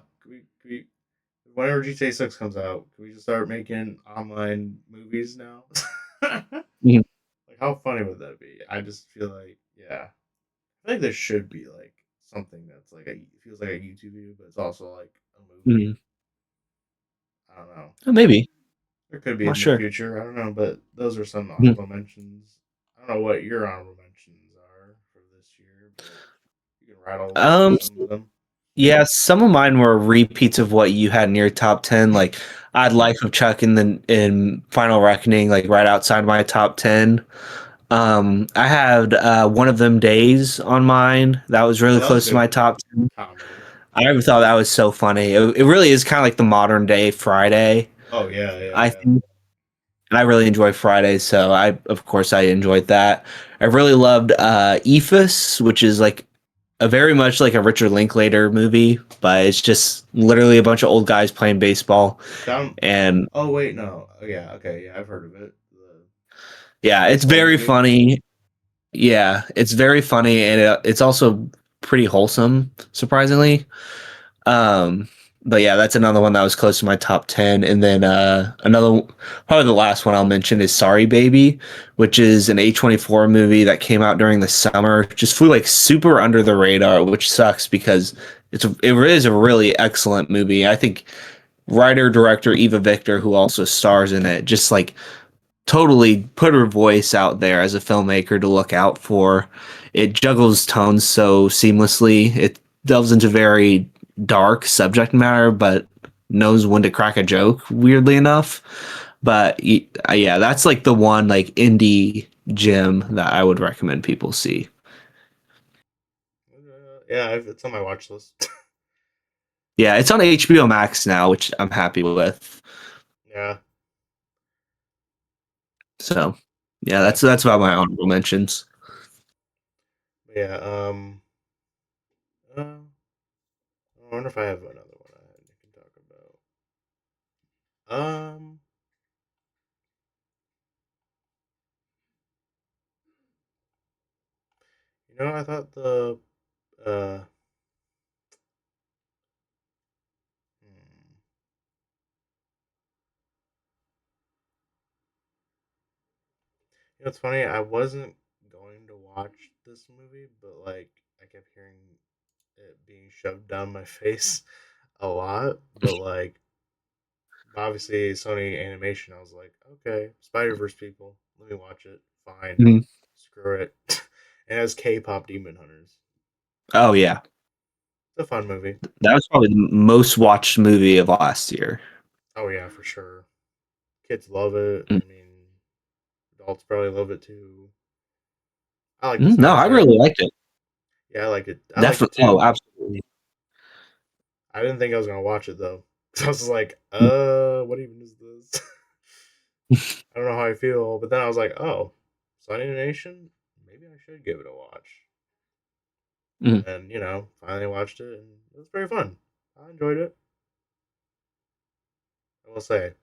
Whenever GTA 6 comes out, can we just start making online movies now? Like, Mhm, how funny would that be? I just feel like, yeah, I think there should be like something that's like it feels like a YouTube video, but it's also like a movie. mhm. I don't know. Maybe, There could be not in the sure. future. I don't know, but those are some Mhm. honorable mentions. I don't know what your honorable mentions are for this year, but you can rattle through Um, some of them. yeah, some of mine were repeats of what you had in your top 10. Like, I had Life of Chuck in Final Reckoning, like right outside my top 10. I had One of Them Days on mine. That was Oh, really that was a close to my good top 10. comedy. I thought that was so funny. It really is kind of like the modern day Friday. Oh yeah, yeah, I yeah. think I really enjoy Fridays, so of course I enjoyed that. I really loved Ephus, which is like a very much like a Richard Linklater movie, but it's just literally a bunch of old guys playing baseball. Sound. And Oh wait, no. Oh yeah, okay, yeah, I've heard of it. The yeah, it's baseball very movie. funny. Yeah, it's very funny, and it's also pretty wholesome, surprisingly. Um, but yeah, that's another one that was close to my top 10. And then another, probably the last one I'll mention is Sorry Baby, which is an A24 movie that came out during the summer. Just flew like super under the radar, which sucks because it is a really excellent movie. I think writer director Eva Victor, who also stars in it, just like totally put her voice out there as a filmmaker to look out for. It juggles tones so seamlessly. It delves into very dark subject matter, but knows when to crack a joke, weirdly enough. But yeah, that's like the one like indie gem that I would recommend people see. Yeah, it's on my watch list. Yeah, it's on HBO Max now, which I'm happy with. Yeah, So yeah, yeah, that's about my honorable mentions. yeah. I wonder if I have another one I can talk about. I thought the uh, hmm, it's funny. I wasn't going to watch this movie, but like I kept hearing it being shoved down my face a lot. But like obviously Sony Animation, I was like, okay, Spider Verse people, let me watch it. Fine, Mhm. screw it. And it has K-pop Demon Hunters. Oh yeah, It's a fun movie. that was probably the most watched movie of last year. Oh yeah, for sure. Kids love it. Mm. I mean, adults probably love it too. I like the No, I soundtrack. really liked it. Yeah, I like it. I like it Definitely. Oh, too. absolutely. I didn't think I was gonna watch it though. I was like, what even is this? I don't know how I feel. But then I was like, oh, Sunny Nation? Maybe I should give it a watch. Mm. And, finally watched it and it was very fun. I enjoyed it. I will say,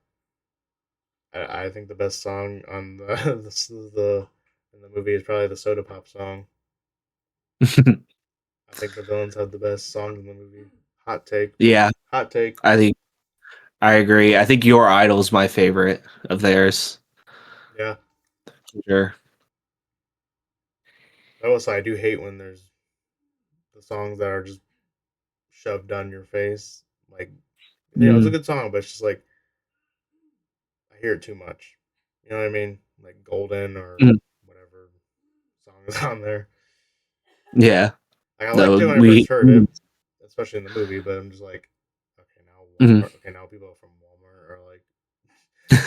I think the best song on the this is the in the movie is probably the Soda Pop song. I think the villains have the best songs in the movie. Hot take. Yeah, Hot take. I think I agree. I think Your Idol's my favorite of theirs. Yeah. For sure. I will say I do hate when there's the songs that are just shoved down your face. Like, it's a Mm. good song, but it's just like I hear it too much. You know what I mean? Like Golden or Mm. whatever song is on there. Yeah. Like I No, liked it when I we. first heard it, especially in the movie. But I'm just like, okay, now Mhm. Walmart. Okay, now people from Walmart are like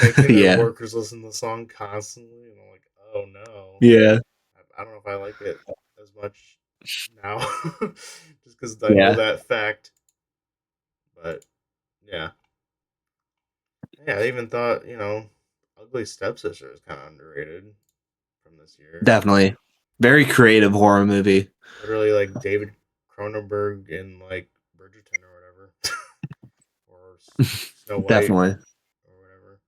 making their Yeah. workers listen to the song constantly, and I'm like, oh no, Yeah. I don't know if I like it as much now, just because I know Yeah. that fact. But yeah, yeah, I even thought Ugly Stepsister is kind of underrated from this year. Definitely. Very creative horror movie. Literally, like David Cronenberg in like Bridgerton or whatever, or Snow White Definitely. or whatever.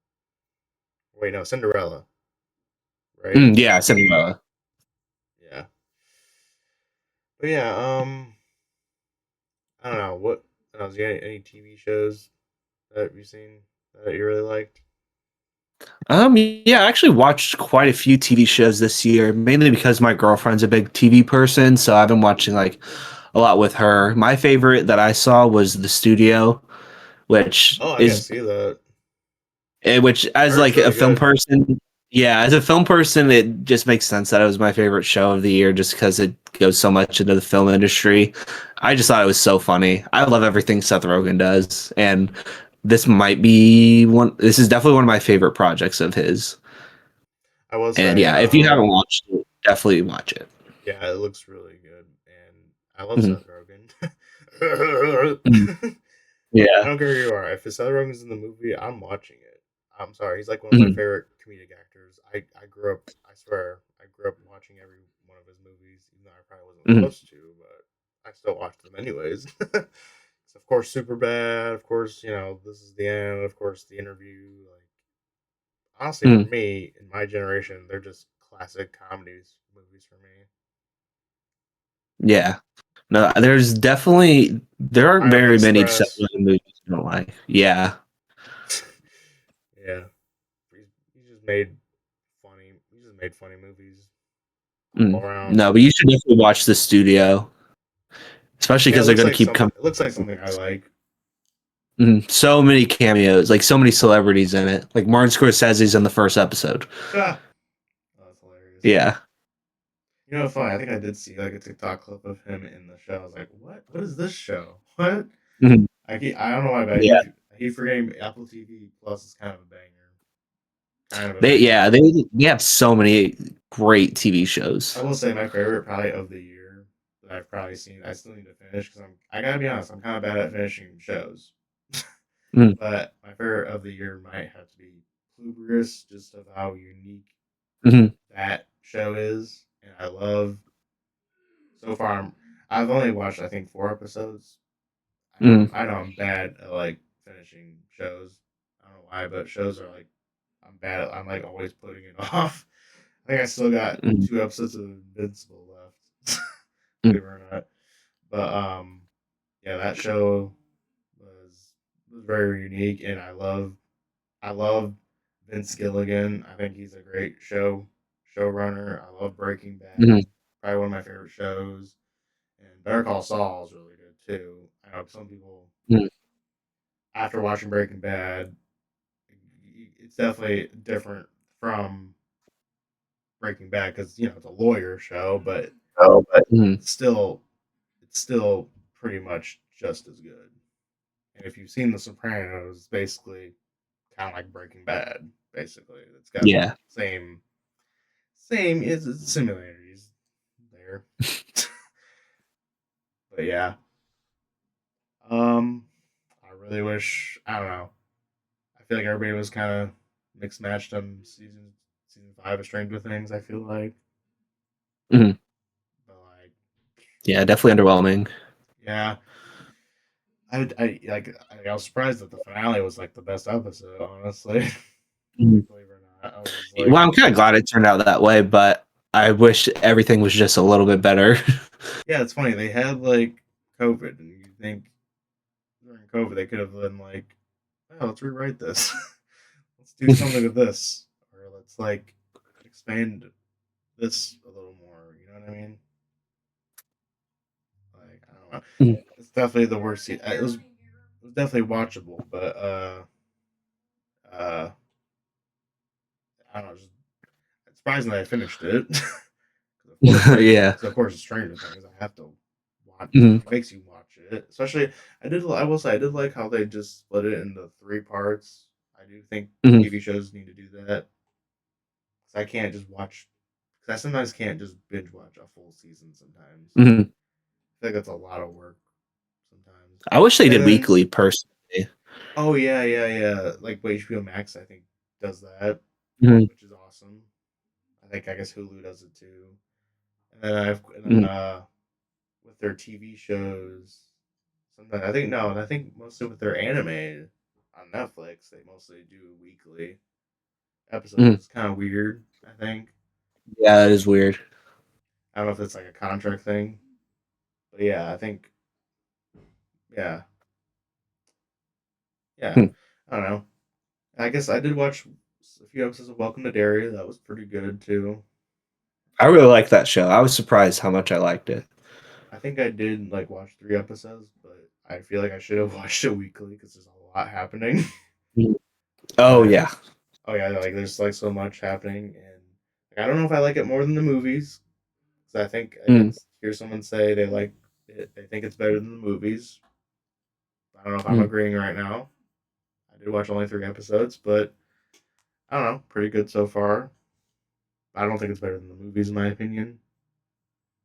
Wait, no, Cinderella, right? Mm, yeah, Cinderella. Yeah, but yeah, I don't know what. I don't know, is there any TV shows that you've seen that you really liked? Yeah, I actually watched quite a few TV shows this year, mainly because my girlfriend's a big TV person, so I've been watching like a lot with her. My favorite that I saw was The Studio, which Oh, I gotta is see that. which I as heard it's like a really film good. person, yeah, as a film person, it just makes sense that it was my favorite show of the year just because it goes so much into the film industry. I just thought it was so funny. I love everything Seth Rogen does, and this might be one. This is definitely one of my favorite projects of his. I will And say, yeah, if you haven't watched it, definitely watch it. yeah, it looks really good, and I love Mhm. Seth Rogen. Mhm. I Yeah. don't care who you are. If Seth Rogen's in the movie, I'm watching it. I'm sorry, he's like one of my Mhm. favorite comedic actors. I grew up. I swear, I grew up watching every one of his movies, even though I probably wasn't Mhm. supposed to, but I still watched them anyways. So of course, super bad. Of course, this is the end. Of course, the interview. Like honestly, for Mhm. me in my generation, they're just classic comedies movies for me. Yeah. No, there aren't Pineapple very many shows Express. and movies I don't like. Yeah. Yeah, he just made funny movies all around. No, but you should definitely watch the studio, especially Yeah, because they're going to keep coming. it looks like something I like. So many cameos, like so many celebrities in it. Like Martin Scorsese's in the first episode. Ah, oh, that's hilarious. Yeah. You know, funny. I think I did see like a TikTok clip of him in the show. I was like, "What? What is this show? What?" Mhm. I don't know why, but Yeah. he forgetting Apple TV Plus is kind of a banger. Kind of a They banger. yeah, they have so many great TV shows. I will say my favorite probably of the year that I've probably seen. I still need to finish because I gotta be honest. I'm kind of bad at finishing shows. Mm, But my favorite of the year might have to be Pluberous, just of how unique mhm, that show is, and I love. So far, I've only watched I think 4 episodes. mm, I know I'm bad at like finishing shows. I don't know why, but shows are like I'm bad. I'm like always putting it off. I think I still got mm, 2 episodes of Invincible left, mm, believe it or not. But yeah, that show was very unique, and I love Vince Gilligan. I think he's a great showrunner. I love Breaking mhm, Bad, probably one of my favorite shows. And Better Call Saul is really good too. I know some people mm. after watching Breaking Bad, it's definitely different from Breaking Bad because it's a lawyer show, but Mhm. it's still it's still pretty much just as good. And if you've seen The Sopranos, it's basically kind of like Breaking Bad. Basically, it's got Yeah. same is similarities there. But yeah, um, I really wish I don't know. I feel like everybody was kind of mixed matched on season 5 of Stranger Things. I feel like, Mhm. but like, Yeah, definitely underwhelming. yeah, I was surprised that the finale was like the best episode. Honestly, Mhm. believe it or not, I was Well, like, I'm kind of glad it turned out that way, but I wish everything was just a little bit better. yeah, it's funny they had like COVID, and you think during COVID they could have been like, oh, let's rewrite this, let's do something with this, or let's like expand this a little more. You know what I mean? Like I don't know. Mhm. It's definitely the worst. It was definitely watchable, but uh, I don't know. Just it's surprising that I finished it. Yeah. Of course, it's Stranger Things. I have to watch. Mhm. It makes you watch it. Especially, I will say, I did like how they just split it into 3 parts. I do think Mhm. TV shows need to do that. Cause I can't just watch. Cause I sometimes can't just binge watch a full season. Sometimes Mhm. I feel like that's a lot of work. Sometimes, I wish they and did then weekly personally. oh yeah, yeah, yeah. Like HBO Max, I think does that, Mhm. which is awesome. I guess Hulu does it too. And then Mhm. with their TV shows, sometimes I think no, I think mostly with their anime on Netflix, they mostly do weekly episodes, which Mhm. is kind of weird. I think Yeah, that is weird. I don't know if it's like a contract thing, but yeah, I think yeah, yeah. Hmm. I don't know. I guess I did watch a few episodes of Welcome to Derry. That was pretty good too. I really like that show. I was surprised how much I liked it. I think I did like watch 3 episodes, but I feel like I should have watched it weekly because there's a lot happening. Mhm. Oh But yeah. oh yeah, like there's like so much happening, and like, I don't know if I like it more than the movies. Because I think I Mm, did hear someone say they like it, they think it's better than the movies. I don't know if I'm mm, agreeing right now. I did watch only 3 episodes, but I don't know, pretty good so far. I don't think it's better than the movies in my opinion.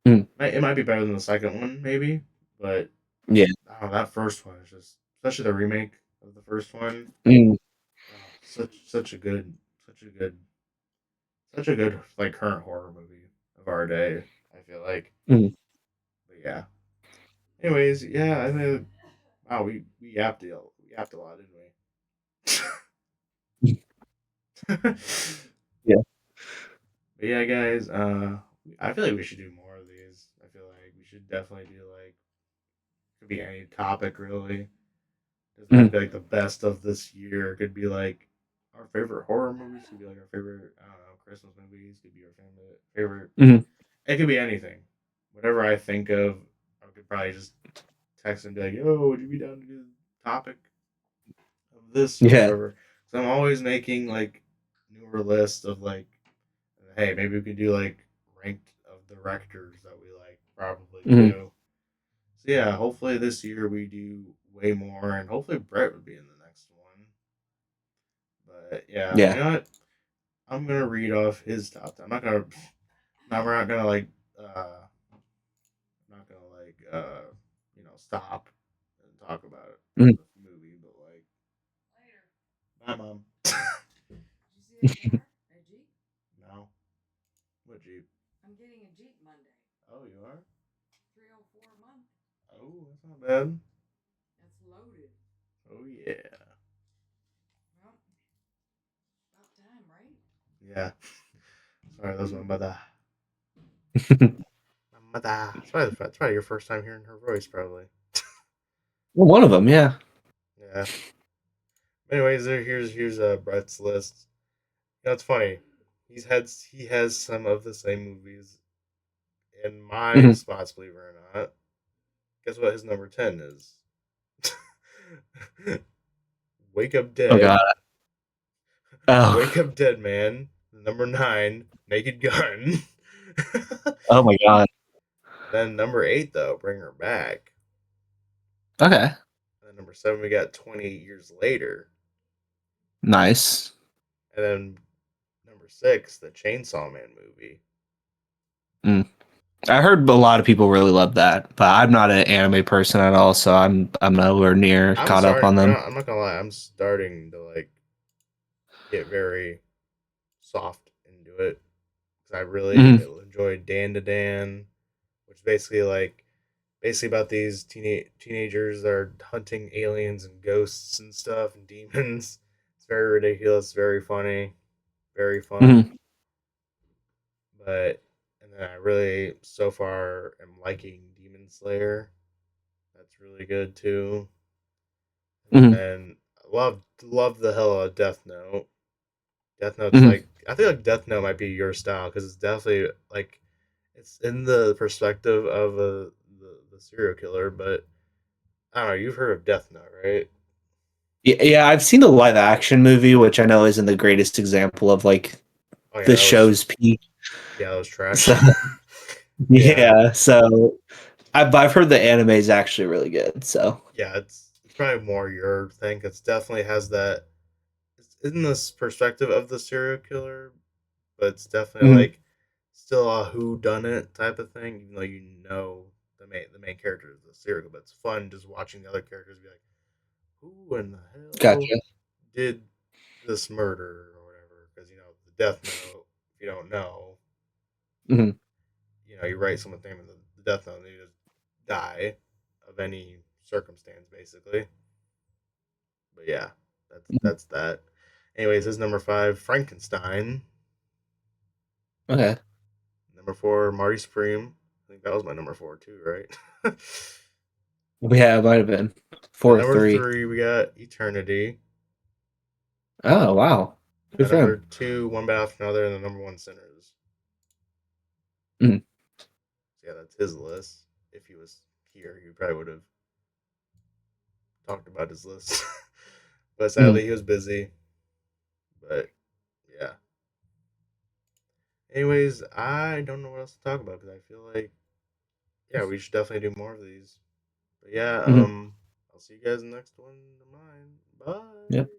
mm. It might be better than the second one, maybe, but Yeah. I don't know, that first one is just, especially the remake of the first one. Mm, Oh, such a good, such a good like current horror movie of our day. I feel like, mm. but yeah. Anyways, yeah, I mean, wow, we yapped a lot, didn't we? Yeah. But yeah, guys, I feel like we should do more of these. I feel like we should definitely do like could be any topic really. Doesn't have to Mhm. be like the best of this year. It could be like our favorite horror movies. Could be like our favorite I don't know Christmas movies. Could be our favorite. Mhm. It could be anything. Whatever I think of, I could probably just text and be like, "Yo, would you be down to do the topic of this or Yeah. whatever?" So I'm always making like newer lists of like, hey, maybe we could do like ranked of directors that we like probably Mhm. too. So yeah, hopefully this year we do way more, and hopefully Brett would be in the next one. But yeah, you Yeah. know what? I'm gonna read off his top 10. I'm not gonna. No, we're not gonna like. I'm not gonna like. Stop and talk about it, Mhm. the movie, but like. Bye, mom. No. What Jeep? Oh, you are. Oh, that's not bad. Oh yeah. Yeah. Sorry, that was my mother. My mother. That's probably your first time hearing her voice, probably. Well, one of them, yeah. Yeah. Anyways, here's Brett's list. You know, it's funny. He has some of the same movies in my Mhm. spots, believe it or not. Guess what his number 10 is? Wake Up Oh God. Dead. Wake Oh. Up Dead Man. Number 9, Naked Gun. Oh my God. Then number 8 though, Bring Her Back. Okay. And then number 7 we got 28 Years Later. Nice. And then number 6, the Chainsaw Man movie. Mm. I heard a lot of people really love that, but I'm not an anime person at all, so I'm nowhere near I'm caught up starting. on them. I'm not gonna lie. I'm starting to like get very soft into it because I really Mhm. enjoyed Dan to Dan, which is basically about these teenagers that are hunting aliens and ghosts and stuff and demons. It's very ridiculous, very funny, very fun. Mhm. But and then I really so far am liking Demon Slayer. That's really good too. And Mhm. then love the hell out of Death Note. Death Note's Mhm. like I feel like Death Note might be your style because it's definitely like it's in the perspective of the serial killer, but I don't know. You've heard of Death Note, right? Yeah, I've seen the live action movie, which I know isn't the greatest example of like Oh yeah, the show's peak. that was trash. So Yeah, yeah, so I've heard the anime is actually really good. So yeah. It's probably more your thing. It's definitely has that. It's in this perspective of the serial killer, but it's definitely Mhm. like still a who done it type of thing. Even though you know the main character is the serial, but it's fun just watching the other characters be like, who in the hell Gotcha. did this murder or whatever? Because the Death Note. If you don't know, Mhm. you write someone's name in the Death Note, and they just die of any circumstance, basically. But yeah, Mhm. that's that. Anyways, this is number 5, Frankenstein. Okay. Number 4, Marty Supreme. I think that was my number 4 too, right? Yeah, it might have been Then four or number three. 3, we got Eternity. Oh wow, And good then for number him. 2, One Bad After Another, and then number 1, Sinners. Mhm. So yeah, that's his list. If he was here, he probably would have talked about his list. But Mhm. sadly, he was busy. But yeah. Anyways, I don't know what else to talk about because I feel like yeah, we should definitely do more of these. But yeah, Mhm. I'll see you guys in the next one of mine. Yep. Bye.